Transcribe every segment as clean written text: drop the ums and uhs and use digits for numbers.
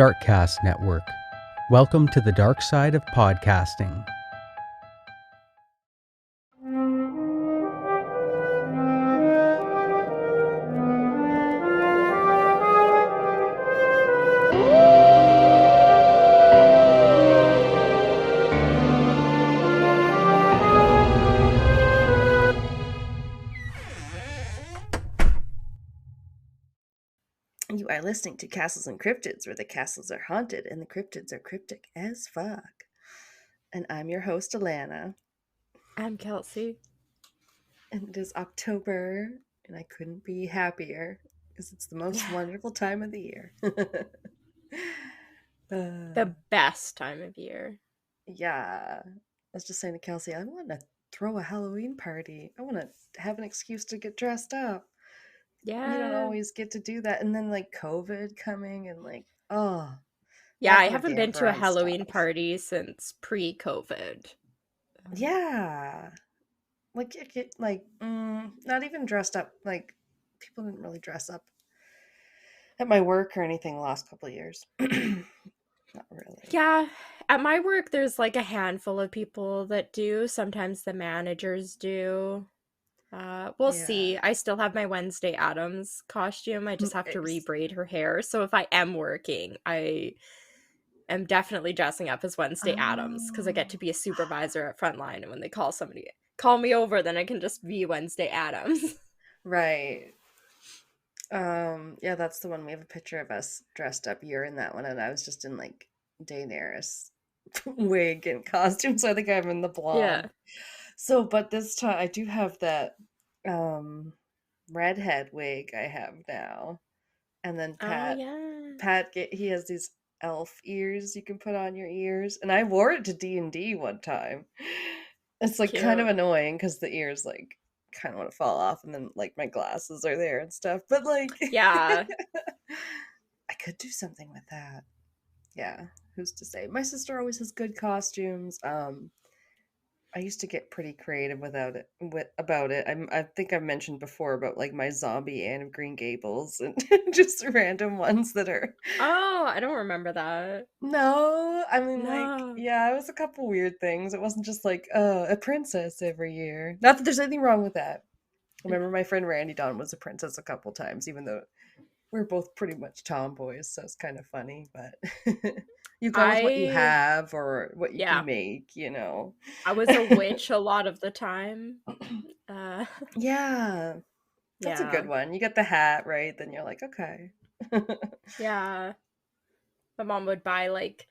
Darkcast Network. Welcome to the dark side of podcasting. You are listening to Castles and Cryptids, where the castles are haunted and the cryptids are cryptic as fuck. And I'm your host, Alanna. I'm Kelsey. And it is October, and I couldn't be happier because it's the most wonderful time of the year. The best time of year. Yeah. I was just saying to Kelsey, I want to throw a Halloween party. I want to have an excuse to get dressed up. Yeah. You don't always get to do that. And then, like, COVID coming and, like, oh. Yeah, I haven't been to a Halloween party since pre-COVID. Yeah. Not even dressed up. Like, people didn't really dress up at my work or anything the last couple of years. Not really. Yeah, at my work, there's like a handful of people that do. Sometimes the managers do. We'll see. I still have my Wednesday Addams costume. I just have to rebraid her hair. So if I am working, I am definitely dressing up as Wednesday Addams because I get to be a supervisor at Frontline, and when they call me over, then I can just be Wednesday Addams. Right. Yeah, that's the one. We have a picture of us dressed up. You're in that one, and I was just in like Daenerys wig and costume, so I think I'm in the blonde. Yeah. So, but this time I do have that redhead wig I have now. And then Pat he has these elf ears you can put on your ears, and I wore it to D&D one time. It's like kind of annoying because the ears like kind of want to fall off, and then like my glasses are there and stuff, but like yeah. I could do something with that. Yeah, who's to say? My sister always has good costumes. I used to get pretty creative about it. I think I've mentioned before about like my zombie Anne of Green Gables and just random ones that are. Oh, I don't remember that. No, I mean, like, No. yeah, it was a couple weird things. It wasn't just like, a princess every year. Not that there's anything wrong with that. I remember my friend Randy Dawn was a princess a couple times, even though we're both pretty much tomboys, so it's kind of funny, but you go with what you have or what you can make, you know. I was a witch a lot of the time. Yeah. That's a good one. You get the hat, right? Then you're like, okay. Yeah. My mom would buy like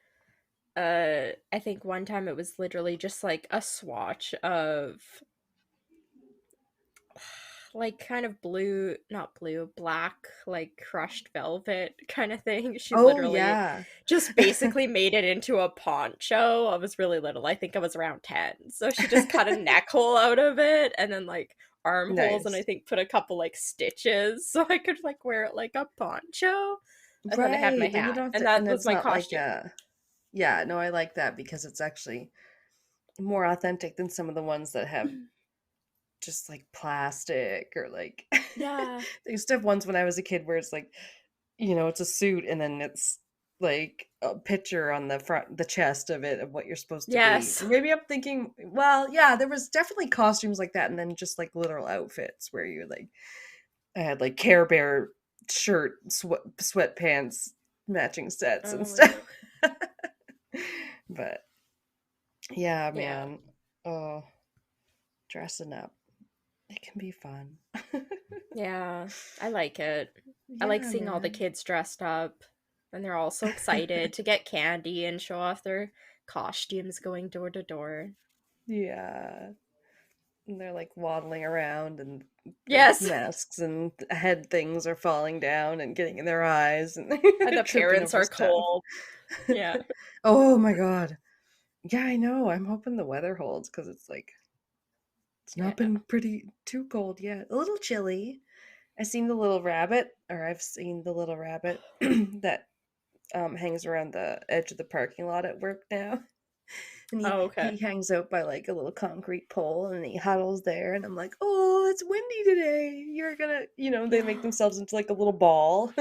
I think one time it was literally just like a swatch of like kind of black, like crushed velvet kind of thing. She literally just basically made it into a poncho. I was really little. I think I was around 10. So she just cut a neck hole out of it and then like armholes and I think put a couple like stitches so I could like wear it like a poncho. And then I had my hat. And that was my costume. Like yeah, no, I like that because it's actually more authentic than some of the ones that have just like plastic or like yeah. They used to have ones when I was a kid where it's like, you know, it's a suit and then it's like a picture on the front, the chest of it of what you're supposed to be. Maybe I'm thinking, well, yeah, there was definitely costumes like that, and then just like literal outfits where you're like, I had like Care Bear shirt, sweatpants, matching sets and stuff. But yeah, man, oh, dressing up. It can be fun. Yeah, I like it. I like seeing all the kids dressed up, and they're all so excited to get candy and show off their costumes going door to door. Yeah. And they're like waddling around, and masks and head things are falling down and getting in their eyes, and the parents are cold. Yeah. Oh my god. Yeah, I know. I'm hoping the weather holds because it's like it's not been too cold yet. A little chilly. I've seen the little rabbit that hangs around the edge of the parking lot at work now. And he hangs out by like a little concrete pole and he huddles there, and I'm like, oh, it's windy today. You're gonna, they make themselves into like a little ball.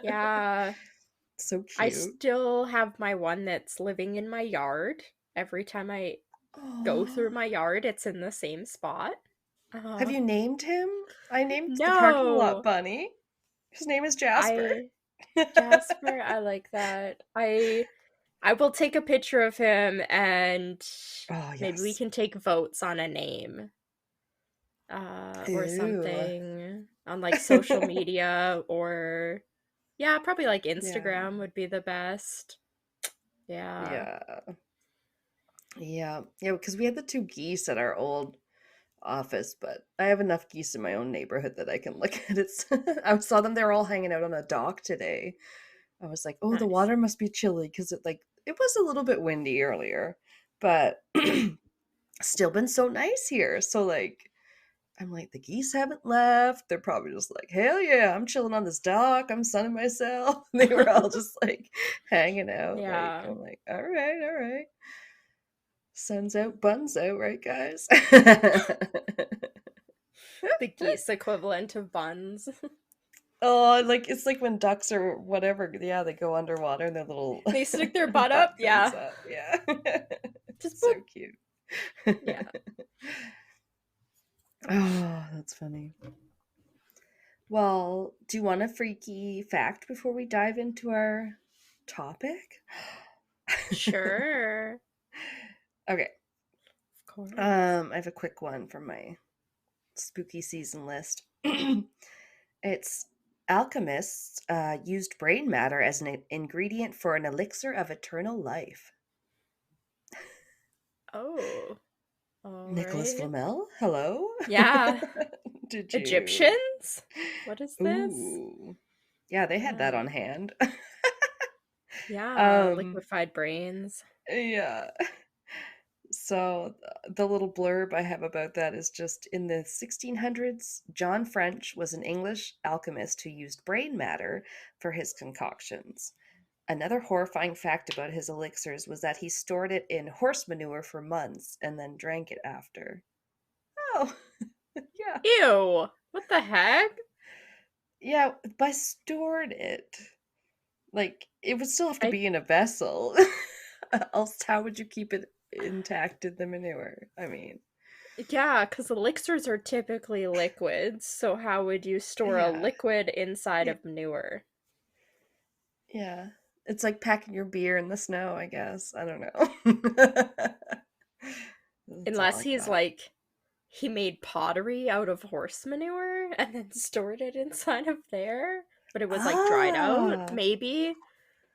Yeah. So I cute. still have my one that's living in my yard. Every time I go through Oh. my yard, it's in the same spot. Have you named him? I named the parking lot No, bunny. His name is Jasper. I Jasper, I like that. I will take a picture of him and Oh, maybe we yes. can take votes on a name. Or Ew. something on like social media or yeah, probably like Yeah. Instagram would be the best. Yeah. Yeah. Yeah. Yeah, because we had the two geese at our old office, but I have enough geese in my own neighborhood that I can look at it. I saw them, they're all hanging out on a dock today. I was like, oh, the Nice. water must be chilly because it was a little bit windy earlier, but still been so nice here. So like I'm like, the geese haven't left. They're probably just like, hell yeah, I'm chilling on this dock. I'm sunning myself. They were all just like hanging out. Like, Yeah. I'm like, all right, all right. Sun's out, buns out, right, guys? The geese equivalent of buns. Oh, like it's like when ducks or whatever, yeah, they go underwater and their little They stick their butt butt up. comes Yeah. up. Yeah. Just So boop. cute. Yeah. Oh, that's funny. Well, do you want a freaky fact before we dive into our topic? Sure. Okay. Of course. I have a quick one from my spooky season list. It's alchemists used brain matter as an ingredient for an elixir of eternal life. Oh. All Nicholas right. Flamel, hello. Yeah. Did you? Egyptians? What is this? Ooh, yeah, they had that Yeah. on hand. Yeah, um, liquefied brains. yeah. So the little blurb I have about that is just in the 1600s, John French was an English alchemist who used brain matter for his concoctions. Another horrifying fact about his elixirs was that he stored it in horse manure for months and then drank it after. Oh, yeah. Ew! What the heck? Yeah, by stored it. Like, it would still have to I be in a vessel. Else, how would you keep it intact in the manure? I mean, Yeah, because elixirs are typically liquids, so how would you store a yeah. liquid inside of manure? Yeah. It's like packing your beer in the snow, I guess. I don't know. That's all Unless I he's got. like he made pottery out of horse manure and then stored it inside of there, but it was like dried out, Ah, maybe.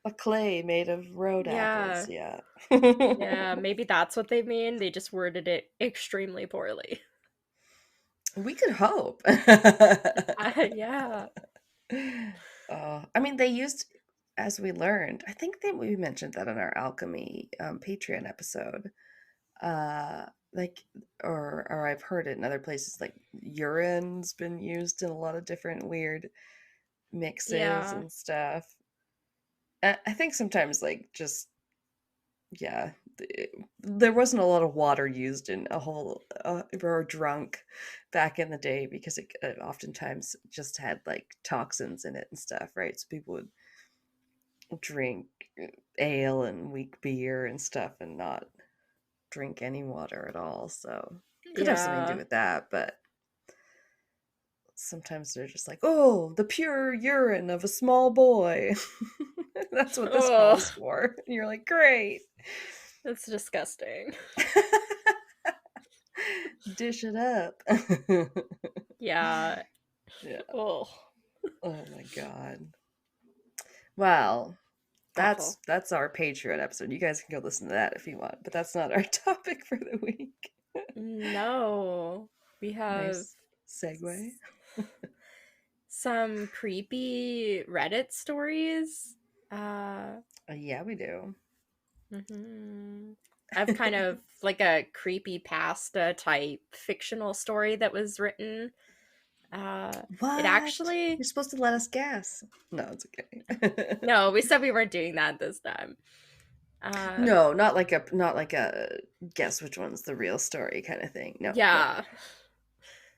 a clay made of road apples. Yeah. Yeah. Yeah, maybe that's what they mean. They just worded it extremely poorly. We could hope. Yeah. I mean, they used, as we learned, I think that we mentioned that in our alchemy Patreon episode. Uh, like, or I've heard it in other places. Like, urine's been used in a lot of different weird mixes Yeah. and stuff. I think sometimes, like, just yeah, there wasn't a lot of water used in a whole or drunk back in the day because it oftentimes just had like toxins in it and stuff, right? So people would drink ale and weak beer and stuff and not drink any water at all. So could have something to do Yeah. with that, but sometimes they're just like, oh, the pure urine of a small boy. That's what this Oh, calls for. And you're like, great. that's disgusting. Dish it up. Yeah. Yeah. Oh, Oh my god. Well, awful. that's our Patreon episode. You guys can go listen to that if you want, but that's not our topic for the week. No. We have Nice segue. some creepy Reddit stories. Yeah, we do. Mhm. I've kind of like a creepy pasta type fictional story that was written. It What? actually, You're supposed to let us guess. No, it's okay. no, we said we weren't doing that this time. No, not like a guess which one's the real story kind of thing. No, no. Yeah.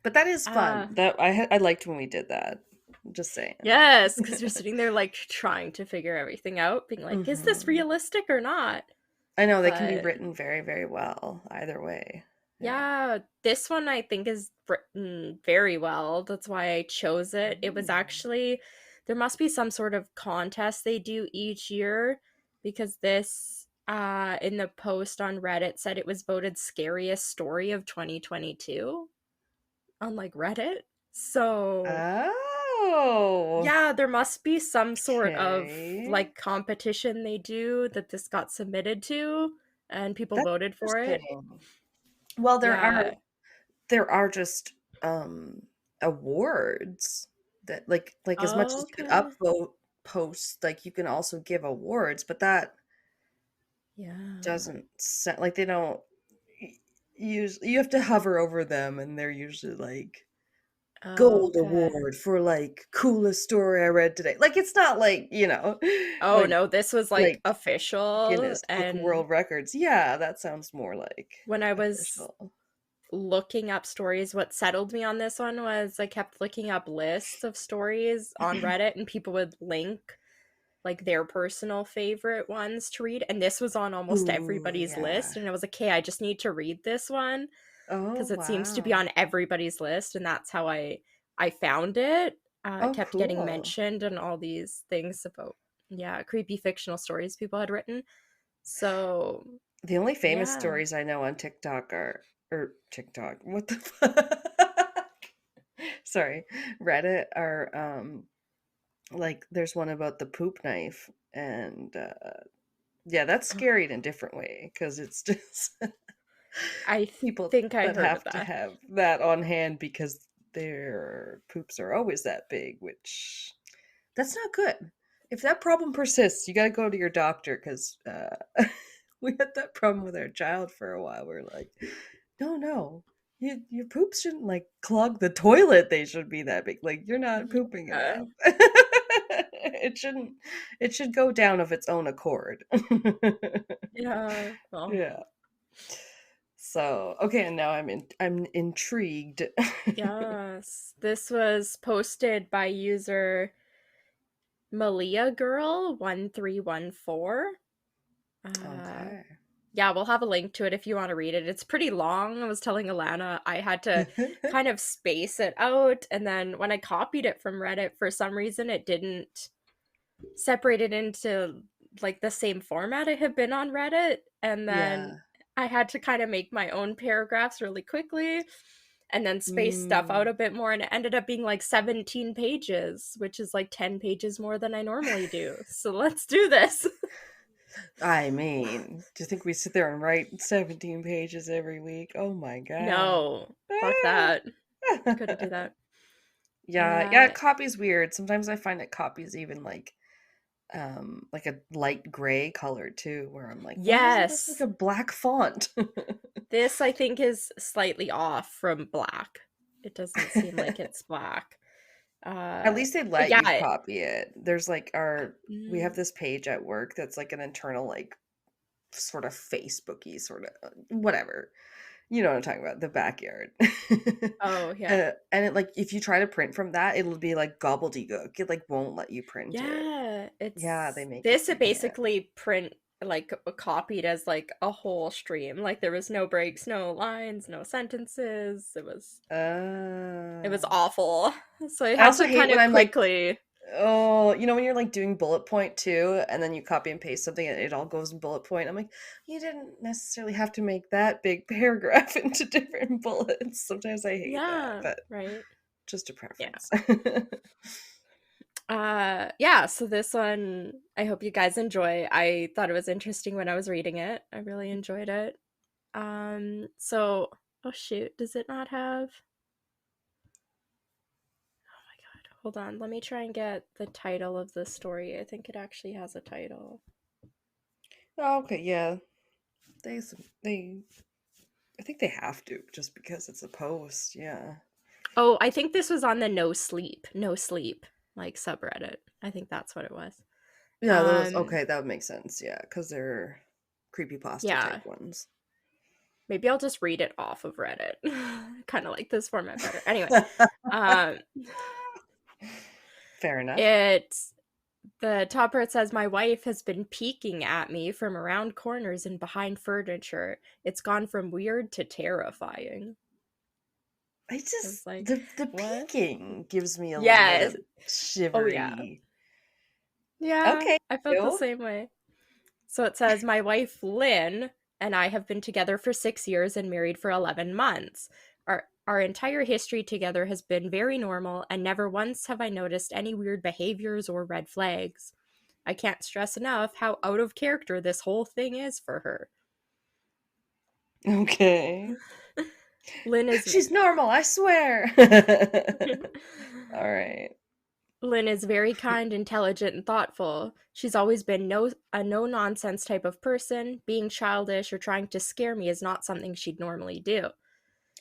But that is Uh, fun. That I liked when we did that. Just saying. Yes, because you're sitting there like trying to figure everything out, being like, is this realistic or not? I know they can be written very, very well either way. Yeah, this one I think is written very well. That's why I chose it. It was actually, there must be some sort of contest they do each year, because this in the post on Reddit said it was voted scariest story of 2022 on like Reddit. So yeah, there must be some sort of like competition they do that this got submitted to and people voted for it. Well, there are just awards that like as much as you can upvote posts, like you can also give awards, but that doesn't sound like they don't use, you have to hover over them and they're usually like gold award for like coolest story I read today. Like it's not like, Oh like no, this was like official. Guinness Book And World Records. Yeah, that sounds more like when I was official. Looking up stories, what settled me on this one was I kept looking up lists of stories on Reddit and people would link like their personal favorite ones to read, and this was on almost everybody's list, and I was like, okay, I just need to read this one because it seems to be on everybody's list, and that's how I found it. It kept getting mentioned and all these things about creepy fictional stories people had written. So the only famous stories I know on TikTok what the fuck? Sorry, Reddit are like there's one about the poop knife, and that's scary in a different way because it's just people think I heard have of that. to have that on hand because their poops are always that big, which that's not good. If that problem persists, you got to go to your doctor because we had that problem with our child for a while. We're like, no, your poops shouldn't like clog the toilet. They should be that big. Like you're not pooping enough. It shouldn't. It should go down of its own accord. Yeah. Well. Yeah. So okay, now I'm intrigued. Yes, this was posted by user Malia Girl 1314. Okay. Yeah, we'll have a link to it if you want to read it. It's pretty long. I was telling Alanna I had to kind of space it out, and then when I copied it from Reddit, for some reason it didn't separate it into like the same format it had been on Reddit, and then I had to kind of make my own paragraphs really quickly and then space stuff out a bit more, and it ended up being like 17 pages, which is like 10 pages more than I normally do. So let's do this. I mean, do you think we sit there and write 17 pages every week? Oh my god. No, fuck that. Couldn't do that. Yeah, copy's weird. Sometimes I find that copy's even like a light gray color too, where I'm like, yes, like a black font. This I think is slightly off from black. It doesn't seem like it's black. At least they let you copy it. There's like we have this page at work that's like an internal like sort of Facebooky sort of whatever. You know what I'm talking about, the backyard. Oh, yeah. And it like if you try to print from that, it'll be like gobbledygook. It like won't let you print it. They make this. It basically print like copied as like a whole stream. Like there was no breaks, no lines, no sentences. It was awful. So I had to kind of quickly. Like, oh, when you're like doing bullet point too, and then you copy and paste something and it all goes in bullet point. I'm like, you didn't necessarily have to make that big paragraph into different bullets. Sometimes I hate that, but right. Just a preference. So this one I hope you guys enjoy. I thought it was interesting when I was reading it. I really enjoyed it. So oh shoot, does it not have? Hold on, let me try and get the title of the story. I think it actually has a title. Oh, okay, yeah. I think they have to, just because it's a post, yeah. Oh, I think this was on the no sleep, like subreddit. I think that's what it was. Yeah, those, okay, that would make sense, yeah, because they're creepypasta type ones. Maybe I'll just read it off of Reddit. Kind of like this format better. Anyway, Fair enough. The top part says, my wife has been peeking at me from around corners and behind furniture. It's gone from weird to terrifying. I just, like, the what? peeking gives me a little bit Yes. of Oh, yeah. shivery. Yeah, Okay. I felt the same way. So it says, my wife, Lynn, and I have been together for 6 years and married for 11 months. Our entire history together has been very normal, and never once have I noticed any weird behaviors or red flags. I can't stress enough how out of character this whole thing is for her. Okay. Lynn is She's normal, I swear. All right. Lynn is very kind, intelligent, and thoughtful. She's always been a no-nonsense type of person. Being childish or trying to scare me is not something she'd normally do.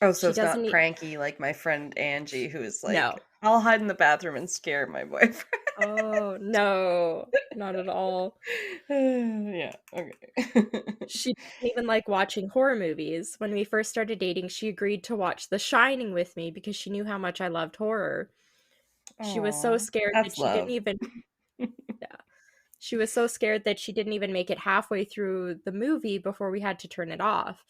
Oh, so She it's not doesn't pranky like my friend Angie, who is No. like, I'll hide in the bathroom and scare my boyfriend. Oh, no. Not at all. Yeah, okay. She doesn't even like watching horror movies. When we first started dating, she agreed to watch The Shining with me because she knew how much I loved horror. She was so Aw, scared that that's she didn't love. even yeah. She was so scared that she didn't even make it halfway through the movie before we had to turn it off.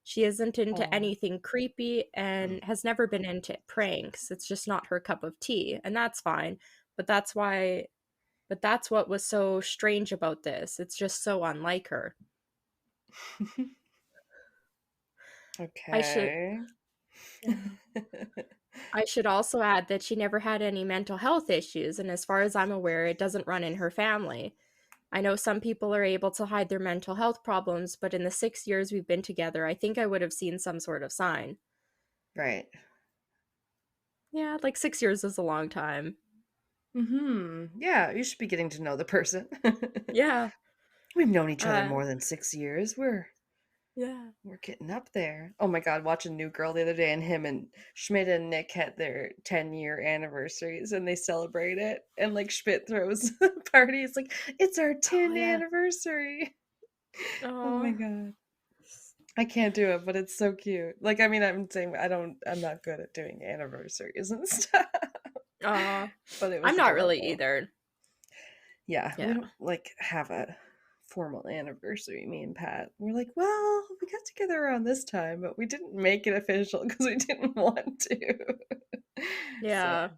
She isn't into Aw. anything creepy and has never been into pranks. It's just not her cup of tea, and that's fine. But that's what was so strange about this. It's just so unlike her. I should Okay. I should also add that she never had any mental health issues, and as far as I'm aware, it doesn't run in her family. I know some people are able to hide their mental health problems, but in the 6 years we've been together, I think I would have seen some sort of sign. Right. Yeah, like 6 years is a long time. Yeah, you should be getting to know the person. Yeah. We've known each other Uh, more than 6 years. yeah. We're getting up there. Oh my God, watching New Girl the other day, and him and Schmidt and Nick had their 10-year anniversaries and they celebrate it. And like Schmidt throws a party. It's like, it's our Oh, 10th yeah. anniversary. Oh my Oh. God. I can't do it, but it's so cute. Like, I mean, I'm saying I'm not good at doing anniversaries and stuff. But it I'm was not really adorable. either. Yeah, we Yeah. don't like have a formal anniversary, me and Pat. We're like, well, we got together around this time, but we didn't make it official because we didn't want to. Yeah.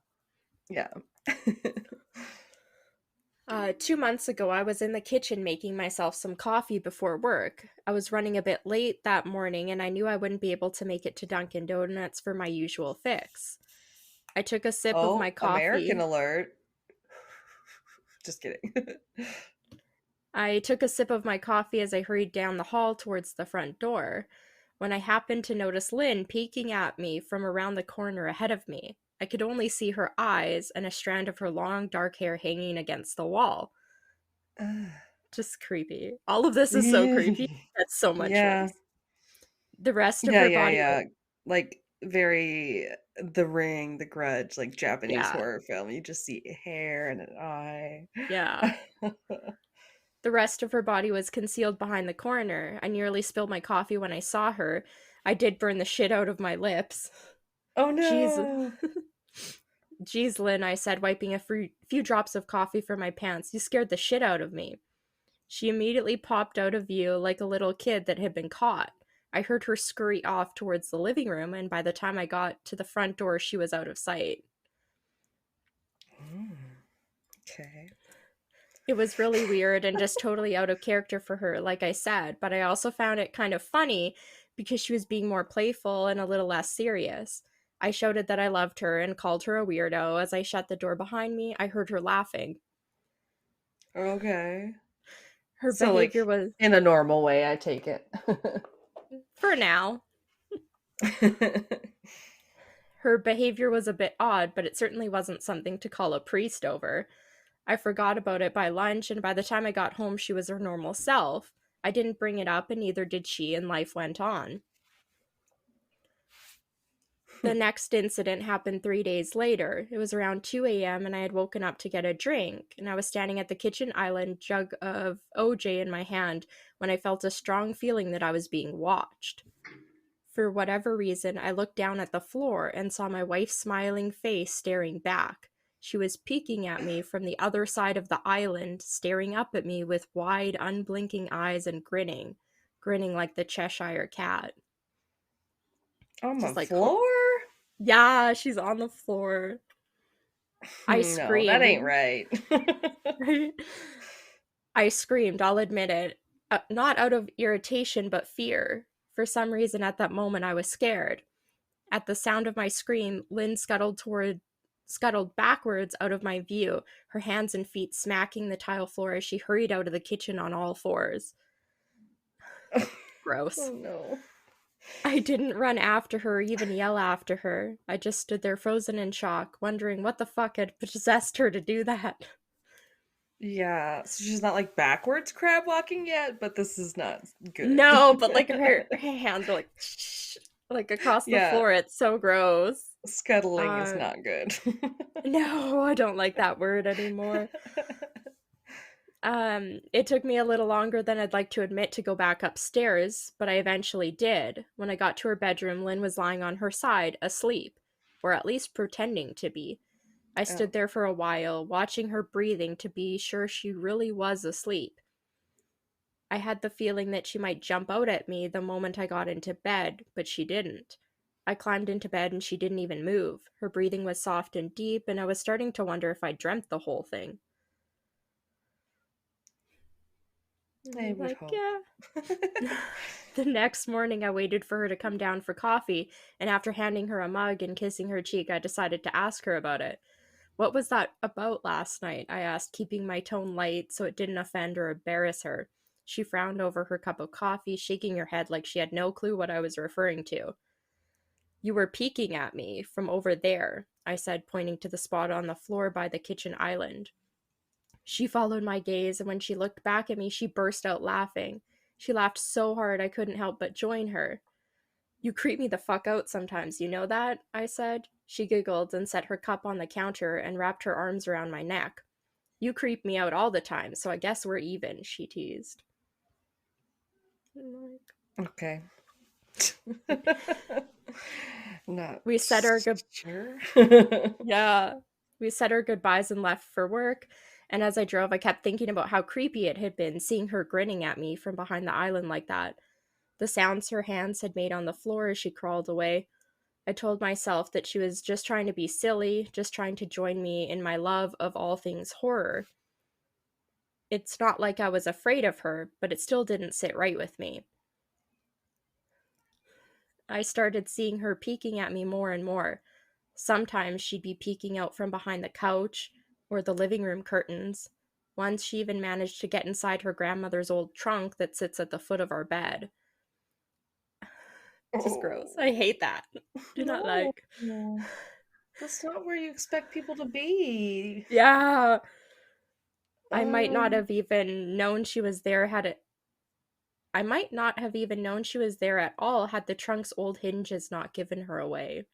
So, yeah. 2 months ago, I was in the kitchen making myself some coffee before work. I was running a bit late that morning, and I knew I wouldn't be able to make it to Dunkin' Donuts for my usual fix. I took a sip of my Oh, American coffee. alert. Just kidding. I took a sip of my coffee as I hurried down the hall towards the front door, when I happened to notice Lynn peeking at me from around the corner ahead of me. I could only see her eyes and a strand of her long dark hair hanging against the wall. Just creepy. All of this is so creepy. That's so much Yeah. worse. The rest of Yeah, her yeah, body was, yeah. Like very The Ring, The Grudge, like Japanese yeah, horror film. You just see hair and an eye. yeah. The rest of her body was concealed behind the corner. I nearly spilled my coffee when I saw her. I did burn the shit out of my lips. Oh Jeez. no. Jeez, Lynn, I said, wiping a few drops of coffee from my pants. You scared the shit out of me. She immediately popped out of view like a little kid that had been caught. I heard her scurry off towards the living room, and by the time I got to the front door, she was out of sight. Okay. It was really weird and just totally out of character for her, like I said, but I also found it kind of funny because she was being more playful and a little less serious. I shouted that I loved her and called her a weirdo. As I shut the door behind me, I heard her laughing. Okay. Her So like behavior was, in a normal way, I take it. for now, her behavior was a bit odd, but it certainly wasn't something to call a priest over. I forgot about it by lunch, and by the time I got home, she was her normal self. I didn't bring it up, and neither did she, and life went on. The next incident happened 3 days later. It was around 2 a.m., and I had woken up to get a drink, and I was standing at the kitchen island, jug of OJ in my hand, when I felt a strong feeling that I was being watched. For whatever reason, I looked down at the floor and saw my wife's smiling face staring back. She was peeking at me from the other side of the island, staring up at me with wide, unblinking eyes and grinning like the Cheshire Cat. On the Just like, floor? Yeah, she's on the floor. I screamed. No, that ain't right. I screamed, I'll admit it. Not out of irritation, but fear. For some reason, at that moment, I was scared. At the sound of my scream, Lynn scuttled backwards out of my view, her hands and feet smacking the tile floor as she hurried out of the kitchen on all fours. Gross. Oh no. I didn't run after her or even yell after her. I just stood there frozen in shock, wondering what the fuck had possessed her to do that. Yeah, so she's not like backwards crab walking yet, but this is not good. No, but like her hands are like across the floor. It's so gross. Scuttling is not good. No, I don't like that word anymore. It took me a little longer than I'd like to admit to go back upstairs, but I eventually did. When I got to her bedroom, Lynn was lying on her side, asleep, or at least pretending to be. I stood there for a while, watching her breathing to be sure she really was asleep. I had the feeling that she might jump out at me the moment I got into bed, but she didn't. I climbed into bed and she didn't even move. Her breathing was soft and deep, and I was starting to wonder if I dreamt the whole thing. I would hope. Yeah. The next morning, I waited for her to come down for coffee, and after handing her a mug and kissing her cheek, I decided to ask her about it. What was that about last night? I asked, keeping my tone light so it didn't offend or embarrass her. She frowned over her cup of coffee, shaking her head like she had no clue what I was referring to. You were peeking at me from over there, I said, pointing to the spot on the floor by the kitchen island. She followed my gaze, and when she looked back at me, she burst out laughing. She laughed so hard I couldn't help but join her. You creep me the fuck out sometimes, you know that? I said. She giggled and set her cup on the counter and wrapped her arms around my neck. You creep me out all the time, so I guess we're even, she teased. Okay. Not we said our sure. Yeah. We said our goodbyes and left for work, and as I drove, I kept thinking about how creepy it had been seeing her grinning at me from behind the island like that. The sounds her hands had made on the floor as she crawled away. I told myself that she was just trying to be silly, just trying to join me in my love of all things horror. It's not like I was afraid of her, but it still didn't sit right with me. I started seeing her peeking at me more and more. Sometimes she'd be peeking out from behind the couch or the living room curtains. Once she even managed to get inside her grandmother's old trunk that sits at the foot of our bed. Just gross. I hate that. Do not like. No. That's not where you expect people to be. Yeah. I might not have even known she was there I might not have even known she was there at all had the trunk's old hinges not given her away.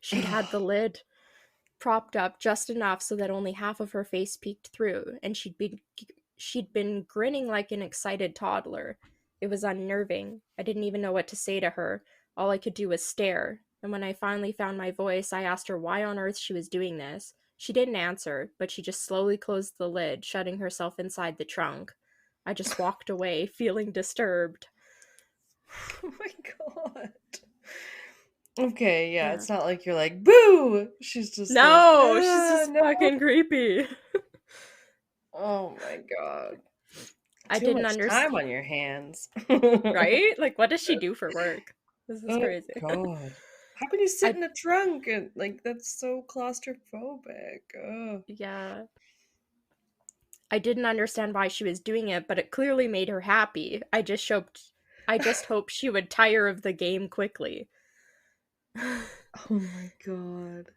She'd had the lid propped up just enough so that only half of her face peeked through, and she'd been grinning like an excited toddler. It was unnerving. I didn't even know what to say to her. All I could do was stare, and when I finally found my voice, I asked her why on earth she was doing this. She didn't answer, but she just slowly closed the lid, shutting herself inside the trunk. I just walked away, feeling disturbed. Oh my god. Okay, yeah, it's not like you're like, boo! She's just no, she's just fucking creepy. Oh my god. I didn't understand. Time on your hands. Right? Like, what does she do for work? This is crazy. God. How can you sit in a trunk and that's so claustrophobic? Ugh. Yeah. I didn't understand why she was doing it, but it clearly made her happy. I just hoped she would tire of the game quickly. Oh my god.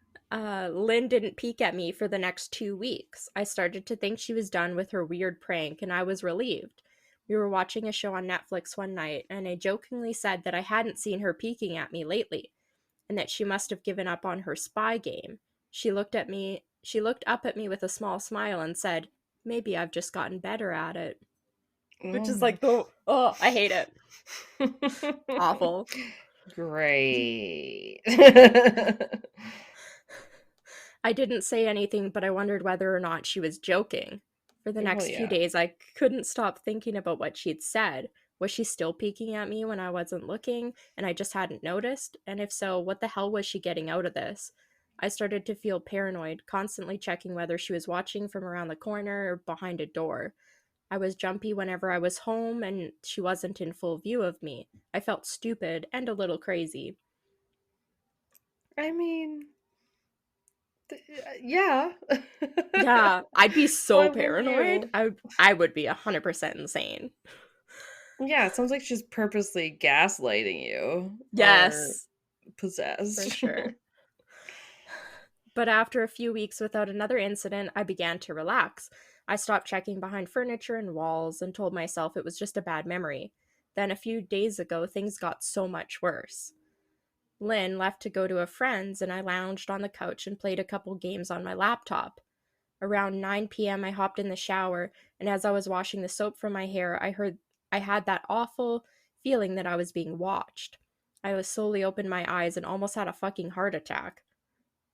Lynn didn't peek at me for the next 2 weeks. I started to think she was done with her weird prank, and I was relieved. We were watching a show on Netflix one night, and I jokingly said that I hadn't seen her peeking at me lately, and that she must have given up on her spy game. She looked up at me with a small smile and said, "Maybe I've just gotten better at it." Which is like, I hate it. Awful. Great. I didn't say anything, but I wondered whether or not she was joking. For the Well, next few yeah. days, I couldn't stop thinking about what she'd said. Was she still peeking at me when I wasn't looking and I just hadn't noticed? And if so, what the hell was she getting out of this? I started to feel paranoid, constantly checking whether she was watching from around the corner or behind a door. I was jumpy whenever I was home and she wasn't in full view of me. I felt stupid and a little crazy. I mean, yeah. Yeah, I'd be so Why wouldn't paranoid. you? I would be 100% insane. Yeah, it sounds like she's purposely gaslighting you or Yes, for possessed. sure. But after a few weeks without another incident, I began to relax. I stopped checking behind furniture and walls and told myself it was just a bad memory. Then a few days ago, things got so much worse. Lynn left to go to a friend's, and I lounged on the couch and played a couple games on my laptop. Around 9 p.m., I hopped in the shower, and as I was washing the soap from my hair, I had that awful feeling that I was being watched. I was slowly opened my eyes and almost had a fucking heart attack.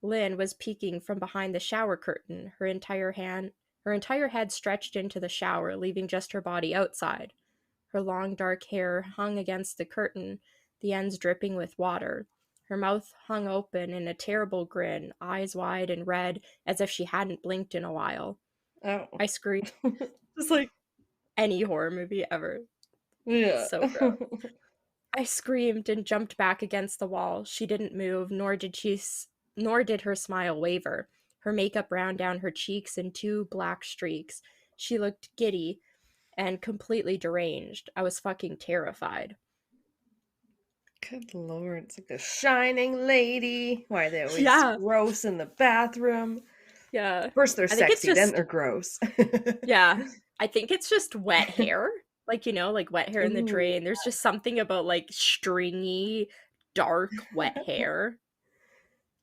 Lynn was peeking from behind the shower curtain, her entire head stretched into the shower, leaving just her body outside. Her long dark hair hung against the curtain, the ends dripping with water. Her mouth hung open in a terrible grin, eyes wide and red, as if she hadn't blinked in a while. Oh. I screamed. Just like, Any horror movie ever. yeah. So gross. I screamed and jumped back against the wall. She didn't move, nor did her smile waver. Her makeup ran down her cheeks in two black streaks. She looked giddy and completely deranged. I was fucking terrified. Good lord, it's like the shining lady. Why are they always Yeah, gross in the bathroom? yeah. First they're I think it's sexy, then just, they're gross. yeah. I think it's just wet hair. Like, like wet hair in the Ooh. drain. There's just something about like stringy, dark, wet hair.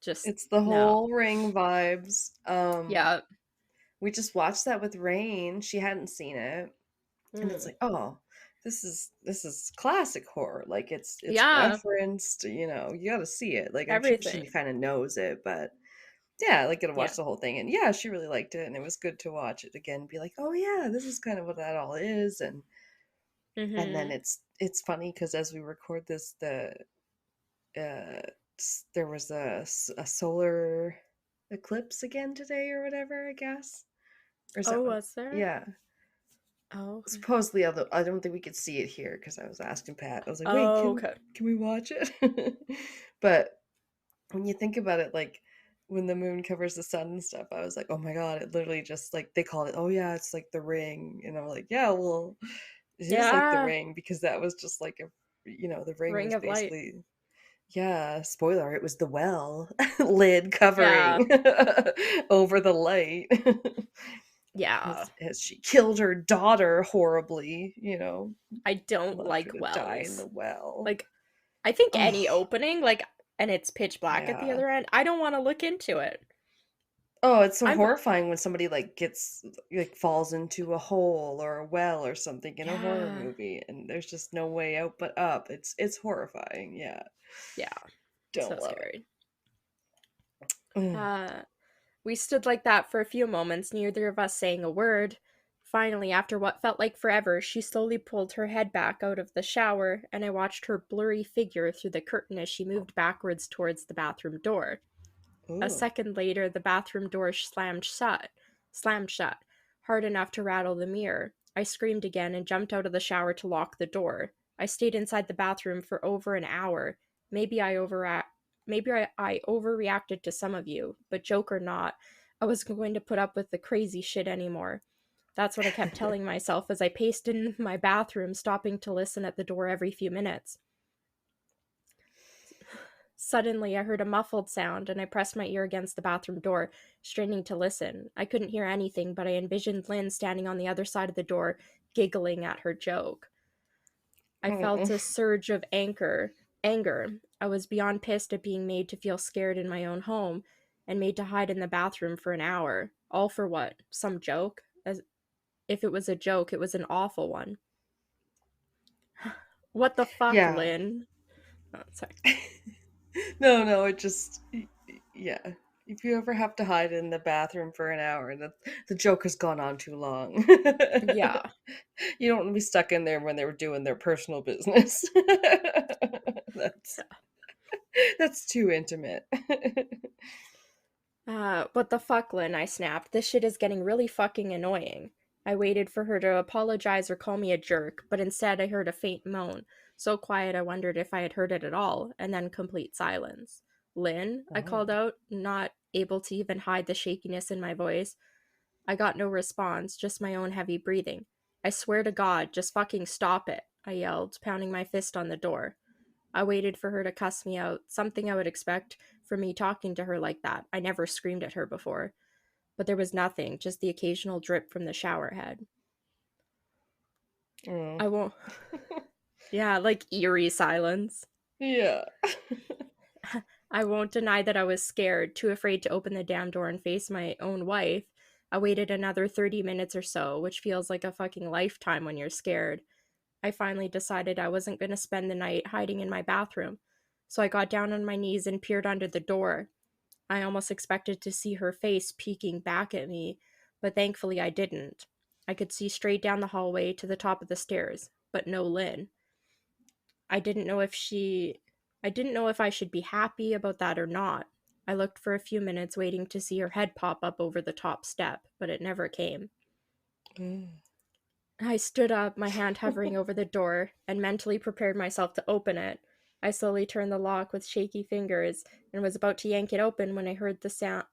Just, It's the no. whole Ring vibes. Yeah. We just watched that with Rain. She hadn't seen it. And it's Mm. like, oh, this is classic horror. Like it's Yeah. referenced, you gotta see it. Like I'm sure she Everything. kind of knows it, but yeah, like gotta Yeah. watch the whole thing. And yeah, she really liked it, and it was good to watch it again, be like, oh yeah, this is kind of what that all is. And then Mm-hmm. it's funny because as we record this, uh there was a solar eclipse again today or whatever, I guess. Or is that Oh, what? was there? Yeah. Oh, okay. Supposedly, although I don't think we could see it here because I was asking Pat. I was like, "Wait, Oh, can okay. can we watch it?" But when you think about it, like when the moon covers the sun and stuff, I was like, "Oh my god!" It literally just like they call it. Oh yeah, it's like the ring, and I'm like, "Yeah, well, it is like the Yeah. ring because that was just like the ring Ring was of light. basically." Yeah, spoiler, it was the well lid Yeah. covering over the light. Yeah. Has she killed her daughter horribly, I don't left her like to die in the wells. well. Like, I think any Oh, opening, like, and it's pitch black at the yeah. other end, I don't want to look into it. Oh, it's so I'm, horrifying when somebody falls into a hole or a well or something in a horror yeah. movie and there's just no way out but up. It's horrifying. Yeah. Yeah. Don't So love scary. it. Uh, we stood like that for a few moments, neither of us saying a word. Finally, after what felt like forever, she slowly pulled her head back out of the shower, and I watched her blurry figure through the curtain as she moved backwards towards the bathroom door. A Ooh. second later, the bathroom door slammed shut, hard enough to rattle the mirror. I screamed again and jumped out of the shower to lock the door. I stayed inside the bathroom for over an hour. Maybe I overreacted to some of you, but joke or not, I was going to put up with the crazy shit anymore. That's what I kept telling myself as I paced in my bathroom, stopping to listen at the door every few minutes. Suddenly, I heard a muffled sound, and I pressed my ear against the bathroom door, straining to listen. I couldn't hear anything, but I envisioned Lynn standing on the other side of the door, giggling at her joke. I felt Mm. a surge of anger. I was beyond pissed at being made to feel scared in my own home, and made to hide in the bathroom for an hour. All for what? Some joke? As if it was a joke, it was an awful one. What the fuck, Yeah. Lynn? Oh, sorry. No, it just yeah. If you ever have to hide in the bathroom for an hour, the joke has gone on too long. Yeah. You don't want to be stuck in there when they were doing their personal business. That's too intimate. What the fuck, Lynn? I snapped. This shit is getting really fucking annoying. I waited for her to apologize or call me a jerk, but instead I heard a faint moan, so quiet I wondered if I had heard it at all, and then complete silence. Lynn? I called out, not able to even hide the shakiness in my voice. I got no response, just my own heavy breathing. I swear to God, just fucking stop it, I yelled, pounding my fist on the door. I waited for her to cuss me out, something I would expect from me talking to her like that. I never screamed at her before. But there was nothing, just the occasional drip from the shower head. I won't. Yeah, like eerie silence. Yeah. I won't deny that I was scared, too afraid to open the damn door and face my own wife. I waited another 30 minutes or so, which feels like a fucking lifetime when you're scared. I finally decided I wasn't going to spend the night hiding in my bathroom. So I got down on my knees and peered under the door. I almost expected to see her face peeking back at me, but thankfully I didn't. I could see straight down the hallway to the top of the stairs, but no Lynn. I didn't know if I should be happy about that or not. I looked for a few minutes waiting to see her head pop up over the top step, but it never came. I stood up, my hand hovering over the door, and mentally prepared myself to open it. I slowly turned the lock with shaky fingers and was about to yank it open when I heard a sound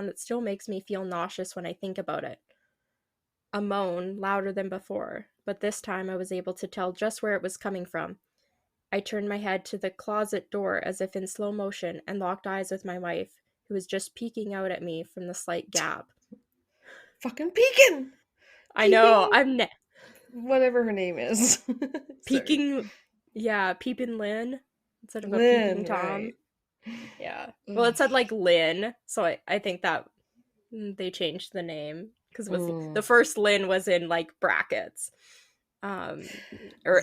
that still makes me feel nauseous when I think about it. A moan, louder than before, but this time I was able to tell just where it was coming from. I turned my head to the closet door as if in slow motion and locked eyes with my wife, who was just peeking out at me from the slight gap. Fucking peeking! I know, whatever her name is. Peeking, yeah, Peepin' Lynn instead of Lynn, a Peeping Tom. Right. Yeah. Well, it said like Lynn, so I think that they changed the name because the first Lynn was in like brackets, or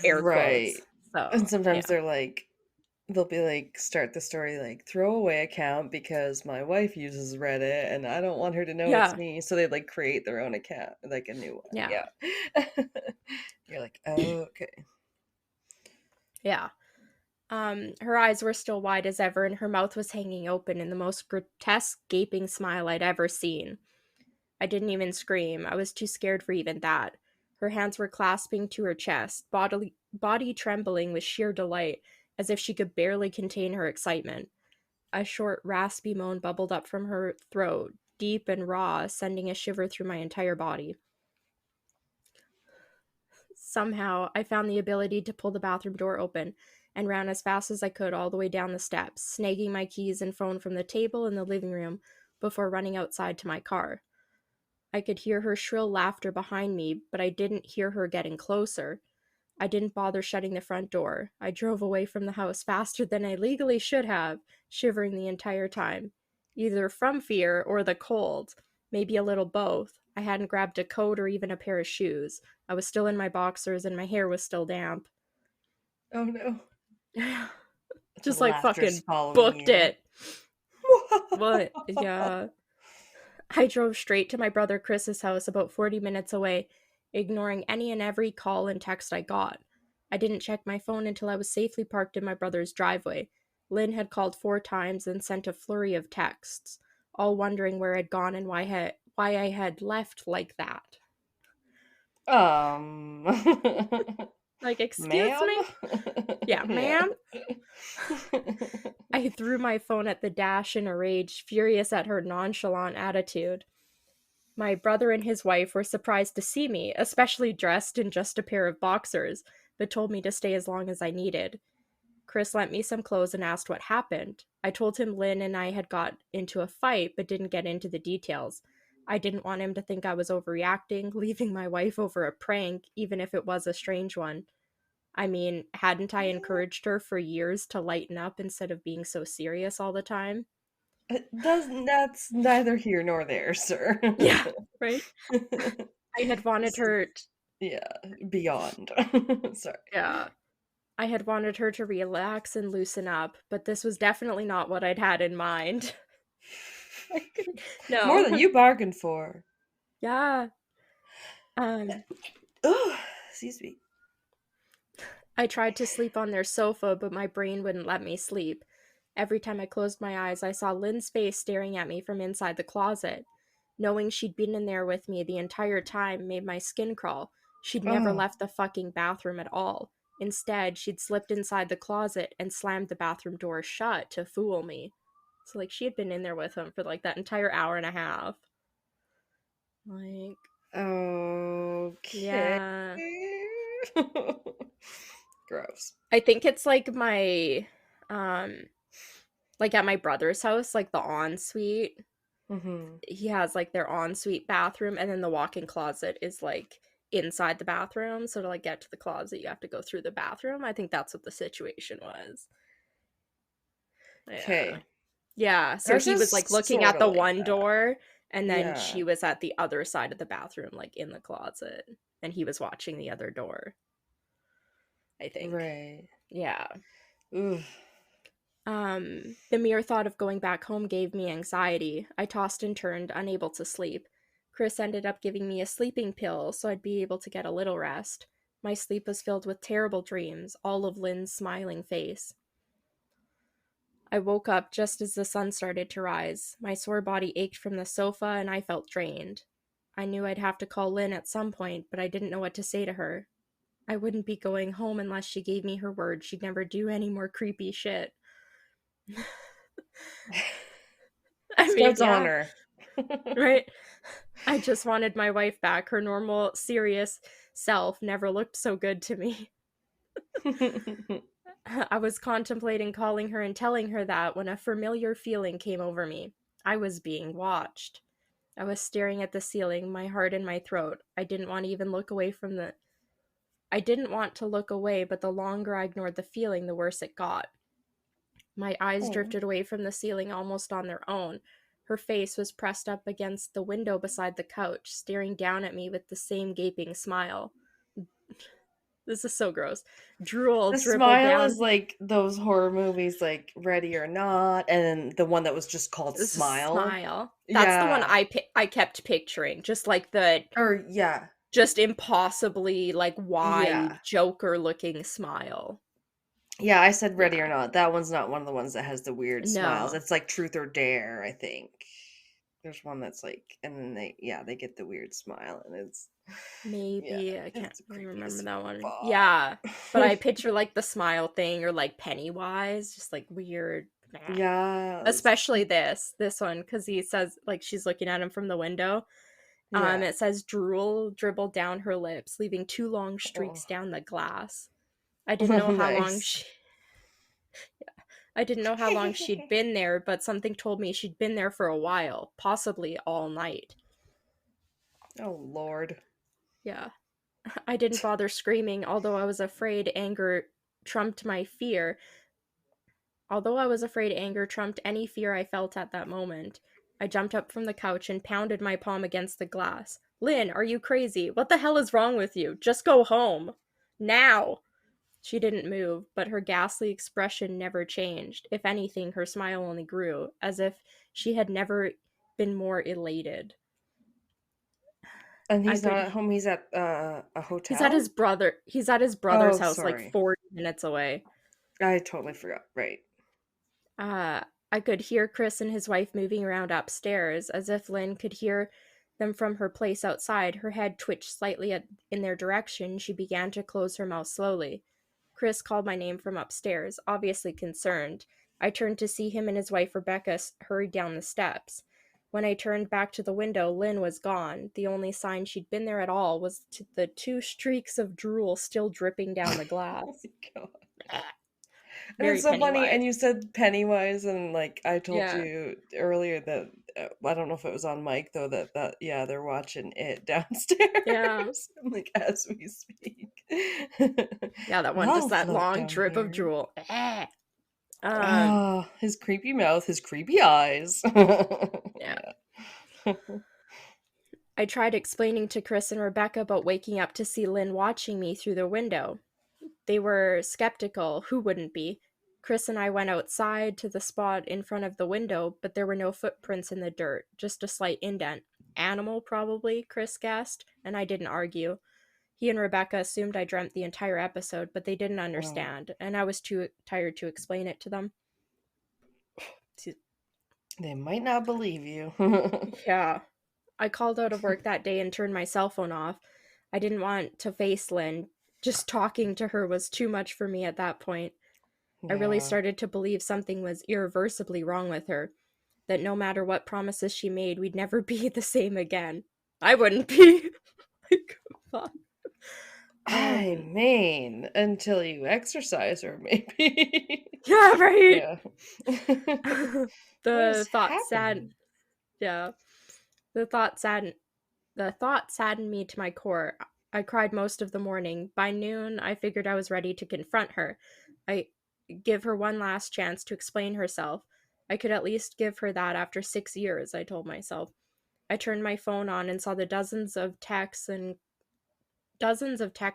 air quotes. So, and sometimes they'll be like, start the story like throwaway account because my wife uses Reddit and I don't want her to know it's me. So they like create their own account, like a new one. Yeah. You're like, oh, okay. Yeah. Her eyes were still wide as ever and her mouth was hanging open in the most grotesque gaping smile I'd ever seen. I didn't even scream. I was too scared for even that. Her hands were clasping to her chest, body trembling with sheer delight, as if she could barely contain her excitement. A short, raspy moan bubbled up from her throat, deep and raw, sending a shiver through my entire body. Somehow, I found the ability to pull the bathroom door open and ran as fast as I could all the way down the steps, snagging my keys and phone from the table in the living room before running outside to my car. I could hear her shrill laughter behind me, but I didn't hear her getting closer. I didn't bother shutting the front door. I drove away from the house faster than I legally should have, shivering the entire time. Either from fear or the cold. Maybe a little both. I hadn't grabbed a coat or even a pair of shoes. I was still in my boxers and my hair was still damp. Oh no. Just like fucking booked it. What? Yeah. I drove straight to my brother Chris's house about 40 minutes away, ignoring any and every call and text I got. I didn't check my phone until I was safely parked in my brother's driveway. Lynn had called 4 times and sent a flurry of texts, all wondering where I'd gone and why I had left like that. Like, excuse me? Yeah, ma'am? I threw my phone at the dash in a rage, furious at her nonchalant attitude. My brother and his wife were surprised to see me, especially dressed in just a pair of boxers, but told me to stay as long as I needed. Chris lent me some clothes and asked what happened. I told him Lynn and I had got into a fight, but didn't get into the details. I didn't want him to think I was overreacting, leaving my wife over a prank, even if it was a strange one. I mean, hadn't I encouraged her for years to lighten up instead of being so serious all the time? That's neither here nor there, sir. Yeah, right? I had wanted her... beyond. Sorry. Yeah. I had wanted her to relax and loosen up, but this was definitely not what I'd had in mind. No. More than you bargained for. Yeah. Oh, excuse me. I tried to sleep on their sofa, but my brain wouldn't let me sleep. Every time I closed my eyes, I saw Lynn's face staring at me from inside the closet. Knowing she'd been in there with me the entire time made my skin crawl. She'd never Oh. left the fucking bathroom at all. Instead, she'd slipped inside the closet and slammed the bathroom door shut to fool me. So, like, she had been in there with him for, like, that entire hour and a half. Like, okay. yeah. Gross. I think it's, like, like, at my brother's house, like, the ensuite. Mm-hmm. He has, like, their ensuite bathroom, and then the walk-in closet is, like, inside the bathroom. So to, like, get to the closet, you have to go through the bathroom. I think that's what the situation was. Okay. Yeah. So Ours he was, is like, looking sort at of the like one that. door, and then Yeah. she was at the other side of the bathroom, like, in the closet. And he was watching the other door, I think. Right. Yeah. Ooh. The mere thought of going back home gave me anxiety. I tossed and turned, unable to sleep. Chris ended up giving me a sleeping pill so I'd be able to get a little rest. My sleep was filled with terrible dreams, all of Lynn's smiling face. I woke up just as the sun started to rise. My sore body ached from the sofa and I felt drained. I knew I'd have to call Lynn at some point, but I didn't know what to say to her. I wouldn't be going home unless she gave me her word she'd never do any more creepy shit. I mean, Studs on her. Right? I just wanted my wife back. Her normal, serious self never looked so good to me. I was contemplating calling her and telling her that when a familiar feeling came over me. I was being watched. I was staring at the ceiling, my heart in my throat. I didn't want to even look away from the. I didn't want to look away, but the longer I ignored the feeling, the worse it got. My eyes drifted away from the ceiling almost on their own. Her face was pressed up against the window beside the couch, staring down at me with the same gaping smile. This is so gross. Drool The dribbled smile down. is like those horror movies like Ready or Not, and then the one that was just called This is Smile. smile. That's the one Yeah. I kept picturing. Just like the Or yeah. just impossibly like Yeah. wide Joker looking smile. Yeah, I said Ready or Yeah. Not. That one's not one of the ones that has the weird smiles. No. It's like Truth or Dare, I think. There's one that's like, and then they get the weird smile, and it's Maybe yeah, I can't it's really creepy remember as that one. fuck. Yeah, but I picture like the smile thing or like Pennywise, just like weird. Yeah. Especially this one because he says like she's looking at him from the window. Yeah. It says drool dribbled down her lips, leaving 2 long Oh. streaks down the glass. I didn't know how long Nice. I didn't know how long she'd been there, but something told me she'd been there for a while, possibly all night. Oh Lord. Yeah. I didn't bother screaming, although I was afraid anger trumped my fear. Although I was afraid anger trumped any fear I felt at that moment. I jumped up from the couch and pounded my palm against the glass. Lynn, are you crazy? What the hell is wrong with you? Just go home. Now! She didn't move, but her ghastly expression never changed. If anything, her smile only grew, as if she had never been more elated. And I he's not could at home. He's at a He's at hotel. his brother's Oh, house like sorry. 40 minutes away. I totally forgot. Right. I could hear Chris and his wife moving around upstairs, as if Lynn could hear them from her place outside. Her head twitched slightly in their direction. She began to close her mouth slowly. Chris called my name from upstairs, obviously concerned. I turned to see him and his wife Rebecca hurried down the steps. When I turned back to the window, Lynn was gone. The only sign she'd been there at all was the 2 streaks of drool still dripping down the glass. Oh my God. And Very it's so funny. Pennywise. And you said Pennywise, and like I told Yeah. you earlier that I don't know if it was on mic though that yeah they're watching it downstairs. Yeah. I'm like as we speak. Yeah, that one, I'll just that float long down drip of here. drool. Oh, his creepy mouth, his creepy eyes. Yeah. Yeah. I tried explaining to Chris and Rebecca about waking up to see Lynn watching me through the window. They were skeptical, who wouldn't be, Chris and I went outside to the spot in front of the window, but there were no footprints in the dirt, just a slight indent. Animal, probably, Chris guessed, and I didn't argue. He and Rebecca assumed I dreamt the entire episode, but they didn't understand, and I was too tired to explain it to them. They might not believe you. Yeah. I called out of work that day and turned my cell phone off. I didn't want to face Lynn. Just talking to her was too much for me at that point. I really started to believe something was irreversibly wrong with her, that no matter what promises she made, we'd never be the same again. I wouldn't be. Like, fuck. I mean, until you exercise her, maybe. Yeah, right. Yeah. The thought saddened. Yeah. The thought saddened me to my core. I cried most of the morning. By noon, I figured I was ready to confront her. I give her one last chance to explain herself. I could at least give her that after 6 years, I told myself. I turned my phone on and saw the dozens of texts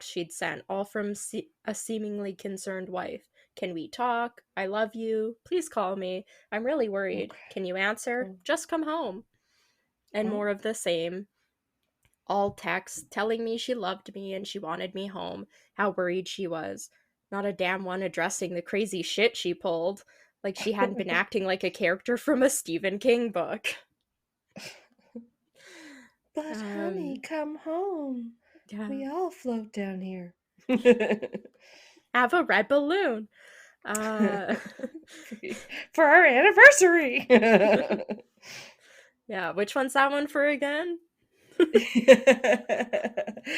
she'd sent, all from a seemingly concerned wife. Can we talk? I love you. Please call me. I'm really worried. Okay. Can you answer? Just come home. And more of the same. All texts telling me she loved me and she wanted me home, how worried she was. Not a damn one addressing the crazy shit she pulled, like she hadn't been acting like a character from a Stephen King book. But honey, come home. Yeah. We all float down here. Have a red balloon. For our anniversary. Yeah, which one's that one for again?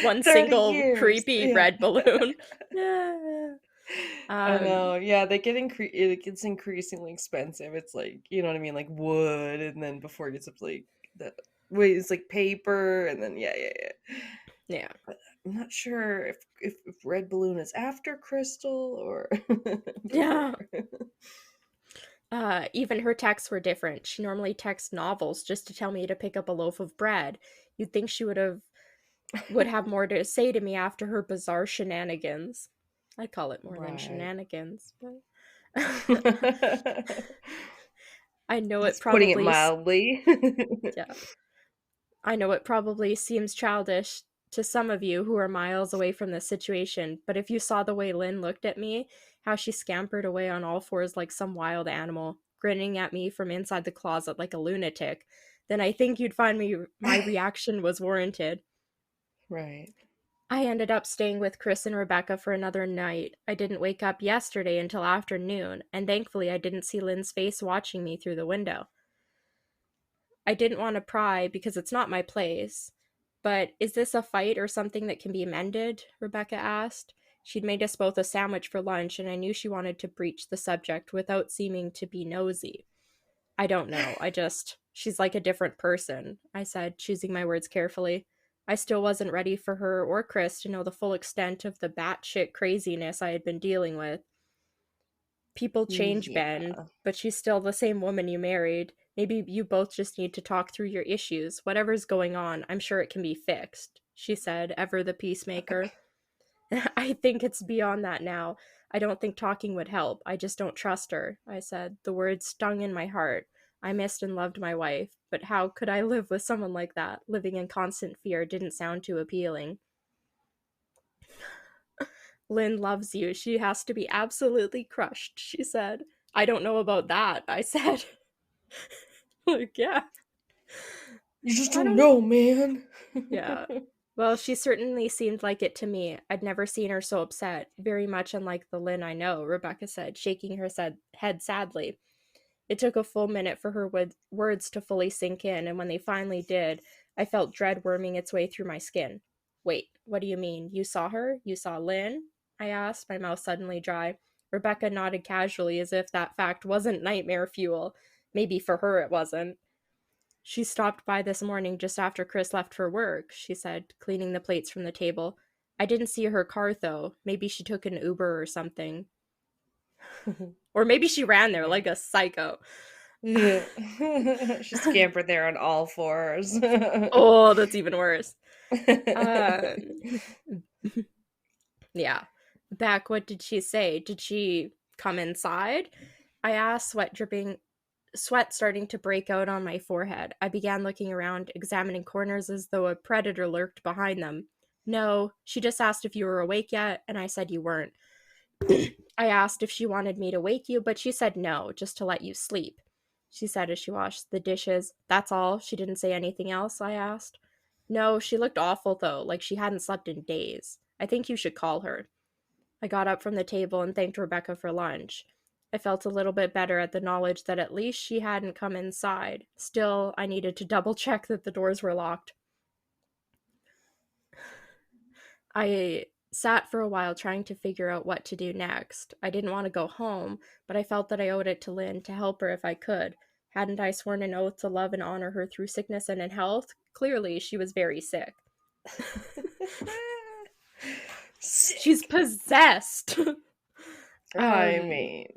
One single years. Creepy red balloon. Yeah. I know. Yeah, it gets increasingly expensive. It's like, you know what I mean, like wood, and then before it gets up to like it's like paper, and then yeah. But I'm not sure if red balloon is after crystal or yeah. Even her texts were different. She normally texts novels just to tell me to pick up a loaf of bread. You'd think she would have more to say to me after her bizarre shenanigans. I'd call it more than shenanigans, but I know it probably, putting it mildly. Yeah. I know it probably seems childish to some of you who are miles away from this situation, but if you saw the way Lynn looked at me, how she scampered away on all fours like some wild animal, grinning at me from inside the closet like a lunatic, then I think you'd find my reaction was warranted. Right. I ended up staying with Chris and Rebecca for another night. I didn't wake up yesterday until afternoon, and thankfully I didn't see Lynn's face watching me through the window. I didn't want to pry because it's not my place. But is this a fight or something that can be amended? Rebecca asked. She'd made us both a sandwich for lunch, and I knew she wanted to breach the subject without seeming to be nosy. I don't know. She's like a different person, I said, choosing my words carefully. I still wasn't ready for her or Chris to know the full extent of the batshit craziness I had been dealing with. People change, Ben, but she's still the same woman you married. Maybe you both just need to talk through your issues. Whatever's going on, I'm sure it can be fixed, she said, ever the peacemaker. I think it's beyond that now. I don't think talking would help. I just don't trust her, I said. The words stung in my heart. I missed and loved my wife, but how could I live with someone like that? Living in constant fear didn't sound too appealing. Lynn loves you. She has to be absolutely crushed, she said. I don't know about that, I said. Like, yeah. You just don't know, man. Yeah. Well, she certainly seemed like it to me. I'd never seen her so upset. Very much unlike the Lynn I know, Rebecca said, shaking her head sadly. It took a full minute for her words to fully sink in, and when they finally did, I felt dread worming its way through my skin. Wait, what do you mean? You saw her? You saw Lynn? I asked, my mouth suddenly dry. Rebecca nodded casually as if that fact wasn't nightmare fuel. Maybe for her it wasn't. She stopped by this morning just after Chris left for work, she said, cleaning the plates from the table. I didn't see her car, though. Maybe she took an Uber or something. Or maybe she ran there like a psycho. Yeah. She scampered there on all fours. Oh, that's even worse. Yeah. Back, what did she say? Did she come inside? I asked, sweat starting to break out on my forehead. I began looking around, examining corners as though a predator lurked behind them. No, she just asked if you were awake yet, and I said you weren't. I asked if she wanted me to wake you, but she said no, just to let you sleep. She said as she washed the dishes. That's all? She didn't say anything else, I asked. No, she looked awful though, like she hadn't slept in days. I think you should call her. I got up from the table and thanked Rebecca for lunch. I felt a little bit better at the knowledge that at least she hadn't come inside. Still, I needed to double check that the doors were locked. I sat for a while trying to figure out what to do next. I didn't want to go home, but I felt that I owed it to Lynn to help her if I could. Hadn't I sworn an oath to love and honor her through sickness and in health? Clearly, she was very sick. She's possessed. I mean,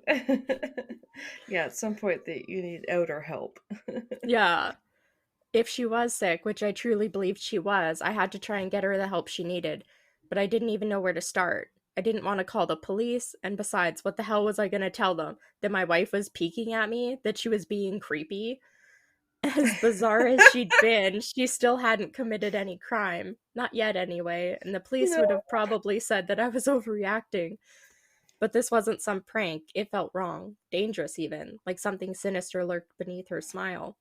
yeah, at some point that you need outer help. Yeah. If she was sick, which I truly believed she was, I had to try and get her the help she needed. But I didn't even know where to start. I didn't want to call the police, and besides, what the hell was I going to tell them? That my wife was peeking at me? That she was being creepy? As bizarre as she'd been, she still hadn't committed any crime. Not yet, anyway, and the police would have probably said that I was overreacting. But this wasn't some prank. It felt wrong. Dangerous, even. Like something sinister lurked beneath her smile.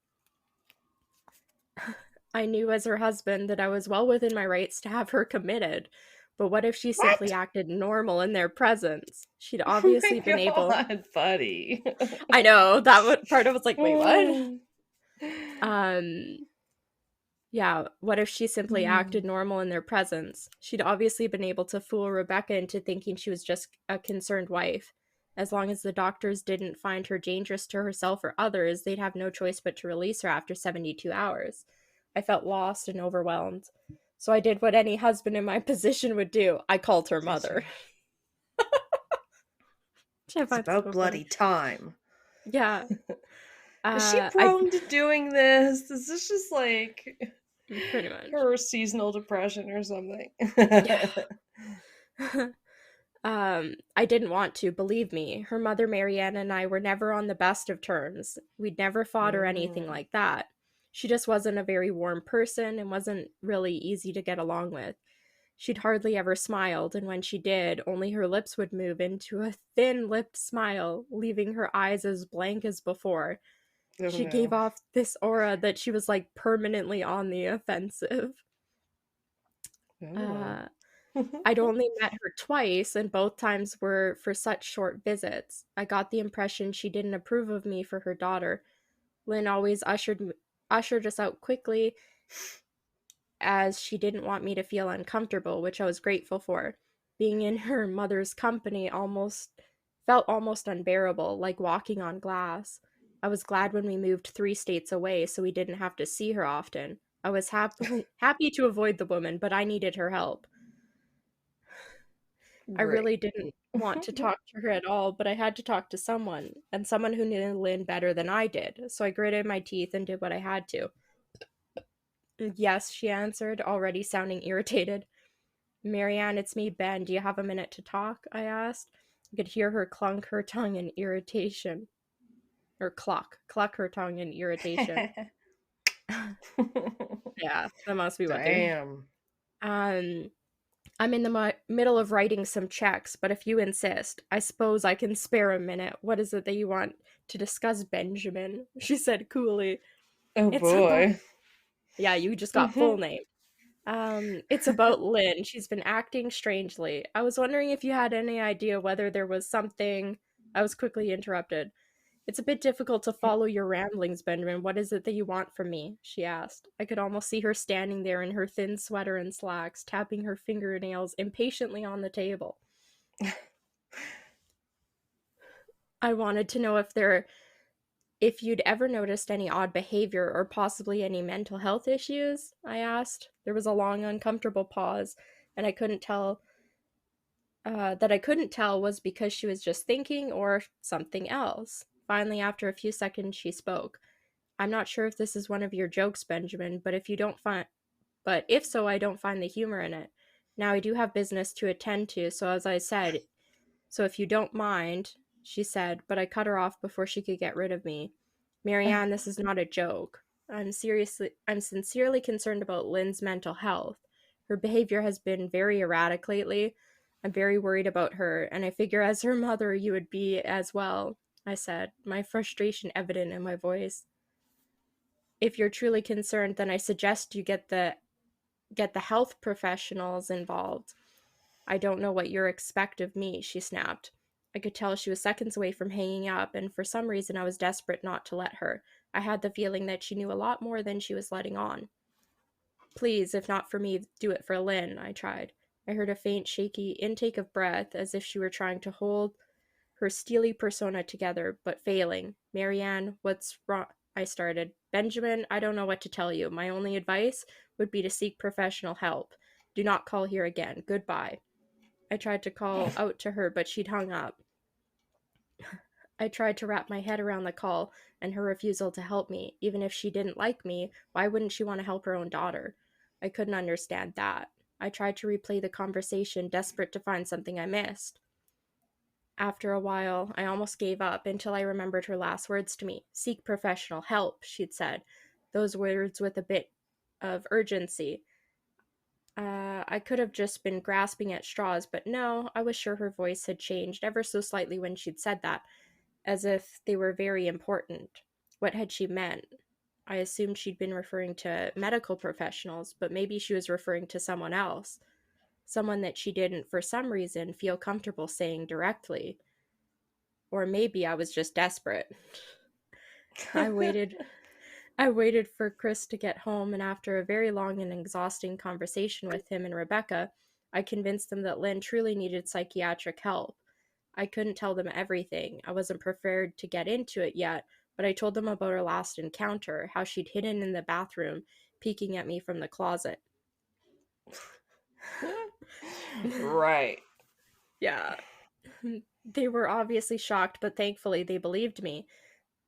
I knew as her husband that I was well within my rights to have her committed. But what if she simply acted normal in their presence? She'd obviously been able... buddy. I know, that part I was like, wait, what? Yeah, what if she simply acted normal in their presence? She'd obviously been able to fool Rebecca into thinking she was just a concerned wife. As long as the doctors didn't find her dangerous to herself or others, they'd have no choice but to release her after 72 hours. I felt lost and overwhelmed. So I did what any husband in my position would do. I called her mother. It's about bloody time. Yeah. Is she prone to doing this? Is this just like pretty much her seasonal depression or something? I didn't want to, believe me. Her mother, Marianne, and I were never on the best of terms. We'd never fought or anything like that. She just wasn't a very warm person and wasn't really easy to get along with. She'd hardly ever smiled, and when she did, only her lips would move into a thin-lipped smile, leaving her eyes as blank as before. She gave off this aura that she was like permanently on the offensive. I'd only met her twice, and both times were for such short visits. I got the impression she didn't approve of me for her daughter. Lynn always ushered us out quickly, as she didn't want me to feel uncomfortable, which I was grateful for. Being in her mother's company felt almost unbearable, like walking on glass. I was glad when we moved 3 states away so we didn't have to see her often. I was happy to avoid the woman, but I needed her help. I really didn't want to talk to her at all, but I had to talk to someone, and someone who knew Lynn better than I did, so I gritted my teeth and did what I had to. Yes, she answered, already sounding irritated. Marianne, it's me, Ben. Do you have a minute to talk? I asked. I could hear her clunk her tongue in irritation. Or cluck her tongue in irritation. Yeah, that must be what Damn. I'm in the middle of writing some checks, but if you insist, I suppose I can spare a minute. What is it that you want to discuss, Benjamin? She said coolly. Oh, boy. Yeah, you just got full name. It's about Lynn. She's been acting strangely. I was wondering if you had any idea whether there was something... I was quickly interrupted. It's a bit difficult to follow your ramblings, Benjamin. What is it that you want from me? She asked. I could almost see her standing there in her thin sweater and slacks, tapping her fingernails impatiently on the table. I wanted to know if you'd ever noticed any odd behavior or possibly any mental health issues, I asked. There was a long, uncomfortable pause, and I couldn't tell was because she was just thinking or something else. Finally, after a few seconds, she spoke. I'm not sure if this is one of your jokes, Benjamin, but if so, I don't find the humor in it. Now, I do have business to attend to, so as I said, if you don't mind, she said, but I cut her off before she could get rid of me. Marianne, this is not a joke. I'm sincerely concerned about Lynn's mental health. Her behavior has been very erratic lately. I'm very worried about her, and I figure as her mother you would be as well, I said, my frustration evident in my voice. If you're truly concerned, then I suggest you get the health professionals involved. I don't know what you expect of me, she snapped. I could tell she was seconds away from hanging up, and for some reason I was desperate not to let her. I had the feeling that she knew a lot more than she was letting on. Please, if not for me, do it for Lynn, I tried. I heard a faint, shaky intake of breath, as if she were trying to hold her steely persona together, but failing. Marianne, what's wrong? I started. Benjamin, I don't know what to tell you. My only advice would be to seek professional help. Do not call here again. Goodbye. I tried to call out to her, but she'd hung up. I tried to wrap my head around the call and her refusal to help me. Even if she didn't like me, why wouldn't she want to help her own daughter? I couldn't understand that. I tried to replay the conversation, desperate to find something I missed. After a while, I almost gave up until I remembered her last words to me. Seek professional help, she'd said. Those words with a bit of urgency. I could have just been grasping at straws, but no, I was sure her voice had changed ever so slightly when she'd said that, as if they were very important. What had she meant? I assumed she'd been referring to medical professionals, but maybe she was referring to someone else. Someone that she didn't, for some reason, feel comfortable saying directly. Or maybe I was just desperate. I waited for Chris to get home, and after a very long and exhausting conversation with him and Rebecca, I convinced them that Lynn truly needed psychiatric help. I couldn't tell them everything. I wasn't prepared to get into it yet, but I told them about our last encounter, how she'd hidden in the bathroom, peeking at me from the closet. Right. Yeah. They were obviously shocked, but thankfully they believed me.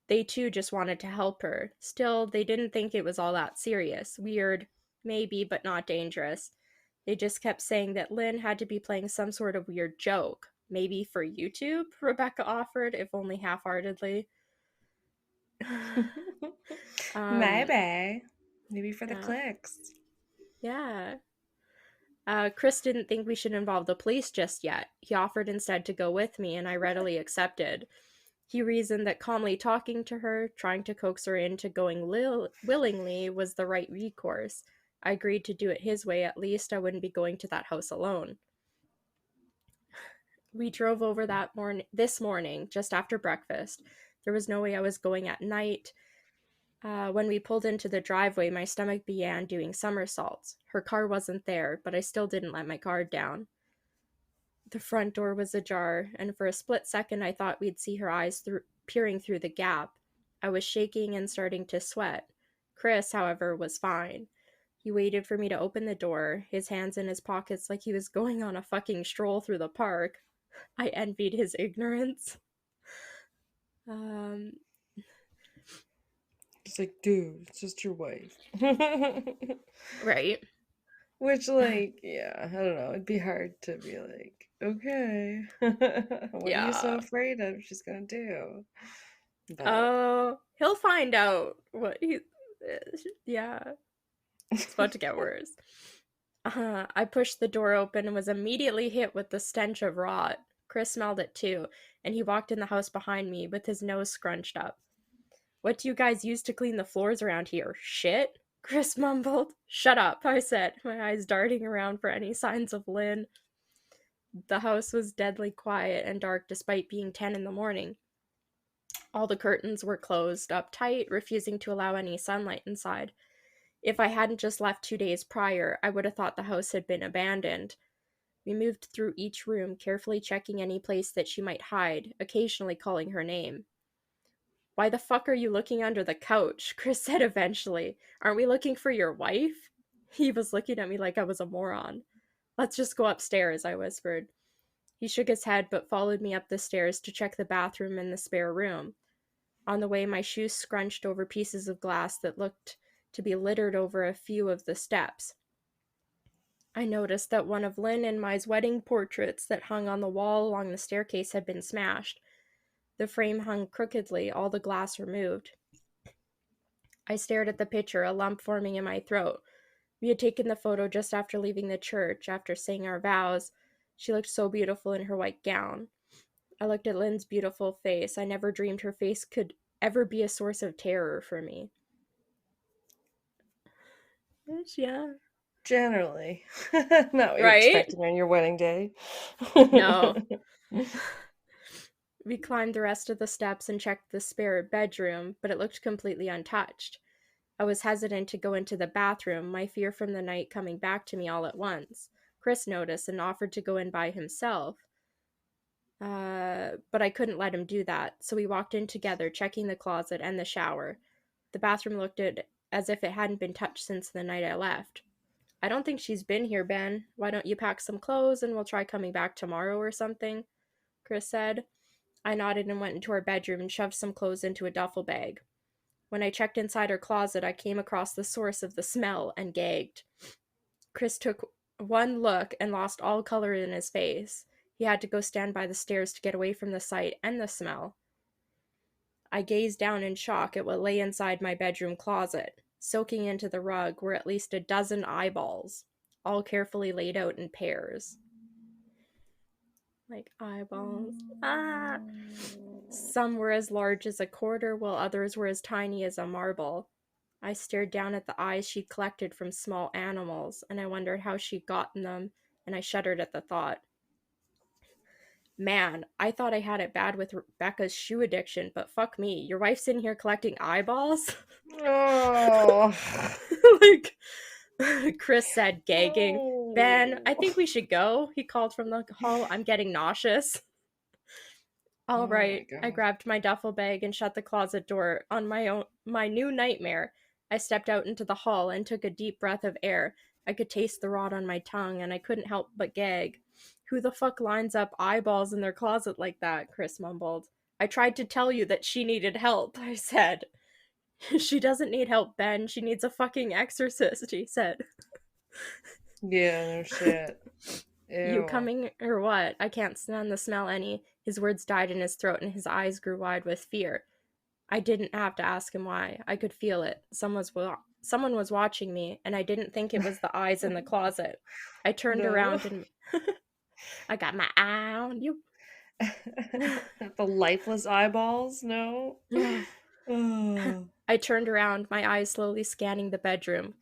They too just wanted to help her. Still, they didn't think it was all that serious. Weird, maybe, but not dangerous. They just kept saying that Lynn had to be playing some sort of weird joke. Maybe for YouTube, Rebecca offered, if only half-heartedly. Maybe. Maybe for the clicks. Yeah. Chris didn't think we should involve the police just yet. He offered instead to go with me, and I readily accepted. He reasoned that calmly talking to her, trying to coax her into going willingly, was the right recourse. I agreed to do it his way. At least I wouldn't be going to that house alone. We drove over this morning, just after breakfast. There was no way I was going at night. When we pulled into the driveway, my stomach began doing somersaults. Her car wasn't there, but I still didn't let my guard down. The front door was ajar, and for a split second I thought we'd see her eyes peering through the gap. I was shaking and starting to sweat. Chris, however, was fine. He waited for me to open the door, his hands in his pockets like he was going on a fucking stroll through the park. I envied his ignorance. It's like, dude, it's just your wife. Right. Which, like, yeah, I don't know. It'd be hard to be like, okay, what are you so afraid of she's gonna do? Oh, he'll find out what he. Yeah. It's about to get worse. I pushed the door open and was immediately hit with the stench of rot. Chris smelled it too, and he walked in the house behind me with his nose scrunched up. What do you guys use to clean the floors around here? Shit? Chris mumbled. Shut up, I said, my eyes darting around for any signs of Lynn. The house was deadly quiet and dark despite being 10 in the morning. All the curtains were closed up tight, refusing to allow any sunlight inside. If I hadn't just left 2 days prior, I would have thought the house had been abandoned. We moved through each room, carefully checking any place that she might hide, occasionally calling her name. Why the fuck are you looking under the couch? Chris said eventually. Aren't we looking for your wife? He was looking at me like I was a moron. Let's just go upstairs, I whispered. He shook his head but followed me up the stairs to check the bathroom and the spare room. On the way, my shoes scrunched over pieces of glass that looked to be littered over a few of the steps. I noticed that one of Lynn and my's wedding portraits that hung on the wall along the staircase had been smashed. The frame hung crookedly, all the glass removed. I stared at the picture, a lump forming in my throat. We had taken the photo just after leaving the church, after saying our vows. She looked so beautiful in her white gown. I looked at Lynn's beautiful face. I never dreamed her face could ever be a source of terror for me. Yeah. Generally. Not what you're Right? expecting on your wedding day. No. We climbed the rest of the steps and checked the spare bedroom, but it looked completely untouched. I was hesitant to go into the bathroom, my fear from the night coming back to me all at once. Chris noticed and offered to go in by himself. But I couldn't let him do that, so we walked in together, checking the closet and the shower. The bathroom looked as if it hadn't been touched since the night I left. I don't think she's been here, Ben. Why don't you pack some clothes and we'll try coming back tomorrow or something? Chris said. I nodded and went into her bedroom and shoved some clothes into a duffel bag. When I checked inside her closet, I came across the source of the smell and gagged. Chris took one look and lost all color in his face. He had to go stand by the stairs to get away from the sight and the smell. I gazed down in shock at what lay inside my bedroom closet. Soaking into the rug were at least a dozen eyeballs, all carefully laid out in pairs. Like eyeballs. Ah! Some were as large as a quarter, while others were as tiny as a marble. I stared down at the eyes she'd collected from small animals, and I wondered how she'd gotten them, and I shuddered at the thought. Man, I thought I had it bad with Rebecca's shoe addiction, but fuck me, your wife's in here collecting eyeballs? Oh. Like, Chris said, gagging. Oh. Ben, I think we should go, he called from the hall. I'm getting nauseous. All right, I grabbed my duffel bag and shut the closet door on my new nightmare. I stepped out into the hall and took a deep breath of air. I could taste the rot on my tongue, and I couldn't help but gag. Who the fuck lines up eyeballs in their closet like that? Chris mumbled. I tried to tell you that she needed help, I said. She doesn't need help, Ben. She needs a fucking exorcist, he said. Yeah, no shit. Ew. You coming or what? I can't stand the smell any. His words died in his throat and his eyes grew wide with fear. I didn't have to ask him why. I could feel it. Someone was watching me, and I didn't think it was the eyes in the closet. I turned around and I got my eye on you. The lifeless eyeballs? No. I turned around, my eyes slowly scanning the bedroom.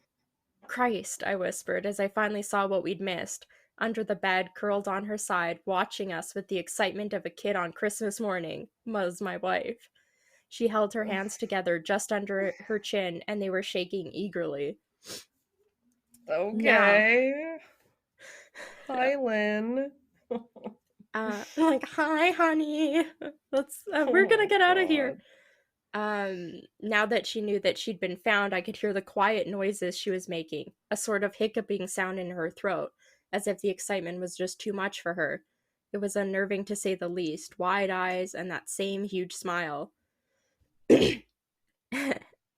Christ, I whispered as I finally saw what we'd missed. Under the bed, curled on her side, watching us with the excitement of a kid on Christmas morning, was my wife. She held her hands together just under her chin, and they were shaking eagerly. Okay. Hi, Lynn. Like, hi, honey. We're gonna get out of here. Now that she knew that she'd been found, I could hear the quiet noises she was making, a sort of hiccuping sound in her throat, as if the excitement was just too much for her. It was unnerving to say the least, wide eyes and that same huge smile.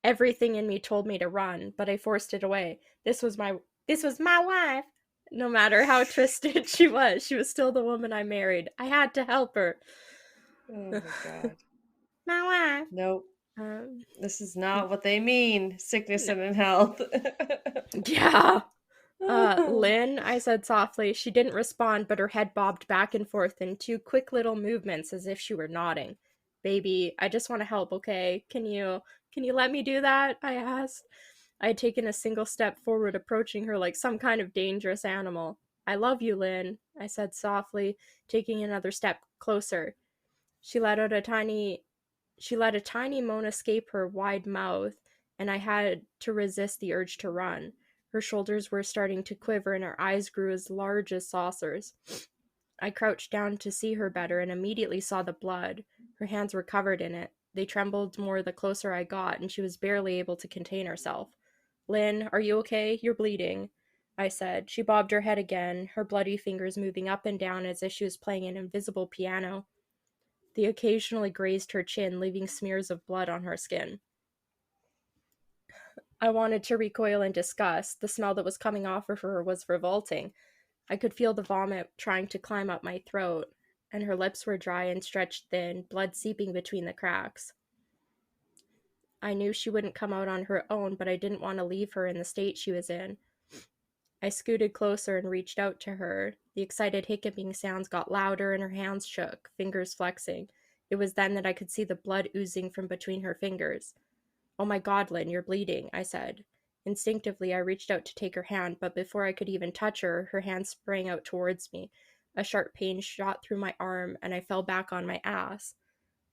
Everything in me told me to run, but I forced it away. This was my wife. No matter how twisted she was still the woman I married. I had to help her. Oh my god. My wife. Nope. This is not what they mean. Sickness and in health. Yeah. Lynn, I said softly. She didn't respond, but her head bobbed back and forth in two quick little movements as if she were nodding. Baby, I just want to help, okay? Can you let me do that? I asked. I had taken a single step forward, approaching her like some kind of dangerous animal. I love you, Lynn, I said softly, taking another step closer. She let a tiny moan escape her wide mouth, and I had to resist the urge to run. Her shoulders were starting to quiver, and her eyes grew as large as saucers. I crouched down to see her better and immediately saw the blood. Her hands were covered in it. They trembled more the closer I got, and she was barely able to contain herself. Lynn, are you okay? You're bleeding, I said. She bobbed her head again, her bloody fingers moving up and down as if she was playing an invisible piano. They occasionally grazed her chin, leaving smears of blood on her skin. I wanted to recoil in disgust. The smell that was coming off of her was revolting. I could feel the vomit trying to climb up my throat. and her lips were dry and stretched thin, blood seeping between the cracks. I knew she wouldn't come out on her own, but I didn't want to leave her in the state she was in. I scooted closer and reached out to her. The excited hiccuping sounds got louder and her hands shook, fingers flexing. It was then that I could see the blood oozing from between her fingers. "Oh my God, Lynn, you're bleeding," I said. Instinctively, I reached out to take her hand, but before I could even touch her, her hand sprang out towards me. A sharp pain shot through my arm, and I fell back on my ass.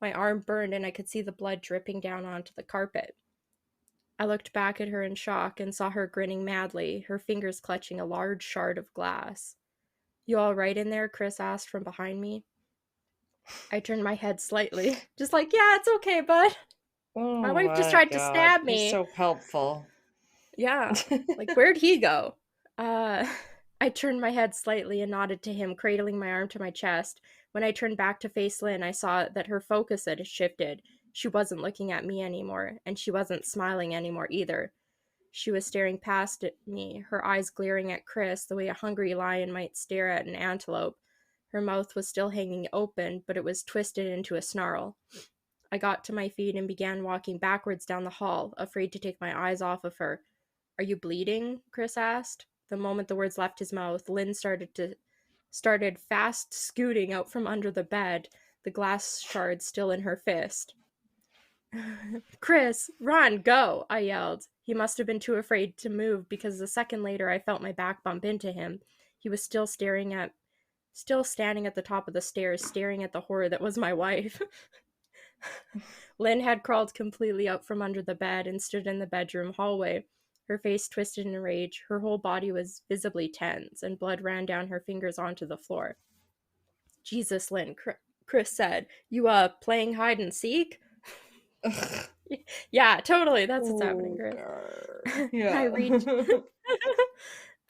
My arm burned, and I could see the blood dripping down onto the carpet. I looked back at her in shock and saw her grinning madly, her fingers clutching a large shard of glass. "You all right in there?" Chris asked from behind me. I turned my head slightly, just like, "Yeah, it's okay, bud. My wife just tried to stab me." He's so helpful. Yeah, like, where'd he go? I turned my head slightly and nodded to him, cradling my arm to my chest. When I turned back to face Lynn, I saw that her focus had shifted. She wasn't looking at me anymore, and she wasn't smiling anymore either. She was staring past at me, her eyes glaring at Chris the way a hungry lion might stare at an antelope. Her mouth was still hanging open, but it was twisted into a snarl. I got to my feet and began walking backwards down the hall, afraid to take my eyes off of her. "Are you bleeding?" Chris asked. The moment the words left his mouth, Lynn started fast scooting out from under the bed, the glass shard still in her fist. "Chris, run, go!" I yelled. He must have been too afraid to move because a second later I felt my back bump into him. He was still standing at the top of the stairs, staring at the horror that was my wife. Lynn had crawled completely out from under the bed and stood in the bedroom hallway. Her face twisted in rage, her whole body was visibly tense, and blood ran down her fingers onto the floor. "Jesus, Lynn," Chris said. "You, playing hide and seek?" Yeah, totally. That's what's happening, Chris. Yeah.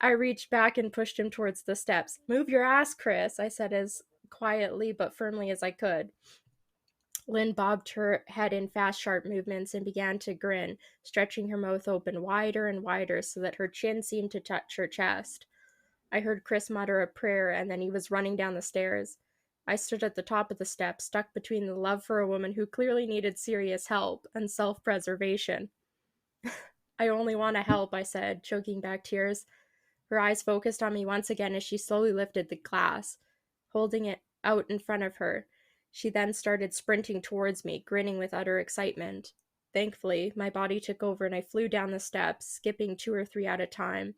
I reached back and pushed him towards the steps. "Move your ass, Chris," I said as quietly but firmly as I could. Lynn bobbed her head in fast, sharp movements and began to grin, stretching her mouth open wider and wider so that her chin seemed to touch her chest. I heard Chris mutter a prayer, and then he was running down the stairs. I stood at the top of the steps, stuck between the love for a woman who clearly needed serious help and self-preservation. "I only want to help," I said, choking back tears. Her eyes focused on me once again as she slowly lifted the glass, holding it out in front of her. She then started sprinting towards me, grinning with utter excitement. Thankfully, my body took over and I flew down the steps, skipping 2 or 3 at a time.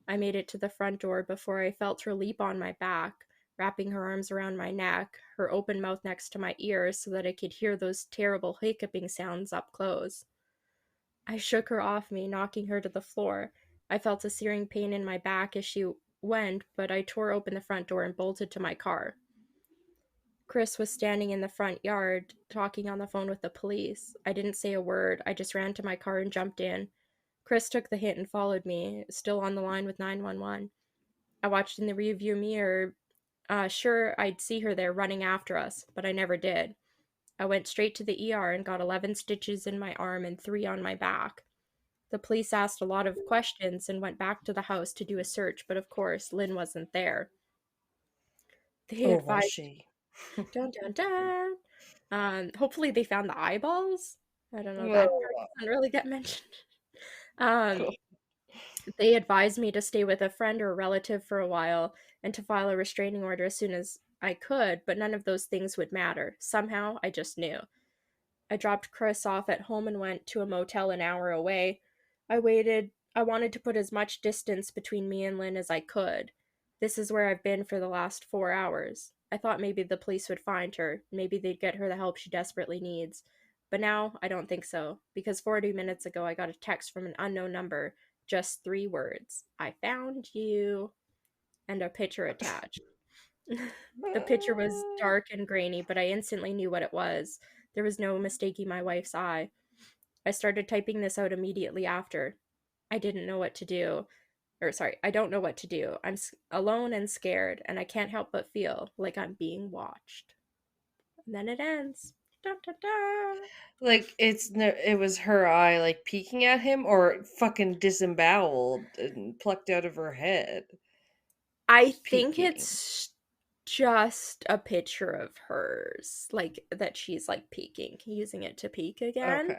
I made it to the front door before I felt her leap on my back, wrapping her arms around my neck, her open mouth next to my ears so that I could hear those terrible hiccuping sounds up close. I shook her off me, knocking her to the floor. I felt a searing pain in my back as she went, but I tore open the front door and bolted to my car. Chris was standing in the front yard, talking on the phone with the police. I didn't say a word. I just ran to my car and jumped in. Chris took the hit and followed me, still on the line with 911. I watched in the rearview mirror, sure I'd see her there running after us, but I never did. I went straight to the ER and got 11 stitches in my arm and 3 on my back. The police asked a lot of questions and went back to the house to do a search, but of course, Lynn wasn't there. They advised... was she? Dun, dun, dun. Hopefully they found the eyeballs. I don't know, that doesn't really get mentioned. They advised me to stay with a friend or a relative for a while and to file a restraining order as soon as I could, but none of those things would matter. Somehow, I just knew. I dropped Chris off at home and went to a motel an hour away. I waited. I wanted to put as much distance between me and Lynn as I could. This is where I've been for the last 4 hours. I thought maybe the police would find her. Maybe they'd get her the help she desperately needs. But now, I don't think so, because 40 minutes ago I got a text from an unknown number. Just 3 words. "I found you." And a picture attached. The picture was dark and grainy, but I instantly knew what it was. There was no mistaking my wife's eye. I started typing this out immediately after. I don't know what to do. I'm alone and scared, and I can't help but feel like I'm being watched. And then it ends. Da, da, da. Like, it was her eye, like, peeking at him, or fucking disemboweled and plucked out of her head? I think Peeking. it's just a picture of hers, like that she's like peeking, using it to peek again.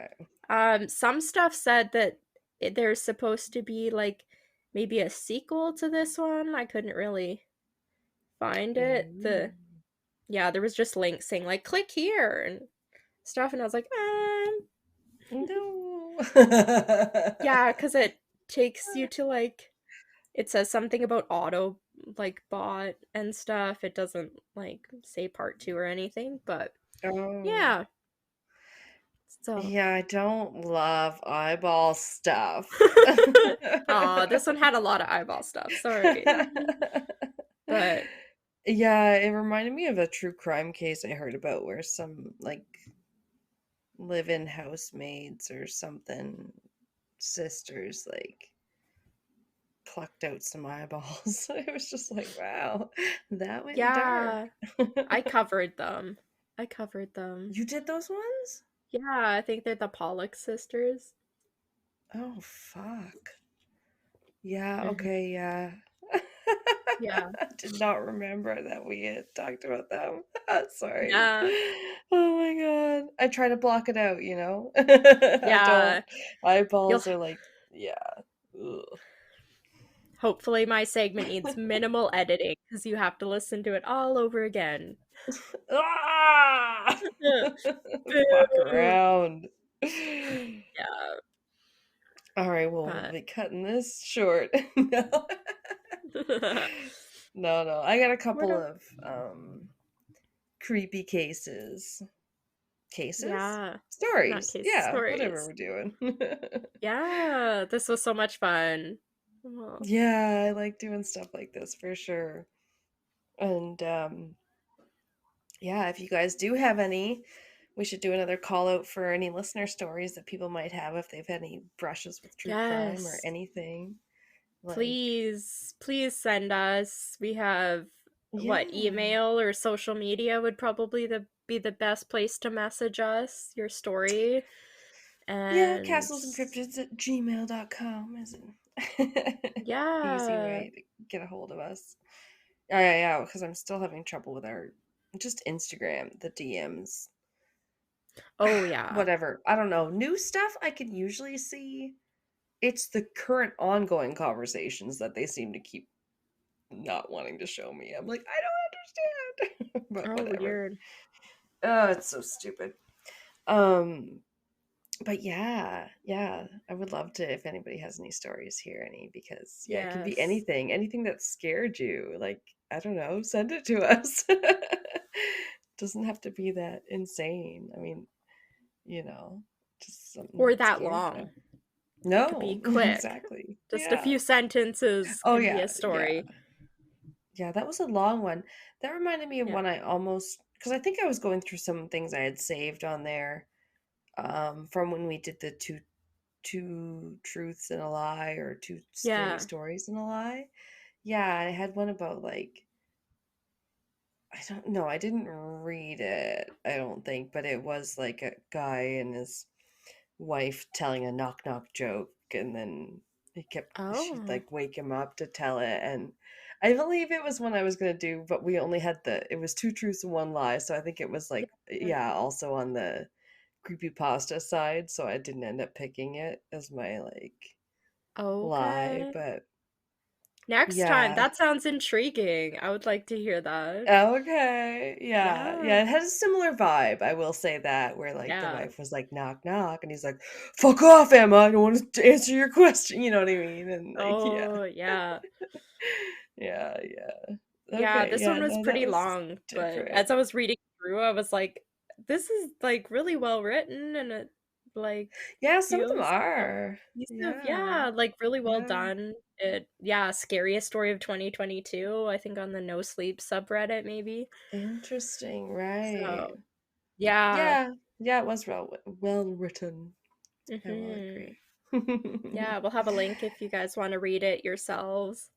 Some stuff said that there's supposed to be like maybe a sequel to this one. I couldn't really find it. Yeah, there was just links saying like click here and stuff, and I was like, no. Yeah, because it takes you to like, it says something about auto like bot and stuff. It doesn't like say part 2 or anything, but yeah. So yeah, I don't love eyeball stuff. Aw, this one had a lot of eyeball stuff. Sorry. But yeah, it reminded me of a true crime case I heard about where some like live-in housemaids or something, sisters, like plucked out some eyeballs. It was just like, wow, that went yeah, dark. I covered them. You did those ones? Yeah, I think they're the Pollock sisters. Oh, fuck. Yeah, Mhm. okay, yeah. Yeah. I did not remember that we had talked about them. Sorry. Yeah. Oh my god. I try to block it out, you know? I don't. Yeah. You'll Eyeballs are like, yeah. Ugh. Hopefully my segment needs minimal editing because you have to listen to it all over again. Ah! Fuck Boo. around. Yeah. All right, well, we'll But be cutting this short. No. No. I got a couple of creepy cases. Cases? Yeah. Not Stories. case Yeah, whatever stories. we're doing. Yeah, this was so much fun. Well, Yeah, I like doing stuff like this for sure. And yeah, if you guys do have any, we should do another call out for any listener stories that people might have if they've had any brushes with true crime or yes. anything. Like, Please send us. We have what, yeah. email or social media would probably be the best place to message us your story. Yeah, And castlesandcryptids@gmail.com is an easy yeah. way to get a hold of us. Yeah, because I'm still having trouble with our just Instagram, the DMs. Oh yeah. Whatever. I don't know. New stuff I can usually see. It's the current ongoing conversations that they seem to keep not wanting to show me. I'm like, I don't understand. But Oh, whatever. weird. Oh, it's so stupid. Um, but yeah, I would love to if anybody has any stories here, because yeah, it can be Yes. anything that scared you. Like, I don't know, send it to us. Doesn't have to be that insane. I mean, just something Or that that scared you. long. It could be No, quick. exactly. Just a Yeah. few sentences Oh can be yeah, a story. yeah. That was a long one. That reminded me of Yeah. one I almost, because I think I was going through some things I had saved on there, from when we did the two truths and a lie, or two scary Yeah. stories and a lie. Yeah, I had one about like, I don't know, I didn't read it, I don't think, but it was like a guy and his wife telling a knock knock joke, and then she'd Oh. like wake him up to tell it. And I believe it was one I was gonna do, but we only had it was two truths and one lie, so I think it was like, Yeah. yeah, also on the creepypasta side, so I didn't end up picking it as my like lie. Okay. But Next time. yeah. That sounds intriguing. I would like to hear that. Okay. Yeah, Yeah. it has a similar vibe, I will say that, where like the Yeah. wife was like knock knock, and he's like, fuck off, Emma, I don't want to answer your question, you know what I mean? And like, yeah. Oh, yeah. Yeah. Yeah, Okay, this yeah, one was no, that pretty was long, but different. as I was reading through, I was like, this is like really well written and it like Yeah, some of them feels are. cohesive. Yeah. Yeah, like really well Yeah. done. Yeah, Scariest Story of 2022, I think on the No Sleep subreddit maybe. Interesting, right. So, yeah. Yeah, it was well written. I will Mhm. agree. Yeah, we'll have a link if you guys want to read it yourselves.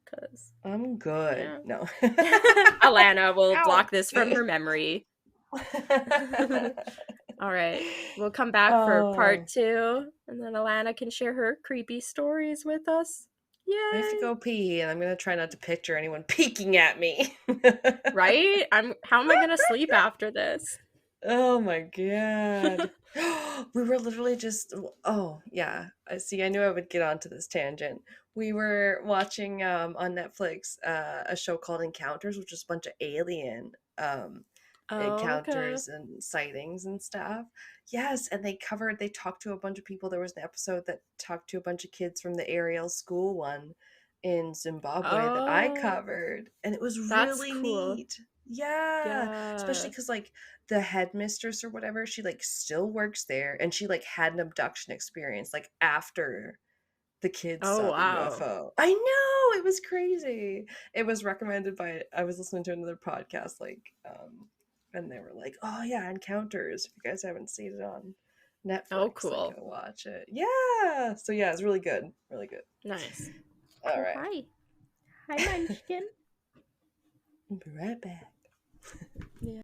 'Cause I'm good. yeah. No. Alanna will block Ouch. this from her memory. All right. We'll come back for Oh, part 2, and then Alanna can share her creepy stories with us. I have to Yay. go pee, and I'm gonna try not to picture anyone peeking at me. Right? How am I gonna sleep after this? Oh my god. We were literally just oh yeah. I see. I knew I would get onto this tangent. We were watching on Netflix a show called Encounters, which is a bunch of alien Oh, okay. encounters and sightings and stuff. Yes, and they talked to a bunch of people. There was an episode that talked to a bunch of kids from the Ariel school one in Zimbabwe that I Oh, covered, and it was that's really cool. neat. Yeah, especially Yeah. because like the headmistress or whatever, she like still works there, and she like had an abduction experience like after the kids Oh, saw the wow. UFO. I know, it was crazy. It was recommended by I was listening to another podcast and they were like, "Oh yeah, Encounters. If you guys haven't seen it on Oh, Netflix, then cool. go watch it." Yeah. So yeah, it's really good. Really good. Nice. All Oh, right. hi. Hi, Munchkin. I'll be right back. Yeah.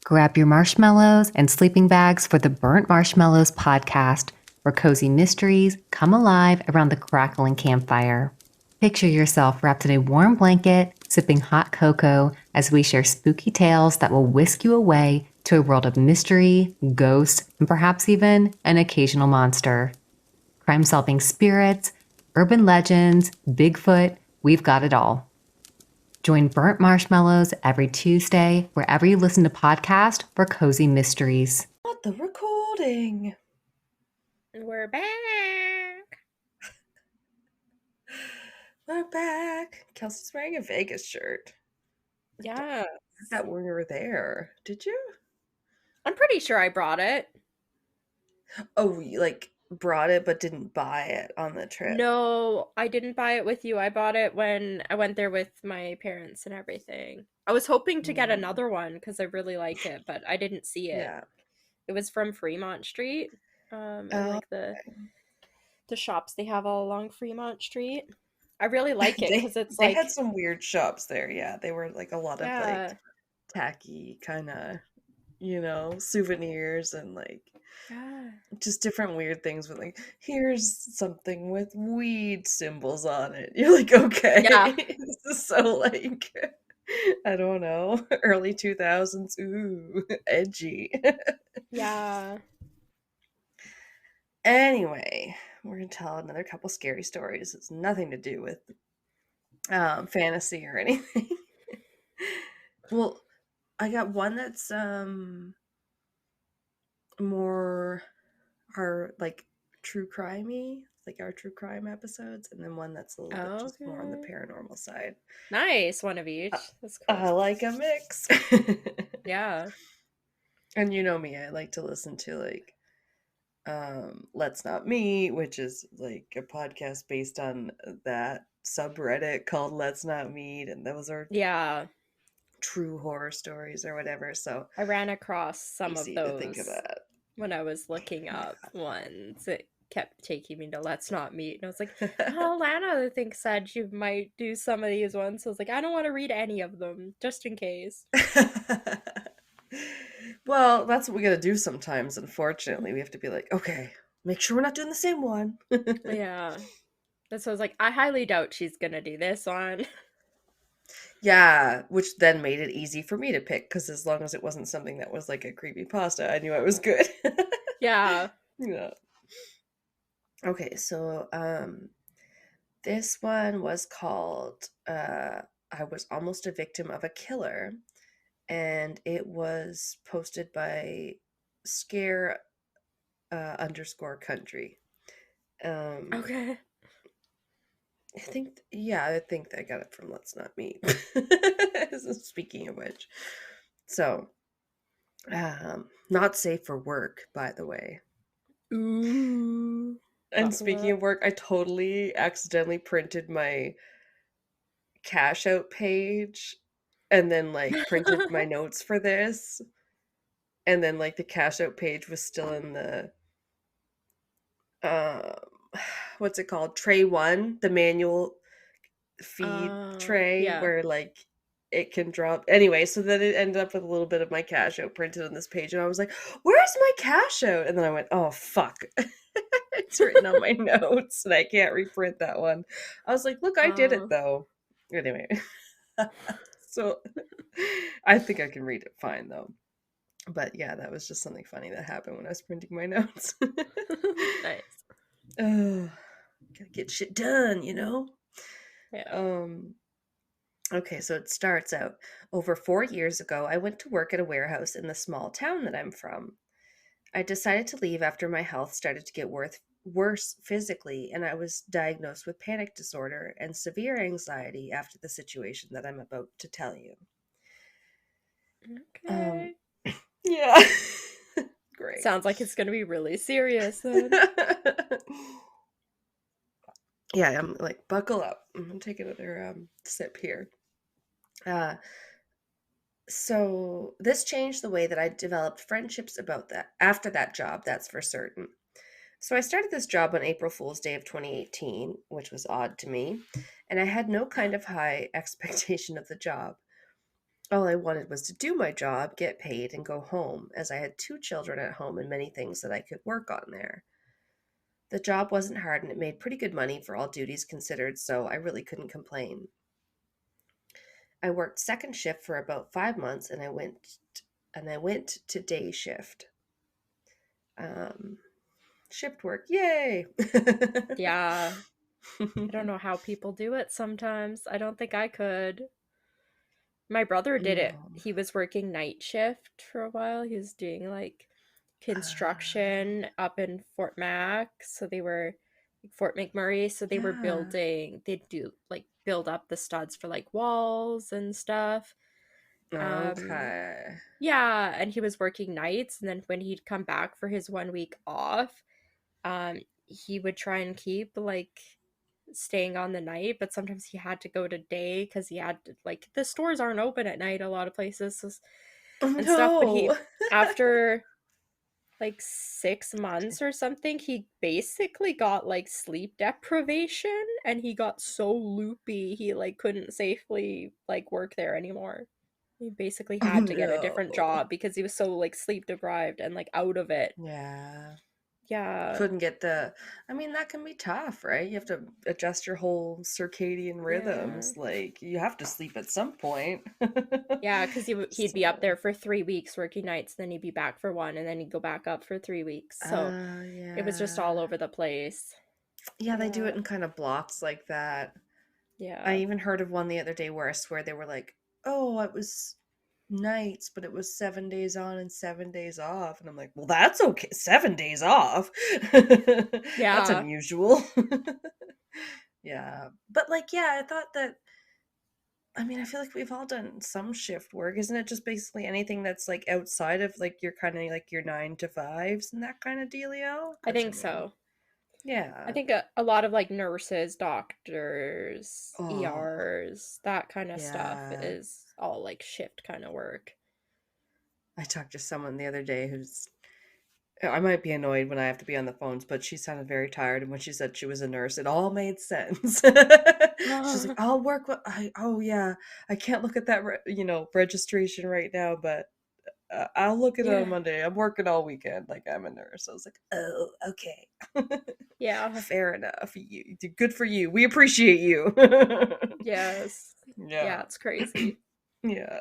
Grab your marshmallows and sleeping bags for the Burnt Marshmallows podcast, where cozy mysteries come alive around the crackling campfire. Picture yourself wrapped in a warm blanket, sipping hot cocoa as we share spooky tales that will whisk you away to a world of mystery, ghosts, and perhaps even an occasional monster. Crime-solving spirits, urban legends, Bigfoot, we've got it all. Join Burnt Marshmallows every Tuesday, wherever you listen to podcasts for cozy mysteries. Not the recording. We're back. We're back. Kelsey's wearing a Vegas shirt. Yeah. That when we were there. Did you? I'm pretty sure I brought it. Oh, you like brought it but didn't buy it on the trip. No, I didn't buy it with you. I bought it when I went there with my parents and everything. I was hoping to get Mm, another one because I really like it, but I didn't see it. yeah. It was from Fremont Street, and Oh, like the shops they have all along Fremont Street. I really like it because it's they had like, some weird shops there. Yeah, they were like a lot of like yeah, tacky kind of, souvenirs and like yeah, just different weird things with like here's something with weed symbols on it. You're like, yeah, okay, this is so like I don't know, early 2000s. Ooh, edgy. yeah. Anyway, we're gonna tell another couple scary stories. It's nothing to do with fantasy or anything. Well, I got one that's more our like true crimey, like our true crime episodes, and then one that's a little bit just more on the Okay. paranormal side. Nice, one of I, each. That's I cool. like a mix. Yeah. And you know me, I like to listen to like Let's Not Meet, which is like a podcast based on that subreddit called Let's Not Meet, and those are Yeah. true horror stories or whatever. So I ran across some of easy to think of those that. when I was looking up Yeah. ones. It kept taking me to Let's Not Meet. And I was like, oh, Alanna, I think, said you might do some of these ones. So I was like, I don't want to read any of them, just in case. Well, that's what we gotta do sometimes, unfortunately. We have to be like, okay, make sure we're not doing the same one. Yeah. And so I was like, I highly doubt she's going to do this one. Yeah, which then made it easy for me to pick, because as long as it wasn't something that was like a creepy pasta, I knew I was good. Yeah. Yeah. Okay, so this one was called I Was Almost a Victim of a Killer, and it was posted by Scare underscore country. Okay. I think I got it from Let's Not Meet. Speaking of which, so not safe for work, by the way. Ooh. And Buckle speaking up. of work, I totally accidentally printed my cash out page and then like printed my notes for this, and then like the cash out page was still in the um what's it called, tray one, the manual feed tray Yeah. where like it can drop. Anyway, so then it ended up with a little bit of my cash out printed on this page, and I was like, where's my cash out? And then I went, oh, fuck. It's written on my notes, and I can't reprint that one. I was like, look, I did it, though. Anyway. So I think I can read it fine, though. But yeah, that was just something funny that happened when I was printing my notes. Nice. Oh, gotta get shit done, you know? Yeah. Okay, so it starts out. Over 4 years ago, I went to work at a warehouse in the small town that I'm from. I decided to leave after my health started to get worse physically, and I was diagnosed with panic disorder and severe anxiety after the situation that I'm about to tell you. Okay. Yeah. Great. Sounds like it's going to be really serious then. Yeah, I'm like, buckle up. I'm going to take another sip here. So this changed the way that I developed friendships after that job, that's for certain. So I started this job on April Fool's Day of 2018, which was odd to me, and I had no kind of high expectation of the job. All I wanted was to do my job, get paid, and go home, as I had 2 children at home and many things that I could work on there. The job wasn't hard and it made pretty good money for all duties considered, so I really couldn't complain. I worked second shift for about 5 months, and I went to day shift. Shift work, yay! Yeah. I don't know how people do it sometimes. I don't think I could. My brother did it. No. He was working night shift for a while. He was doing like construction up in Fort Mac. So they were Fort McMurray. So they were Yeah. they'd do like build up the studs for like walls and stuff. Okay. Yeah, and he was working nights, and then when he'd come back for his 1 week off, he would try and keep like staying on the night, but sometimes he had to go to day because he had to, like, the stores aren't open at night a lot of places, Oh and stuff. But no. after like 6 months or something, he basically got like sleep deprivation, and he got so loopy he like couldn't safely like work there anymore. He basically Oh had to get a different no. job because he was so like sleep deprived and like out of it. Yeah. Yeah. Couldn't get I mean, that can be tough, right? You have to adjust your whole circadian Yeah. rhythms. Like, you have to sleep at some point. Yeah, because he'd be up So, there for 3 weeks working nights, then he'd be back for one, and then he'd go back up for 3 weeks. So it was just all yeah. over the place. Yeah, they do Yeah. it in kind of blocks like that. I Yeah. even heard of one the other day where I swear they were like, oh, it was nights, but it was 7 days on and 7 days off. And I'm like, well, that's okay. 7 days off. That's Yeah. unusual. Yeah. But like, yeah, I thought that, I mean, I feel like we've all done some shift work. Isn't it just basically anything that's like outside of like your kind of like your 9 to 5s and that kind of dealio? I Because I think mean, so. I yeah. think a lot of like nurses, doctors, Oh, ERs, that kind of stuff yeah. is all like shift kind of work. I talked to someone the other day who's I might be annoyed when I have to be on the phones, but she sounded very tired, and when she said she was a nurse, it all made sense. She's like, "I'll work with oh yeah, I can't look at that registration right now, but I'll look at it on Yeah. Monday. I'm working all weekend like I'm a nurse." I was like, "Oh, okay." Yeah. Fair enough. Good for you. We appreciate you. Yes. Yeah. Yeah, it's crazy. Yeah.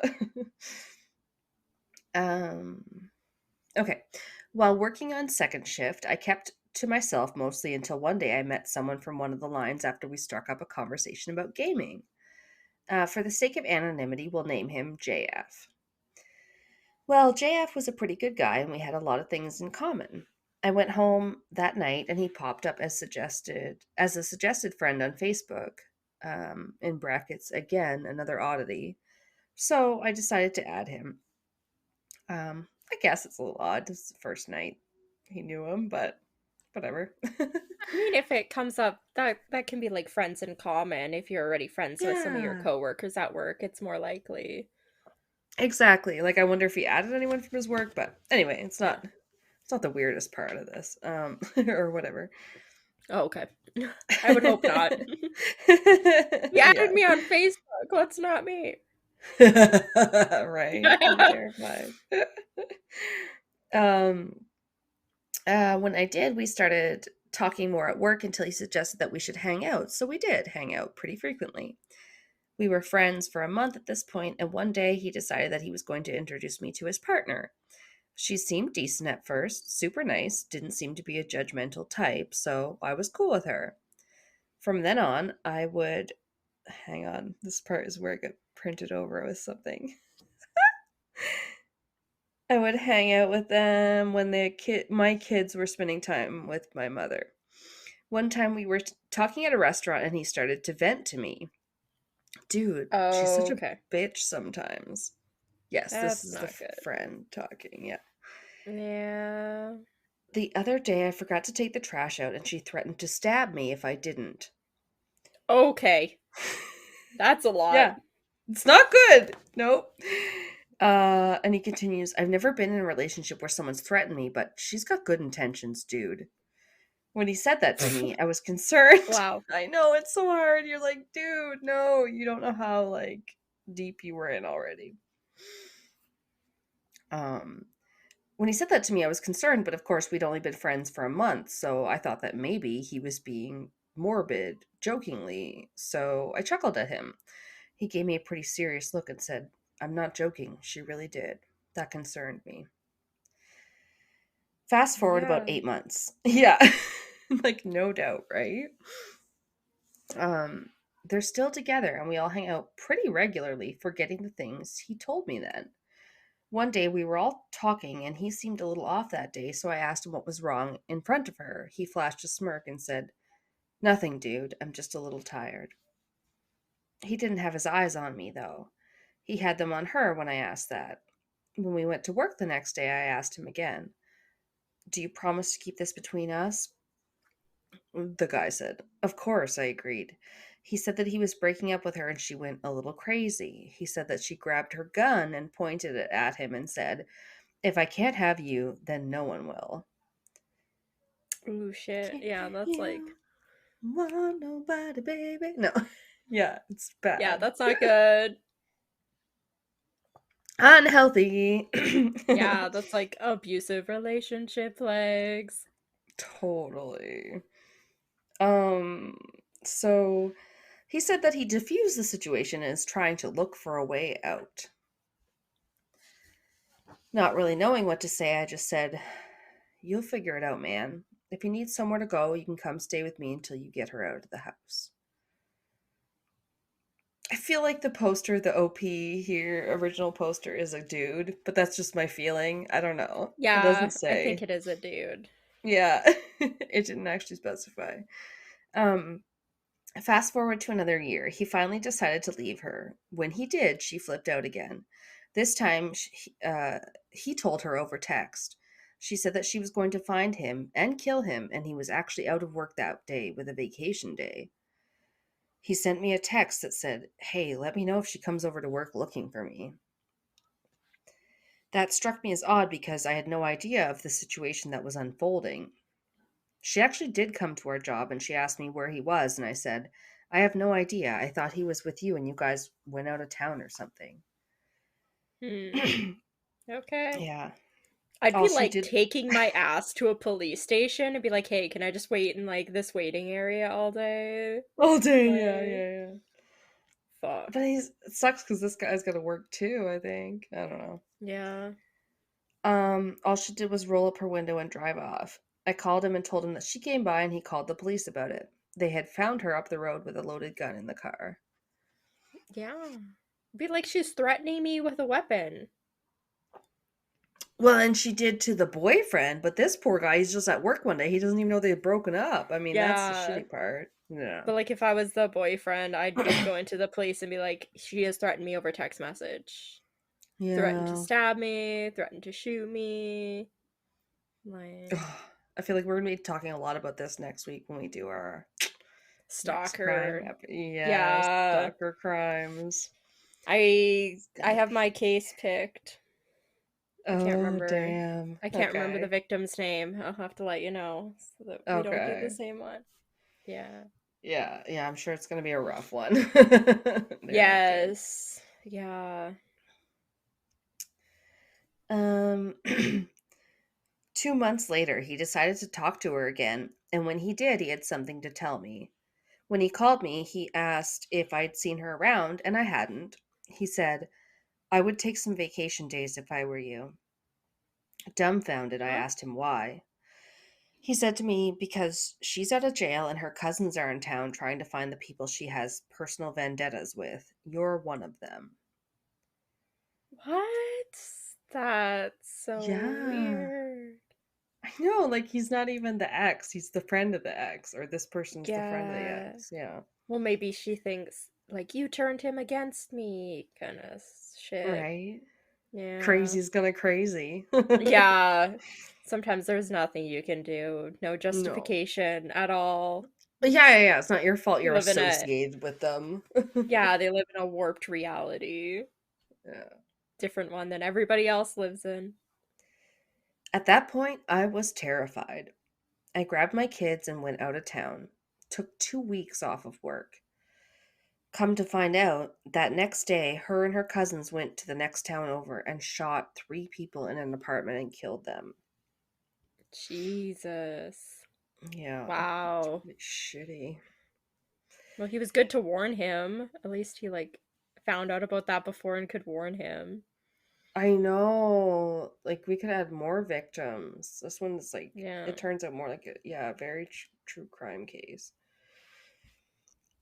Um Okay. While working on second shift, I kept to myself mostly until one day I met someone from one of the lines after we struck up a conversation about gaming. For the sake of anonymity, we'll name him JF. Well, JF was a pretty good guy and we had a lot of things in common. I went home that night and he popped up as a suggested friend on Facebook. In brackets, again, another oddity. So I decided to add him. I guess it's a little odd. This is the first night he knew him, but whatever. I mean, if it comes up, that can be like friends in common. If you're already friends with some of your Yeah, coworkers at work, it's more likely. exactly. Like, I wonder if he added anyone from his work, but anyway, Yeah. it's not the weirdest part of this, or whatever. Oh, okay. I would hope not. He added Yeah. me on Facebook. That's not me. Right? I'm terrified. um, when I did, we started talking more at work until he suggested that we should hang out. So we did hang out pretty frequently. We were friends for a month at this point, and one day he decided that he was going to introduce me to his partner. She seemed decent at first, super nice, didn't seem to be a judgmental type, so I was cool with her. From then on, I would hang on, this part is where it got printed over with something. I would hang out with them when my kids were spending time with my mother. One time we were talking at a restaurant and he started to vent to me. Dude, she's Oh, such a okay. bitch sometimes. Yes, this That's is the not good. friend talking, yeah. Yeah. The other day I forgot to take the trash out and she threatened to stab me if I didn't. Okay. That's a lot. Yeah. It's not good. Nope. And he continues, I've never been in a relationship where someone's threatened me, but she's got good intentions, dude. When he said that to me, I was concerned. Wow. I know, it's so hard. You're like, dude, no, you don't know how, like, deep you were in already. When he said that to me, I was concerned, but of course, we'd only been friends for a month, so I thought that maybe he was being morbid, jokingly, so I chuckled at him. He gave me a pretty serious look and said, I'm not joking, she really did. That concerned me. Fast forward about Yeah. 8 months. Yeah. Like, no doubt, right? They're still together and we all hang out pretty regularly, forgetting the things he told me then. One day we were all talking and he seemed a little off that day, so I asked him what was wrong in front of her. He flashed a smirk and said, Nothing, dude. I'm just a little tired. He didn't have his eyes on me, though. He had them on her when I asked that. When we went to work the next day, I asked him again, Do you promise to keep this between us? The guy said, Of course, I agreed. He said that he was breaking up with her and she went a little crazy. He said that she grabbed her gun and pointed it at him and said, If I can't have you, then no one will. Ooh, shit. Yeah, that's You like... want nobody, baby. No. Yeah, it's bad. Yeah, that's not good. Unhealthy. Yeah, that's like abusive relationship legs. Totally. So he said that he diffused the situation and is trying to look for a way out. Not really knowing what to say, I just said, You'll figure it out, man. If you need somewhere to go, you can come stay with me until you get her out of the house. I feel like the poster, the OP here, original poster, is a dude, but that's just my feeling. I don't know. It doesn't Yeah, I think say. it is a dude. Yeah, it didn't actually specify. Um, Fast forward to another year. He finally decided to leave her. When he did, she flipped out again. This time, he told her over text. She said that she was going to find him and kill him, and he was actually out of work that day with a vacation day. He sent me a text that said, Hey, let me know if she comes over to work looking for me. That struck me as odd because I had no idea of the situation that was unfolding. She actually did come to our job and she asked me where he was, and I said, I have no idea. I thought he was with you and you guys went out of town or something. Okay. Yeah. I'd All be she like did. taking my ass to a police station and be like, hey, can I just wait in like this waiting area all day? All day, Like, yeah. fuck. But it sucks because this guy's got to work too, I think. I don't know. Yeah. All she did was roll up her window and drive off. I called him and told him that she came by and he called the police about it. They had found her up the road with a loaded gun in the car. Yeah. Be like she's threatening me with a weapon. Well, and she did to the boyfriend, but this poor guy, he's just at work one day. He doesn't even know they had broken up. I mean, that's the Yeah. shitty part. Yeah. But like if I was the boyfriend, I'd be going to the police and be like, she has threatened me over text message. Threatened to Yeah. stab me, threatened to shoot me. Like I feel like we're going to be talking a lot about this next week when we do our next crime. stalker. Yeah, Yeah. stalker crimes. I It's gonna have be... my case picked. I can't Oh, remember. damn. I can't remember the Okay. victim's name. I'll have to let you know so that we don't do the Okay. same one. Yeah. Yeah, I'm sure it's going to be a rough one. There, Yes. Yeah. 2 months later, he decided to talk to her again, and when he did, he had something to tell me. When he called me, he asked if I'd seen her around, and I hadn't. He said, I would take some vacation days if I were you. Dumbfounded, I Huh? asked him why. He said to me, because she's out of jail and her cousins are in town trying to find the people she has personal vendettas with. You're one of them. What? That's so Yeah. weird. I know, like he's not even the ex, he's the friend of the ex, or this person's the friend of the Yeah. ex. Yeah. Well, maybe she thinks, like, you turned him against me, kind of shit. Right? Yeah. Crazy's gonna crazy. Yeah. Sometimes there's nothing you can do. No No. justification at all. Yeah. It's not your fault They you're live in a, associated with them. yeah, they live in a warped reality. Yeah. Different one than everybody else lives in. At that point, I was terrified. I grabbed my kids and went out of town. Took 2 weeks off of work. Come to find out, that next day, her and her cousins went to the next town over and shot 3 people in an apartment and killed them. Jesus. Yeah. Wow. It's shitty. Well, he was good to warn him. At least he, like, found out about that before and could warn him. I know. Like, we could add more victims. This one's like, Yeah. it turns out more like a very true crime case.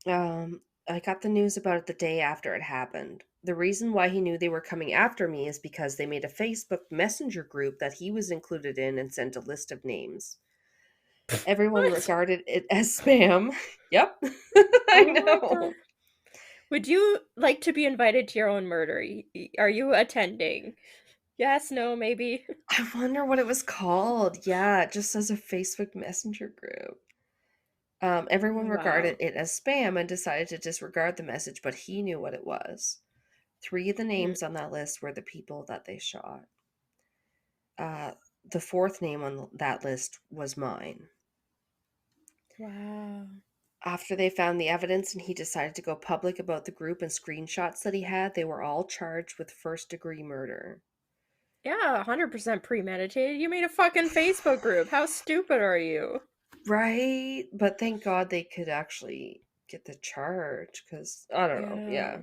I got the news about it the day after it happened. The reason why he knew they were coming after me is because they made a Facebook Messenger group that he was included in and sent a list of names. Everyone What? regarded it as spam. Yep. I Oh my god. know. Would you like to be invited to your own murder? Are you attending? Yes, no, maybe. I wonder what it was called. Yeah, it just says a Facebook Messenger group. Everyone regarded Wow. it as spam and decided to disregard the message, but he knew what it was. 3 of the Hmm. names on that list were the people that they shot. The 4th name on that list was mine. Wow. After they found the evidence and he decided to go public about the group and screenshots that he had, they were all charged with first-degree murder. Yeah, 100% premeditated. You made a fucking Facebook group. How stupid are you? Right? But thank God they could actually get the charge, because, I don't know, Yeah. yeah.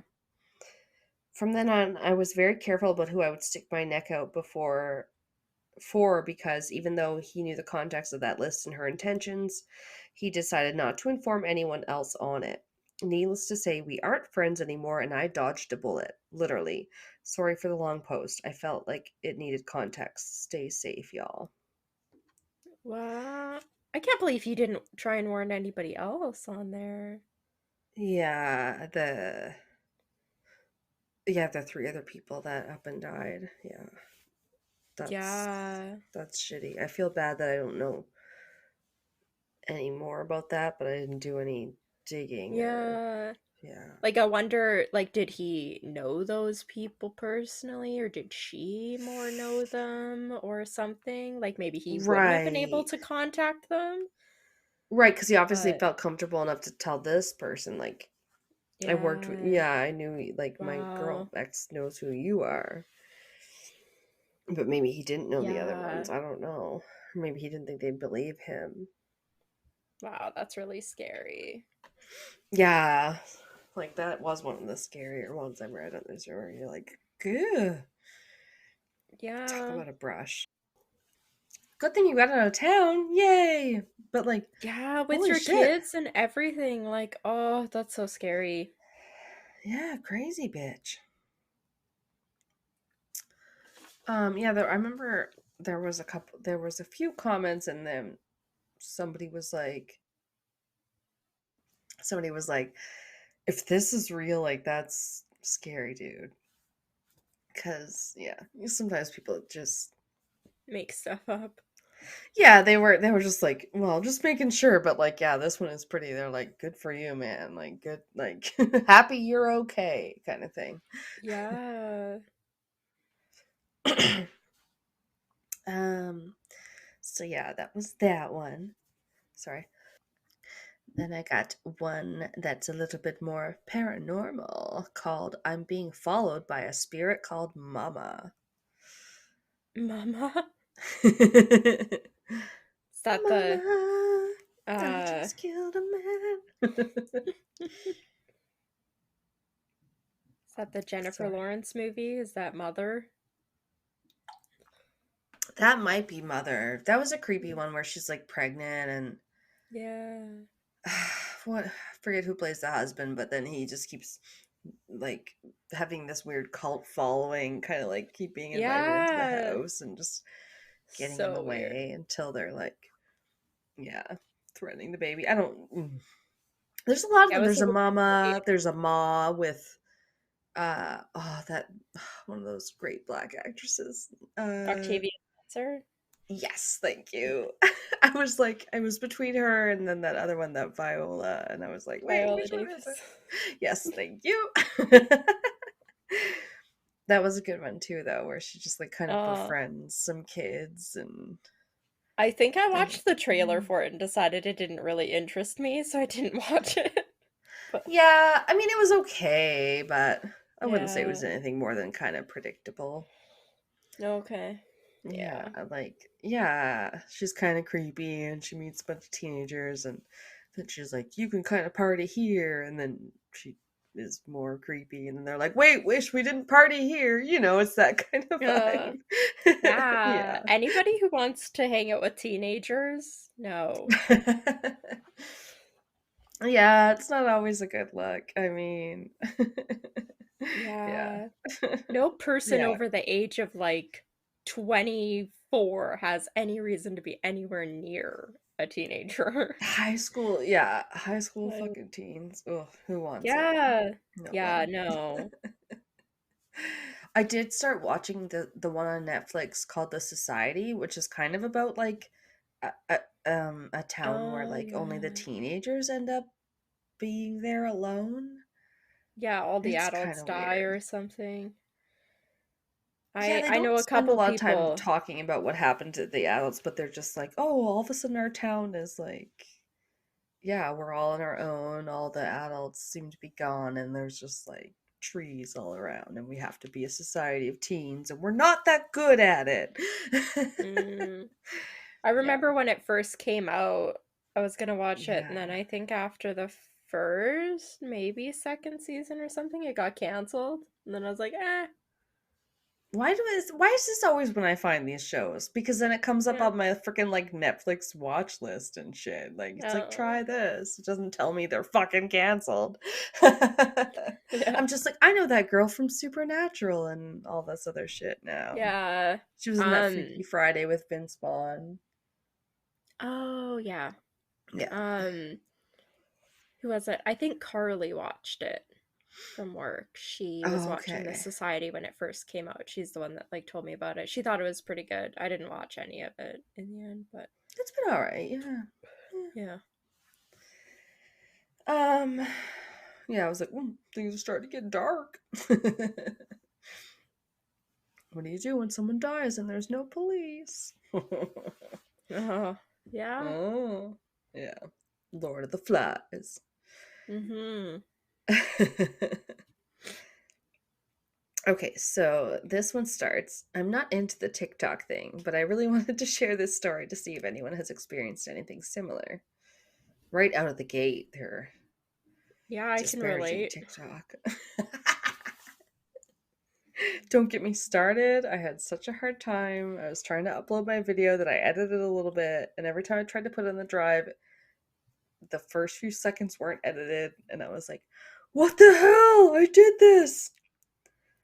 From then on, I was very careful about who I would stick my neck out because even though he knew the context of that list and her intentions, he decided not to inform anyone else on it. Needless to say, we aren't friends anymore, and I dodged a bullet. Literally. Sorry for the long post. I felt like it needed context. Stay safe, y'all. Wow. I can't believe you didn't try and warn anybody else on there. Yeah, the 3 other people that up and died. Yeah. That's Yeah. that's shitty. I feel bad that I don't know any more about that, but I didn't do any digging or Yeah. yeah. Like, I wonder, like, did he know those people personally, or did she more know them, or something? Like, maybe he wouldn't have been able Right. to contact them, Right, because he obviously but felt comfortable enough to tell this person, like, I worked with, yeah. yeah, I knew, like, my girl Wow. ex knows who you are. But maybe he didn't know the other Yeah. ones. I don't know. Maybe he didn't think they'd believe him. Wow, that's really scary. Yeah. Like, that was one of the scarier ones I read on this, where you're like, good. Talk Yeah. about a brush. Good thing you got out of town. Yay. But, like, Yeah, with holy your shit. kids and everything. Like, oh, that's so scary. Yeah, crazy bitch. Yeah, I remember there was a few comments, and then somebody was like, if this is real, like, that's scary, dude. Because, yeah, sometimes people just, Make stuff up. yeah, they were just like, well, just making sure, but, like, yeah, this one is pretty. They're like, good for you, man. Like, good, like, happy you're okay, kind of thing. Yeah. Um, so yeah, that was that one. Sorry. Then I got one that's a little bit more paranormal called I'm Being Followed by a Spirit Called Mama. Mama? Is that Mama, the I just killed a man. Is that the Jennifer Lawrence movie? Is that Mother? That might be Mother. That was a creepy one where she's like pregnant and Yeah. what, I forget who plays the husband, but then he just keeps like having this weird cult following, kind of like keep being invited into the house and just getting in the way until they're like, threatening the baby. I don't. There's a lot of them. There's a mama. There's a ma with that one of those great black actresses. Octavia Spencer. Yes, thank you. I was between her and then that other one, that Viola, and I was like, wait, which one is it? Yes, thank you. That was a good one too, though, where she just like kind of befriends some kids. And I think I watched the trailer for it and decided it didn't really interest me, so I didn't watch it. But yeah, I mean, it was okay, but I wouldn't say it was anything more than kind of predictable. Okay. Yeah, she's kind of creepy and she meets a bunch of teenagers and then she's like, you can kind of party here, and then she is more creepy and then they're like, wait, wish we didn't party here, it's that kind of vibe. Yeah. Anybody who wants to hang out with teenagers? No. Yeah, it's not always a good look. I mean, yeah. No person over the age of like 24 has any reason to be anywhere near a teenager. High school fucking teens. Ugh, who wants it? No. I did start watching the one on Netflix called The Society, which is kind of about like a town where like only the teenagers end up being there alone. Yeah, all the adults die or something. I know a spend couple a lot people of time talking about what happened to the adults, but they're just like, oh, all of a sudden our town is like, we're all on our own. All the adults seem to be gone, and there's just like trees all around, and we have to be a society of teens, and we're not that good at it. I remember when it first came out, I was gonna watch it, and then I think after the first, maybe second season or something, it got canceled, and then I was like, Why is this always when I find these shows? Because then it comes up on my freaking like Netflix watch list and shit. Like it's like, try this. It doesn't tell me they're fucking canceled. I'm just like, I know that girl from Supernatural and all this other shit now. Yeah. She was in that Freaky Friday with Vince Vaughn. Oh yeah. Yeah. Who was it? I think Carly watched it from work. She was watching The Society when it first came out. She's the one that like told me about it. She thought it was pretty good. I didn't watch any of it in the end, but it's been all right. Yeah. I was like, things are starting to get dark. What do you do when someone dies and there's no police? Yeah. Oh, yeah. Lord of the Flies. Okay, so this one starts. I'm not into the TikTok thing, but I really wanted to share this story to see if anyone has experienced anything similar. Right out of the gate, they're I can relate. TikTok. Don't get me started. I had such a hard time. I was trying to upload my video that I edited a little bit, and every time I tried to put it in the drive, the first few seconds weren't edited, and I was like, what the hell? I did this!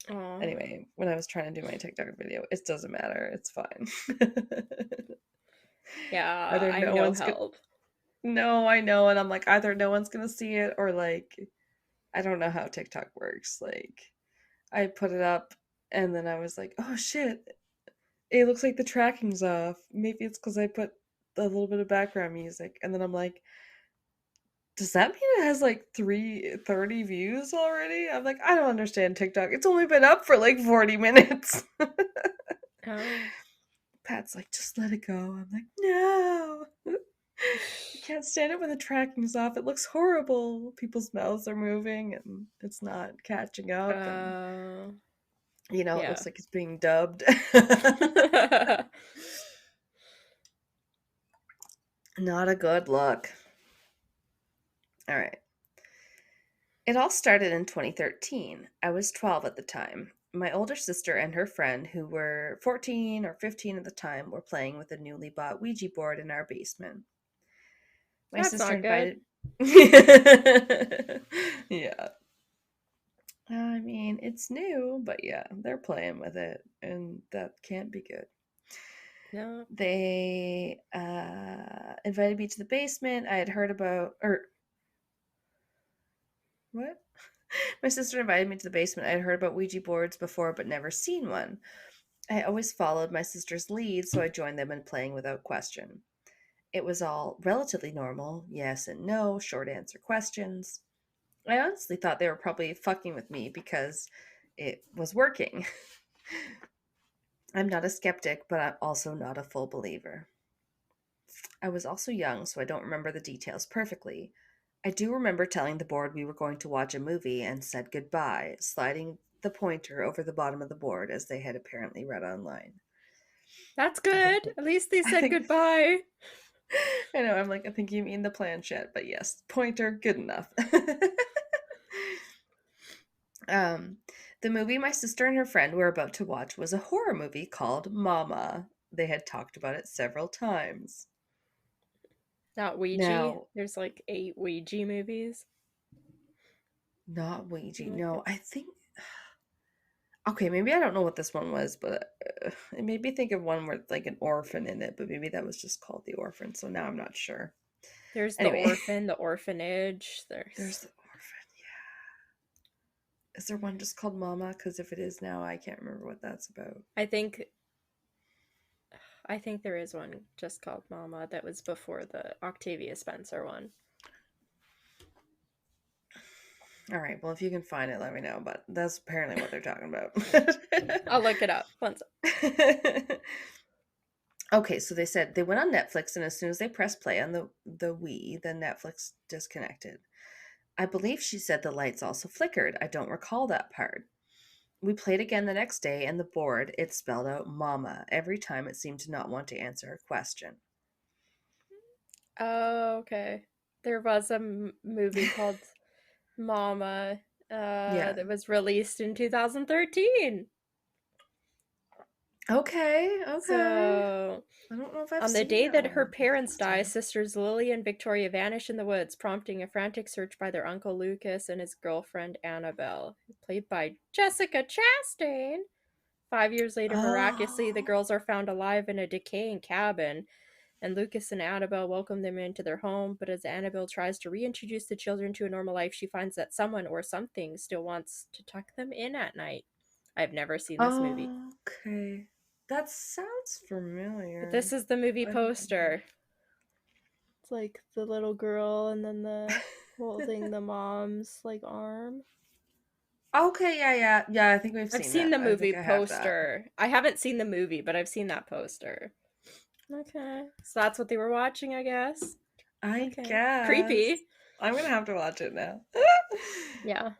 Aww. Anyway, when I was trying to do my TikTok video, it doesn't matter. It's fine. I have no help. No, I know, and I'm like, either no one's gonna see it, or like, I don't know how TikTok works. Like, I put it up, and then I was like, oh shit, it looks like the tracking's off. Maybe it's because I put a little bit of background music, and then I'm like, does that mean it has like 330 views already? I'm like, I don't understand TikTok. It's only been up for like 40 minutes. Oh. Pat's like, just let it go. I'm like, no. I can't stand it when the tracking's off. It looks horrible. People's mouths are moving and it's not catching up. And, it looks like it's being dubbed. Not a good look. All right. It all started in 2013. I was 12 at the time. My older sister and her friend, who were 14 or 15 at the time, were playing with a newly bought Ouija board in our basement. My That's sister not invited. Yeah. I mean, it's new, but yeah, they're playing with it, and that can't be good. No. They invited me to the basement. I had heard about, or what? My sister invited me to the basement. I had heard about Ouija boards before, but never seen one. I always followed my sister's lead, so I joined them in playing without question. It was all relatively normal, yes and no, short answer questions. I honestly thought they were probably fucking with me because it was working. I'm not a skeptic, but I'm also not a full believer. I was also young, so I don't remember the details perfectly. I do remember telling the board we were going to watch a movie and said goodbye, sliding the pointer over the bottom of the board as they had apparently read online. That's good. At least they said goodbye. I know, I'm like, I think you mean the planchette, but yes, pointer, good enough. The movie my sister and her friend were about to watch was a horror movie called Mama. They had talked about it several times. Not Ouija. Now, there's like 8 Ouija movies. Not Ouija. No, I think. Okay, maybe I don't know what this one was, but it made me think of one with like an orphan in it, but maybe that was just called The Orphan, so now I'm not sure. There's Anyway. The Orphan, The Orphanage. There's The Orphan, yeah. Is there one just called Mama? Because if it is now, I can't remember what that's about. I think there is one just called Mama that was before the Octavia Spencer one. All right, well, if you can find it, let me know, but that's apparently what they're talking about. I'll look it up. One second. Okay, so they said they went on Netflix, and as soon as they pressed play on the Wii, then Netflix disconnected. I believe she said the lights also flickered. I don't recall that part. We played again the next day, and the board, it spelled out Mama. Every time it seemed to not want to answer a question. Oh, okay. There was a movie called Mama that was released in 2013. Okay. So, I don't know if I've on the seen day that one. her parents die, sisters Lily and Victoria vanish in the woods, prompting a frantic search by their uncle Lucas and his girlfriend Annabelle, played by Jessica Chastain. 5 years later, miraculously, the girls are found alive in a decaying cabin, and Lucas and Annabelle welcome them into their home. But as Annabelle tries to reintroduce the children to a normal life, she finds that someone or something still wants to tuck them in at night. I've never seen this movie. Okay. That sounds familiar. But this is the movie poster. It's like the little girl and then the holding the mom's like arm. Okay, yeah. I think I've seen the movie poster. I haven't seen the movie, but I've seen that poster. Okay, so that's what they were watching, I guess. I guess. Creepy. I'm gonna have to watch it now. Yeah.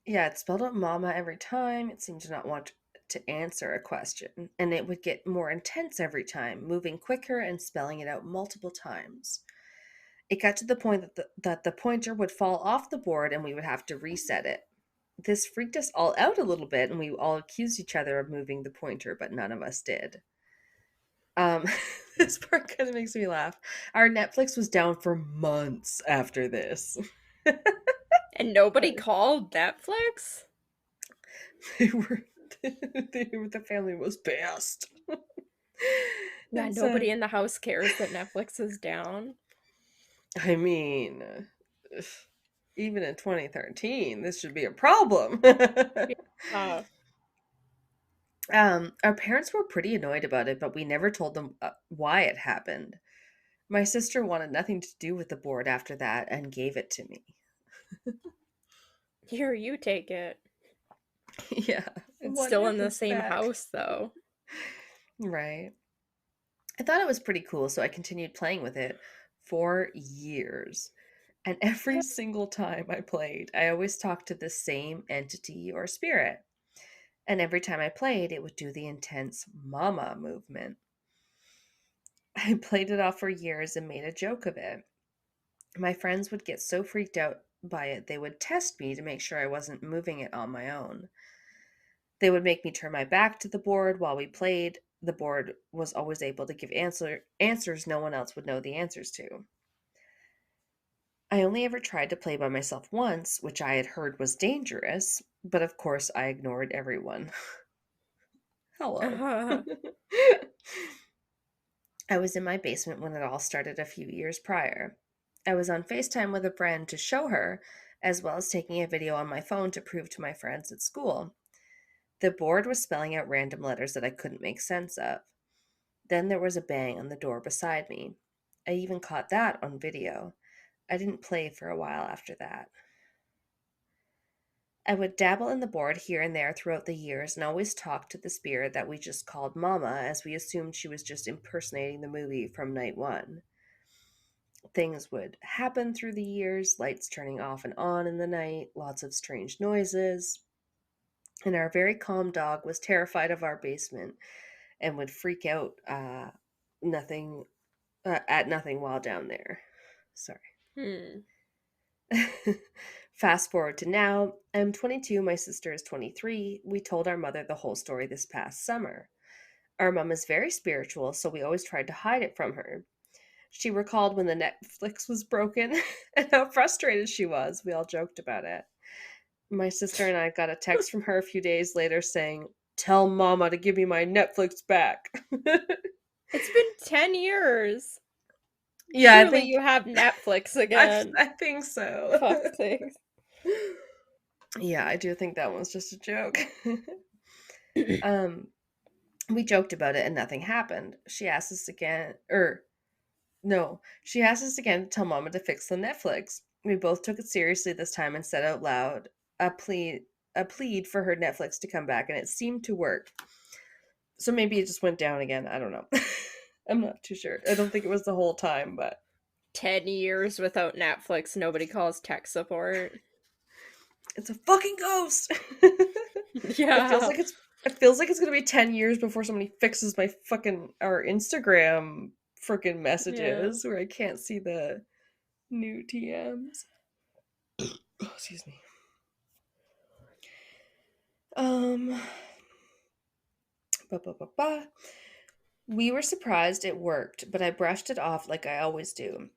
Yeah, it spelled out Mama every time. It seemed to not want to answer a question, and it would get more intense every time, moving quicker and spelling it out multiple times. It got to the point that the pointer would fall off the board and we would have to reset it. This freaked us all out a little bit, and we all accused each other of moving the pointer, but none of us did. This part kind of makes me laugh. Our Netflix was down for months after this. And nobody called Netflix? The family was pissed. Yeah, nobody in the house cares that Netflix is down. I mean, even in 2013, this should be a problem. Our parents were pretty annoyed about it, but we never told them why it happened. My sister wanted nothing to do with the board after that and gave it to me. Here, you take it. Yeah. It's still in the same house, though. Right. I thought it was pretty cool, so I continued playing with it for years. And every single time I played, I always talked to the same entity or spirit. And every time I played, it would do the intense mama movement. I played it off for years and made a joke of it. My friends would get so freaked out by it, they would test me to make sure I wasn't moving it on my own. They would make me turn my back to the board while we played. The board was always able to give answers no one else would know the answers to. I only ever tried to play by myself once, which I had heard was dangerous, but of course I ignored everyone. Hello. I was in my basement when it all started a few years prior. I was on FaceTime with a friend to show her, as well as taking a video on my phone to prove to my friends at school. The board was spelling out random letters that I couldn't make sense of. Then there was a bang on the door beside me. I even caught that on video. I didn't play for a while after that. I would dabble in the board here and there throughout the years and always talk to the spirit that we just called Mama, as we assumed she was just impersonating the movie from night one. Things would happen through the years, lights turning off and on in the night, lots of strange noises, and our very calm dog was terrified of our basement and would freak out nothing at nothing while down there. Sorry. Fast forward to now. I'm 22, my sister is 23. We told our mother the whole story this past summer. Our mom is very spiritual, so we always tried to hide it from her. She recalled when the Netflix was broken and how frustrated she was. We all joked about it. My sister and I got a text from her a few days later saying, "Tell Mama to give me my Netflix back." It's been 10 years. Yeah, Surely you have Netflix again. I think so. Fuck things. Yeah, I do think that one's just a joke. We joked about it and nothing happened. She asked us again, she asked us again to tell Mama to fix the Netflix. We both took it seriously this time and said out loud a plead for her Netflix to come back, and it seemed to work. So maybe it just went down again. I don't know. I'm not too sure. I don't think it was the whole time, but 10 years without Netflix, nobody calls tech support. It's a fucking ghost. Yeah. It feels like it's gonna be 10 years before somebody fixes our Instagram freaking messages where I can't see the new TMs. Oh, excuse me. We were surprised it worked, but I brushed it off like I always do.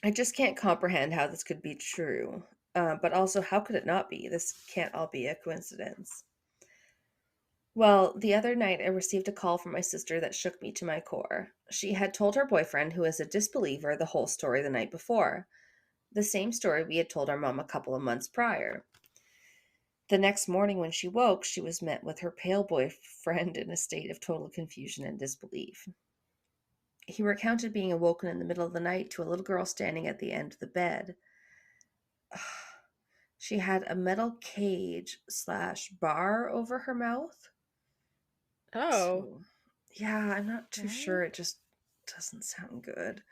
I just can't comprehend how this could be true. But also, how could it not be? This can't all be a coincidence. Well, the other night I received a call from my sister that shook me to my core. She had told her boyfriend, who is a disbeliever, the whole story the night before. The same story we had told our mom a couple of months prior. The next morning when she woke, she was met with her pale boyfriend in a state of total confusion and disbelief. He recounted being awoken in the middle of the night to a little girl standing at the end of the bed. She had a metal cage / bar over her mouth. Oh. So, yeah, I'm not too sure. It just doesn't sound good.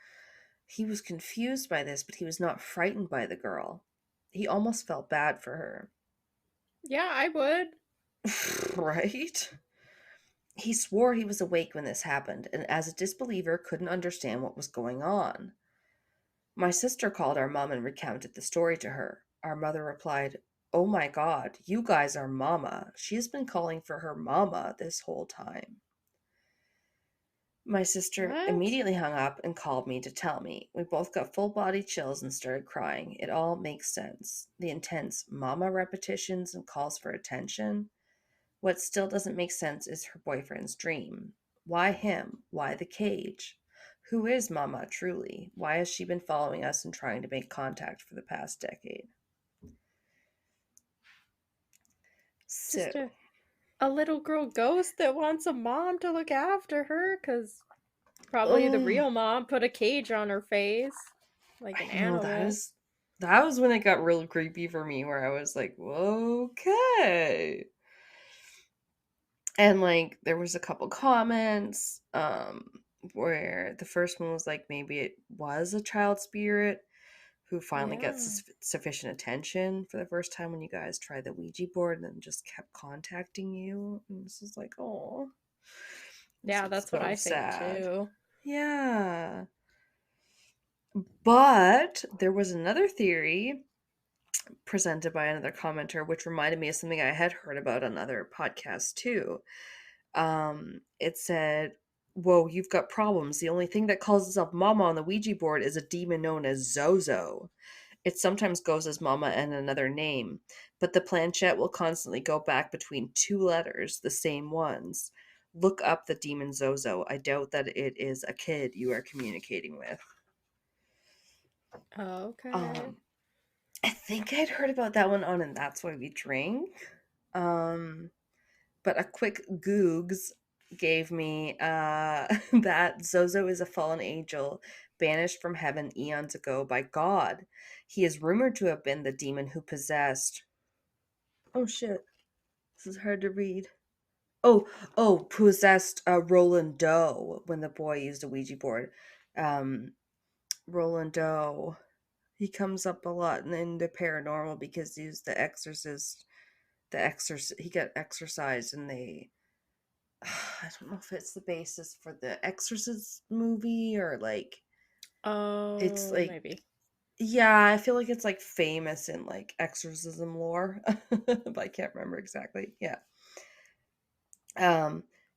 He was confused by this, but he was not frightened by the girl. He almost felt bad for her. Yeah, I would. Right? He swore he was awake when this happened, and as a disbeliever couldn't understand what was going on. My sister called our mom and recounted the story to her. Our mother replied, "Oh my God, you guys are Mama. She has been calling for her Mama this whole time." My sister immediately hung up and called me to tell me. We both got full body chills and started crying. It all makes sense. The intense Mama repetitions and calls for attention. What still doesn't make sense is her boyfriend's dream. Why him? Why the cage? Who is Mama truly? Why has she been following us and trying to make contact for the past decade? Just a little girl ghost that wants a mom to look after her, because probably the real mom put a cage on her face like an animal. That was when it got real creepy for me, where I was like, okay. And like there was a couple comments where the first one was like maybe it was a child spirit who finally got sufficient attention for the first time when you guys tried the Ouija board and then just kept contacting you. And this is like, oh, Yeah, that's what I think too. Yeah. But there was another theory presented by another commenter, which reminded me of something I had heard about on other podcasts too. It said, whoa, you've got problems. The only thing that calls itself Mama on the Ouija board is a demon known as Zozo. It sometimes goes as Mama and another name, but the planchette will constantly go back between two letters, the same ones. Look up the demon Zozo. I doubt that it is a kid you are communicating with. Okay. I think I'd heard about that one on And That's Why We Drink. But a quick Googs gave me that Zozo is a fallen angel banished from heaven eons ago by God. He is rumored to have been the demon who possessed... Oh shit. This is hard to read. Possessed Roland Doe when the boy used a Ouija board. Roland Doe. He comes up a lot in the paranormal because he's the exorcist. He got exorcised and they... I don't know if it's the basis for the Exorcist movie or like... it's like... maybe. Yeah, I feel like it's like famous in like exorcism lore, but I can't remember exactly. Yeah.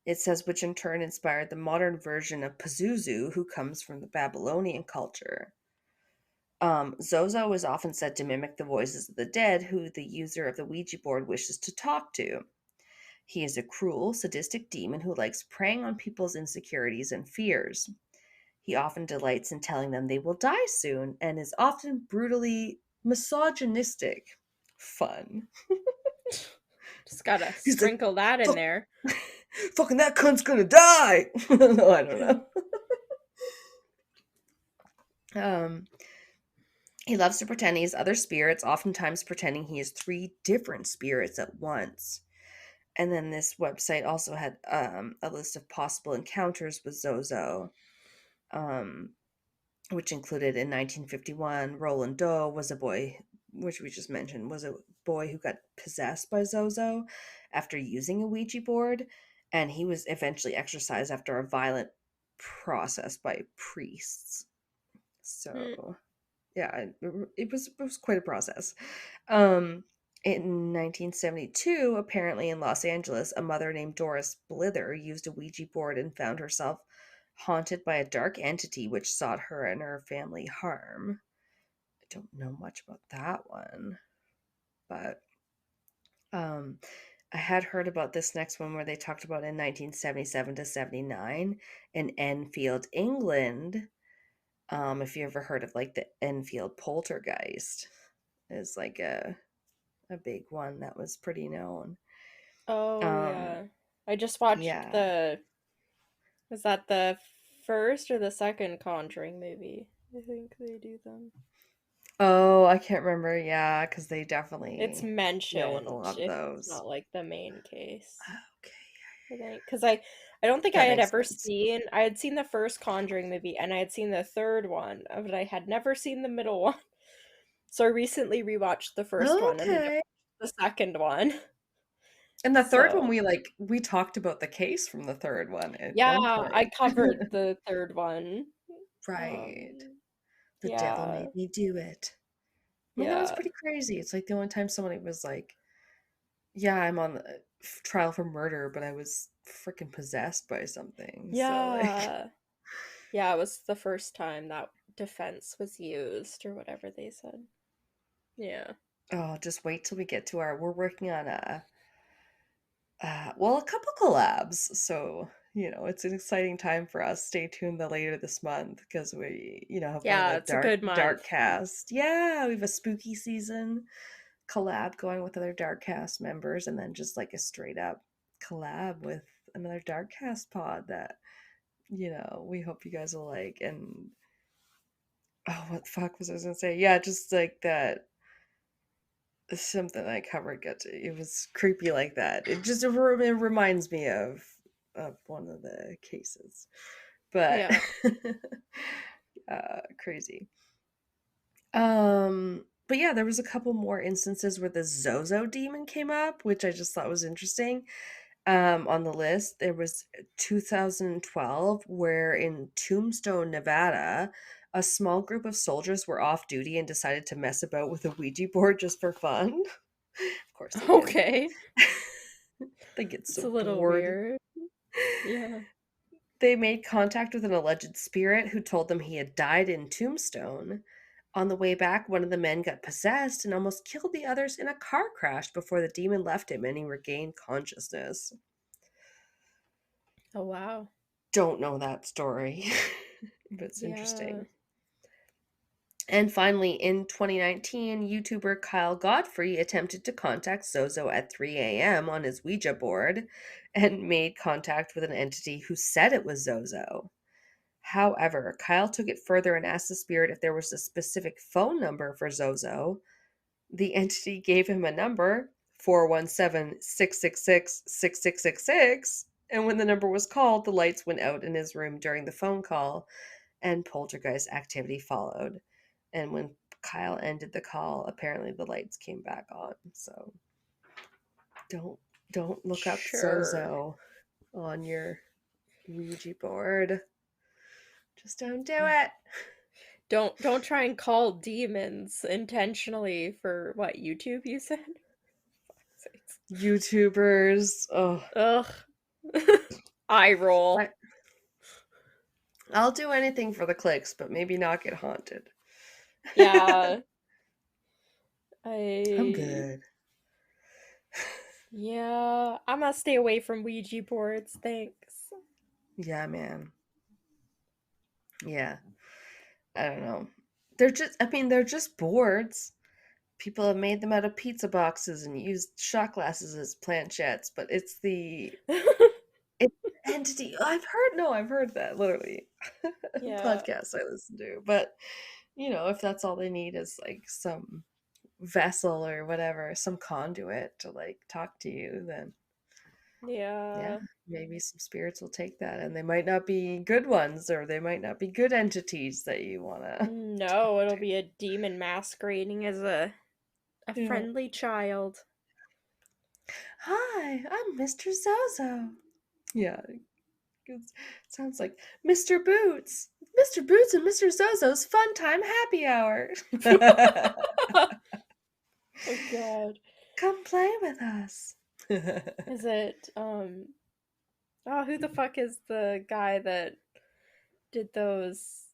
It says, which in turn inspired the modern version of Pazuzu, who comes from the Babylonian culture. Zozo is often said to mimic the voices of the dead, who the user of the Ouija board wishes to talk to. He is a cruel, sadistic demon who likes preying on people's insecurities and fears. He often delights in telling them they will die soon and is often brutally misogynistic. Fun. Just gotta sprinkle that in there. Fucking that cunt's gonna die! No, I don't know. He loves to pretend he's other spirits, oftentimes pretending he is 3 different spirits at once. And then this website also had a list of possible encounters with Zozo, which included in 1951, Roland Doe was a boy, which we just mentioned, was a boy who got possessed by Zozo after using a Ouija board, and he was eventually exorcised after a violent process by priests. So, yeah, it was quite a process. In 1972, apparently in Los Angeles, a mother named Doris Blither used a Ouija board and found herself haunted by a dark entity which sought her and her family harm. I don't know much about that one, but I had heard about this next one where they talked about in 1977 to 79 in Enfield, England. If you ever heard of like the Enfield poltergeist, is like a big one that was pretty known. Oh yeah, I just watched is that the first or the second Conjuring movie? I think they do them. Oh, I can't remember. Yeah, because they definitely... It's mentioned in a lot of those. It's not like the main case. Okay. I think because I don't think I had ever seen... I had seen the first Conjuring movie and I had seen the third one, but I had never seen the middle one. So I recently rewatched the first one and then the second one. And the third one, we talked about the case from the third one at one point. I covered the third one. Right. The devil made me do it. Well, that was pretty crazy. It's like the only time somebody was like, yeah, I'm on the trial for murder, but I was freaking possessed by something. Yeah. So, yeah, it was the first time that defense was used or whatever they said. Yeah. Oh, just wait till we get to we're working on a couple collabs. So, it's an exciting time for us. Stay tuned later this month because we, have one of the dark cast. Yeah, we have a spooky season collab going with other dark cast members, and then just like a straight up collab with another dark cast pod that, we hope you guys will like. And what the fuck was I gonna say? Yeah, just like that. Something I covered it was creepy like that. It reminds me of one of the cases. But Yeah. crazy. But yeah, there was a couple more instances where the Zozo demon came up, which I just thought was interesting. On the list, there was 2012, where in Tombstone, Nevada, a small group of soldiers were off duty and decided to mess about with a Ouija board just for fun. Of course they did. Okay. They get It's so a little bored. weird. Yeah. They made contact with an alleged spirit who told them he had died in Tombstone. On the way back, one of the men got possessed and almost killed the others in a car crash before the demon left him and he regained consciousness. Oh, wow. Don't know that story, but it's Yeah. interesting. And finally, in 2019, YouTuber Kyle Godfrey attempted to contact Zozo at 3 a.m. on his Ouija board and made contact with an entity who said it was Zozo. However, Kyle took it further and asked the spirit if there was a specific phone number for Zozo. The entity gave him a number, 417-666-6666, and when the number was called, the lights went out in his room during the phone call, and poltergeist activity followed. And when Kyle ended the call, apparently the lights came back on. So don't look up Zozo on your Ouija board. Just don't do it. Don't try and call demons intentionally for what, YouTube you said? YouTubers. Oh. Ugh. Eye roll. I'll do anything for the clicks, but maybe not get haunted. Yeah. I'm good. Yeah, I'm gonna stay away from Ouija boards, thanks. Yeah, man. Yeah. I don't know. They're just boards. People have made them out of pizza boxes and used shot glasses as planchettes, but it's the entity. I've heard that literally. Yeah. Podcasts I listen to. But if that's all they need is like some vessel or whatever, some conduit to like talk to you, then Yeah. maybe some spirits will take that, and they might not be good ones, or they might not be good entities that you want to. No, it'll be a demon masquerading as a friendly child. Hi, I'm Mr. Zozo. Yeah, it sounds like Mr. Boots. Mr. Boots and Mr. Zozo's fun time happy hour. Oh god. Come play with us. Is it who the fuck is the guy that did those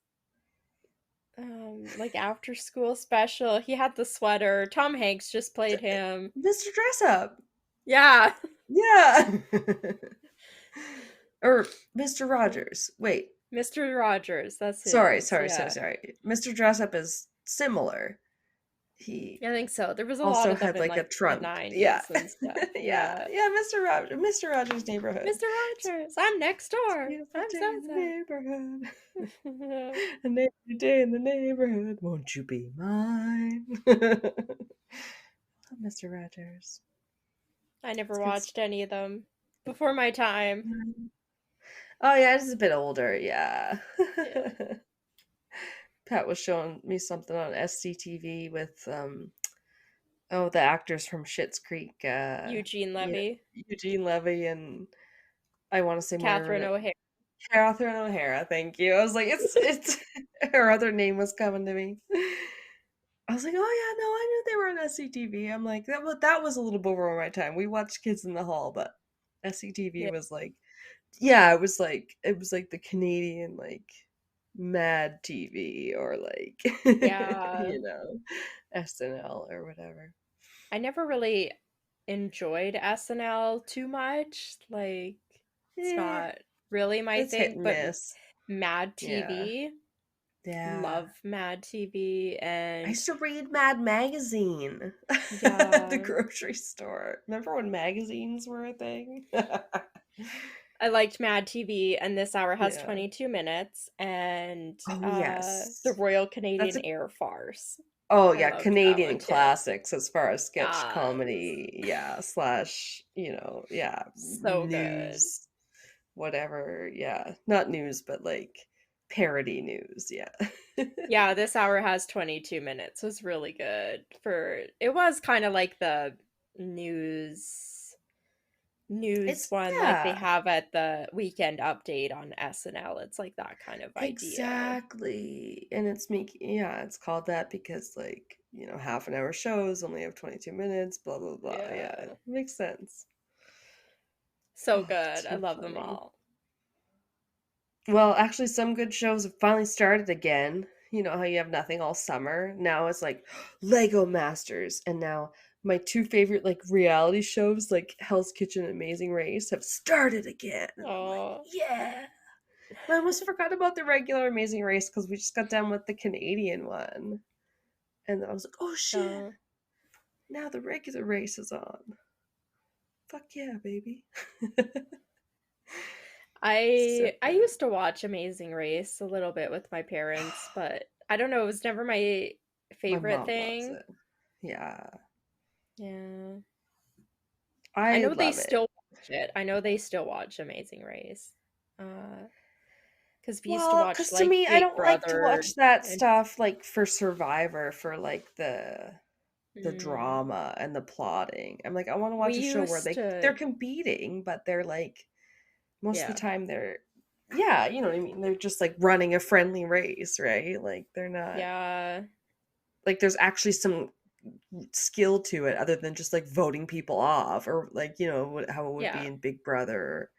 like after school special? He had the sweater. Tom Hanks just played him. Mr. Dress Up. Yeah. Yeah. Or Mr. Rogers. Wait. Mr. Rogers, that's it. Sorry. Mr. Dress Up is similar. I think so. There was a also lot of them had like in, a trunk. the 90s Yeah. and stuff. Yeah. Mr. Rogers' Neighborhood. Mr. Rogers, I'm next door. I'm Zozo. Neighborhood. Every day in the neighborhood. Won't you be mine? Mr. Rogers. I never watched any of them before my time. Oh yeah, it's a bit older. Yeah. Pat was showing me something on SCTV with the actors from Schitt's Creek. Eugene Levy. Eugene Levy and I want to say Catherine O'Hara. Catherine O'Hara, thank you. I was like, it's her other name was coming to me. I was like, oh yeah, no, I knew they were on SCTV. I'm like, that was a little before my time. We watched Kids in the Hall, but SCTV was like, it was like the Canadian like Mad TV or like SNL or whatever. I never really enjoyed SNL too much. Like it's not really my thing, but miss. Mad TV. Yeah. Love Mad TV. And I used to read Mad Magazine yeah. at the grocery store. Remember when magazines were a thing? I liked Mad TV, and This Hour Has 22 Minutes, and the Royal Canadian Air Farce. Oh yeah, Canadian classics as far as sketch comedy, / so news. whatever. Yeah, not news, but like parody news. Yeah. Yeah, this hour has 22 minutes. It was really good. It was kind of like the news It's one like they yeah. have at the Weekend Update on SNL. It's like that kind of idea. Exactly. And it's called that because like, half an hour shows only have 22 minutes, blah blah blah. Yeah, Yeah. it makes sense. So Oh, good. I too love them funny. all. Well, actually some good shows have finally started again. You know how you have nothing all summer? Now it's like Lego Masters, and now my two favorite like reality shows like Hell's Kitchen and Amazing Race have started again. And I'm like, Oh. yeah. I almost forgot about the regular Amazing Race because we just got done with the Canadian one. And then I was like, oh shit, now the regular race is on. Fuck yeah, baby. So I good. used to watch Amazing Race a little bit with my parents, but I don't know, it was never my My favorite mom loves thing. it. Yeah. Yeah. I I know they love it. still watch it. I know they still watch Amazing Race. Because we used to Well, watch because to like me, I Big don't like to Brother watch that and stuff like for Survivor, for like the mm, drama and the plotting. I'm like, I want to we watch a show where used they're to, competing, but they're like most of yeah, the time yeah, you know what I mean? They're just like running a friendly race, right? Like they're not yeah, like there's actually some skill to it other than just like voting people off, or like, how it would be yeah. in Big Brother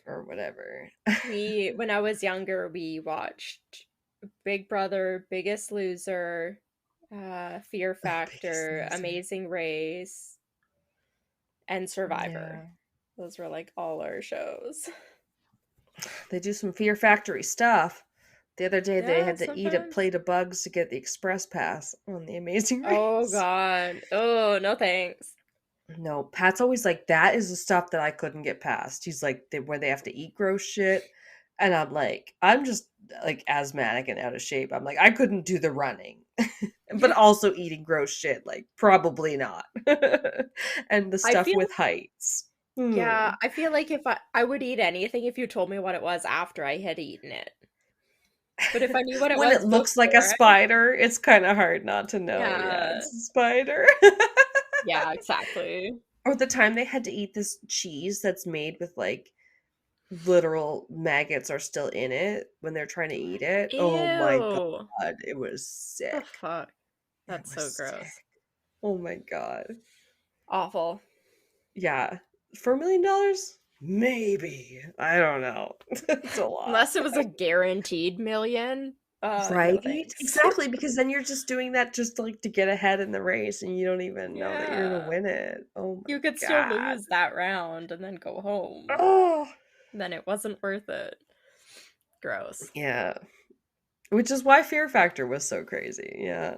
or whatever. When I was younger, we watched Big Brother, Biggest Loser, Fear Biggest Factor, loser. Amazing Race, and Survivor. Yeah. Those were like all our shows. They do some Fear Factory stuff. The other day they Yeah, had to eat a sometimes. plate of bugs to get the express pass on the Amazing Oh Race. God. Oh, no thanks. No, Pat's always like, that is the stuff that I couldn't get past. He's like, where they have to eat gross shit. And I'm like, I'm just like asthmatic and out of shape. I'm like, I couldn't do the running, but also eating gross shit. Like, probably not. And the I stuff feel with heights. Yeah, I feel like if I would eat anything if you told me what it was after I had eaten it. But if I knew what it When it was looks like a before, spider, it's kind of hard not to know. Yeah, yeah. it's a spider. Yeah, exactly. Or the time they had to eat this cheese that's made with like literal maggots are still in it when they're trying to eat it. Oh my Ew. god, it was The sick. fuck? It That's was so sick. gross. Oh my god. Awful. Yeah. For $1 million? Maybe. I don't know. It's a lot. Unless it was a guaranteed million. No Right? thanks. Exactly, because then you're just doing that just like to get ahead in the race and you don't even know that you're gonna Yeah. win it. Oh my You could still god. lose that round and then go home. Oh, Then it wasn't worth it. Gross. yeah. Which is why Fear Factor was so crazy. Yeah.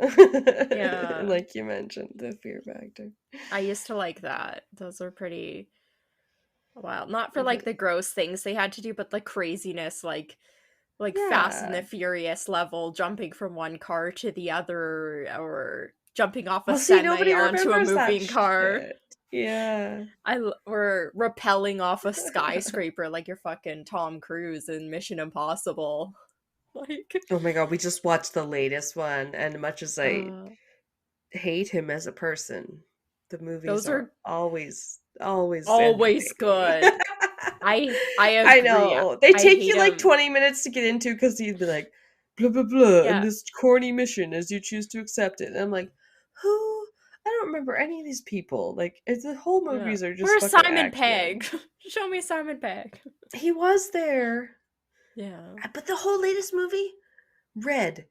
Yeah. Like you mentioned, the Fear Factor. I used to like that. Those were pretty wild. Not for like But the gross things they had to do, but the craziness, like Fast and yeah. the Furious level, jumping from one car to the other, or jumping off a Well, see, semi nobody onto a remembers that moving car. shit. Yeah. Or rappelling off a skyscraper like you're fucking Tom Cruise in Mission Impossible. Like, Oh my god, we just watched the latest one, and much as I uh, hate him as a person, the movies those are are always always entertaining. good. I I agree. know. They I take hate you like him. 20 minutes to get into because he'd be like, blah, blah, blah, and Yeah. this corny mission as you choose to accept it. And I'm like, who? I don't remember any of these people. Like, the whole Yeah. movies are just Where's fucking Simon action. Pegg? Show me Simon Pegg. He was there. Yeah. But the whole latest movie, red.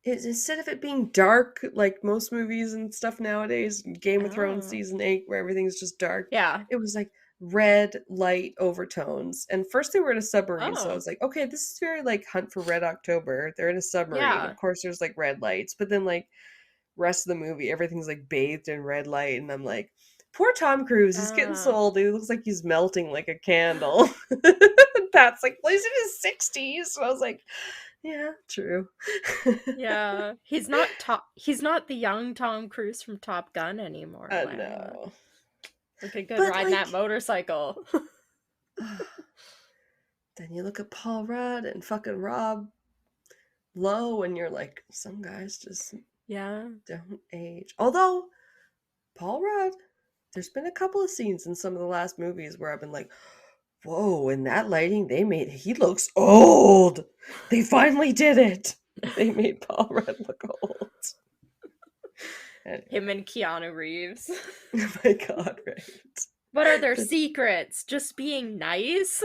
Instead of it being dark like most movies and stuff nowadays, Game of Thrones Oh. season 8 where everything's just dark, Yeah. it was like red light overtones. And first they were in a submarine, so I Oh. was like, okay, this is very like Hunt for Red October. They're in a submarine, Yeah. of course there's like red lights, but then like rest of the movie everything's like bathed in red light, and I'm like, poor Tom Cruise, he's getting so Uh. old, he looks like he's melting like a candle. That's like, well, he's in his 60s, so I was like, yeah, true. Yeah. He's not the young Tom Cruise from Top Gun anymore, Alanna. No. Looking good But riding that like, motorcycle. then you look at Paul Rudd and fucking Rob Lowe, and you're like, some guys just don't age. Although, Paul Rudd, there's been a couple of scenes in some of the last movies where I've been like, whoa, in that lighting he looks old. They finally did it. They made Paul Rudd look old. Anyway. Him and Keanu Reeves. Oh my god, right. What are their secrets? Just being nice?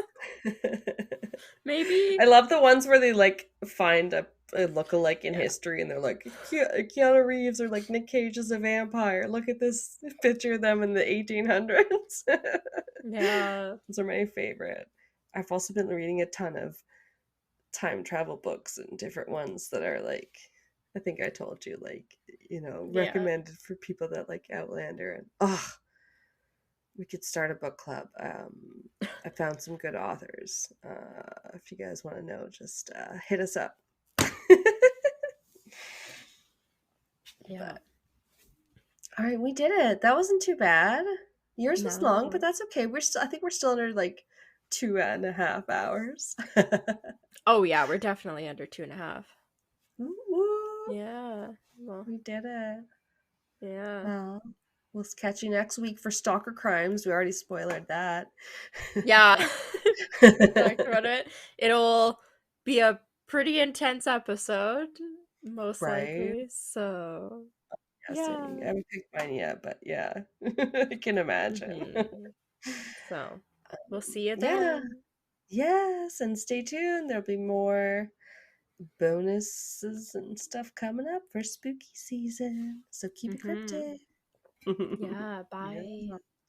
Maybe? I love the ones where they like find a look-alike in history and they're like, Keanu Reeves or like Nick Cage is a vampire. Look at this picture of them in the 1800s. Yeah. Those are my favorite. I've also been reading a ton of time travel books and different ones that are like, I think I told you, like, recommended for people that like Outlander. And we could start a book club. I found some good authors. If you guys want to know, just hit us up. Yeah. All right, we did it. That wasn't too bad. Yours was long, but that's okay. I think we're still under like 2.5 hours. Oh yeah, we're definitely under 2.5. Woo-woo. Yeah. Well, we did it. Yeah. Well, we'll catch you next week for Stalker Crimes. We already spoiled that. Yeah. Talked about it. It'll be a pretty intense episode, most likely. So yeah. I haven't picked mine yet, but yeah. I can imagine. So we'll see you then. Yes, and stay tuned. There'll be more bonuses and stuff coming up for spooky season. So keep it cryptic. Yeah, bye.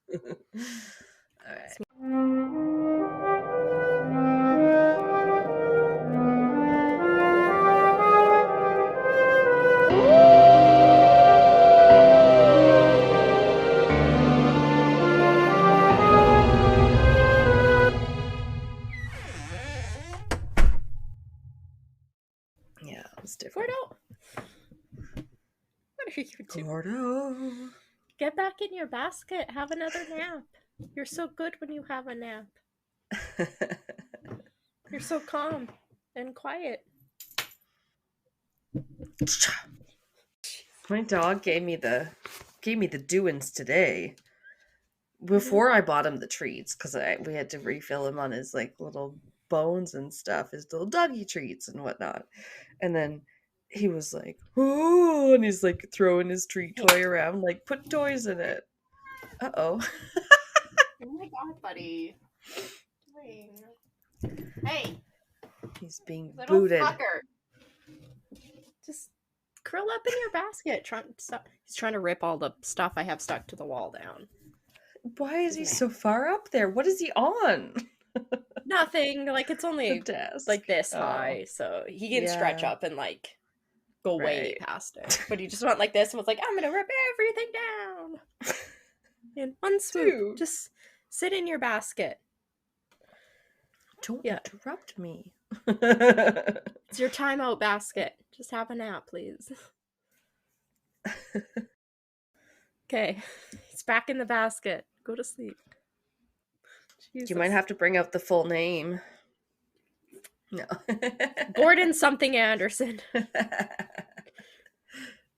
Yeah. All right. Yeah, it was different. Gordo, what are you doing? Gordo, get back in your basket. Have another nap. You're so good when you have a nap. You're so calm and quiet. My dog gave me the doings today. Before I bought him the treats, because we had to refill him on his like little bones and stuff, his little doggy treats and whatnot. And then he was like, "Oh," and he's like throwing his treat toy around, like, put toys in it. Uh-oh. Oh my god, buddy. Hey. He's being Little booted. Fucker. Just curl up in your basket. He's trying to rip all the stuff I have stuck to the wall down. Why is he so far up there? What is he on? Nothing. Like, it's only like this high, so he can stretch up and like go way past it. But he just went like this and was like, I'm gonna rip everything down in one swoop. Dude. Just sit in your basket. Don't interrupt me. It's your timeout basket. Just have a nap, please. Okay, it's back in the basket. Go to sleep. Jesus. You might have to bring out the full name. No. Gordon something Anderson.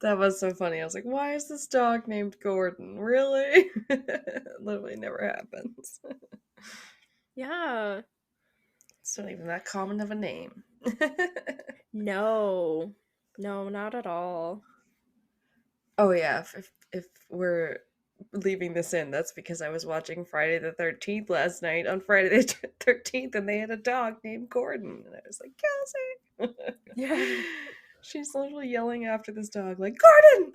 That was so funny. I was like, why is this dog named Gordon? Really? Literally never happens. Yeah. It's not even that common of a name. No, not at all. Oh yeah, if we're leaving this in, that's because I was watching Friday the 13th last night on Friday the 13th, and they had a dog named Gordon, and I was like, Kelsey. Yeah. She's literally yelling after this dog, like, Gordon!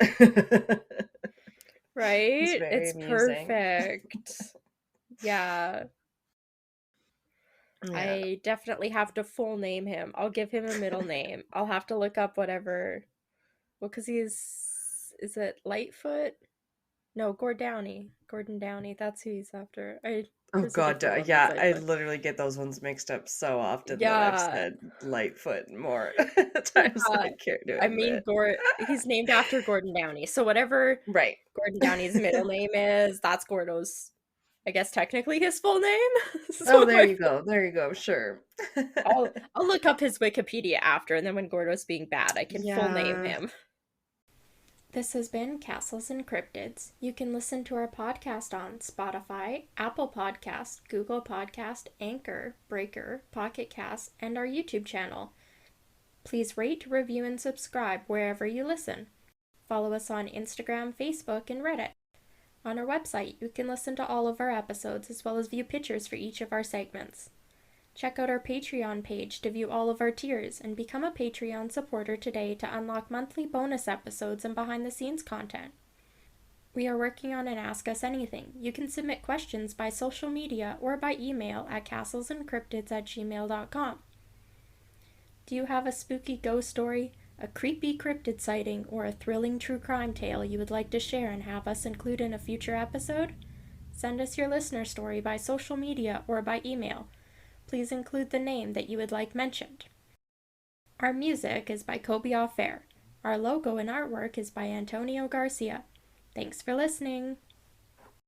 Right? It's amusing. Perfect. Yeah. I definitely have to full name him. I'll give him a middle name. I'll have to look up whatever. Well, because is it Lightfoot? No, Gordon Downey. That's who he's after. Oh god, yeah, I literally get those ones mixed up so often that I've said Lightfoot more times than I care to admit. I mean, he's named after Gordon Downey, so whatever Gordon Downey's middle name is, that's Gordo's I guess technically his full name. So there you go. There you go. Sure. I'll look up his Wikipedia after, and then when Gordo's being bad, I can full name him. This has been Castles and Cryptids. You can listen to our podcast on Spotify, Apple Podcast, Google Podcast, Anchor, Breaker, Pocket Cast, and our YouTube channel. Please rate, review, and subscribe wherever you listen. Follow us on Instagram, Facebook, and Reddit. On our website, you can listen to all of our episodes as well as view pictures for each of our segments. Check out our Patreon page to view all of our tiers and become a Patreon supporter today to unlock monthly bonus episodes and behind-the-scenes content. We are working on an Ask Us Anything. You can submit questions by social media or by email at castlesandcryptids@gmail.com. Do you have a spooky ghost story, a creepy cryptid sighting, or a thrilling true crime tale you would like to share and have us include in a future episode? Send us your listener story by social media or by email. Please include the name that you would like mentioned. Our music is by Kobe Fair. Our logo and artwork is by Antonio Garcia. Thanks for listening.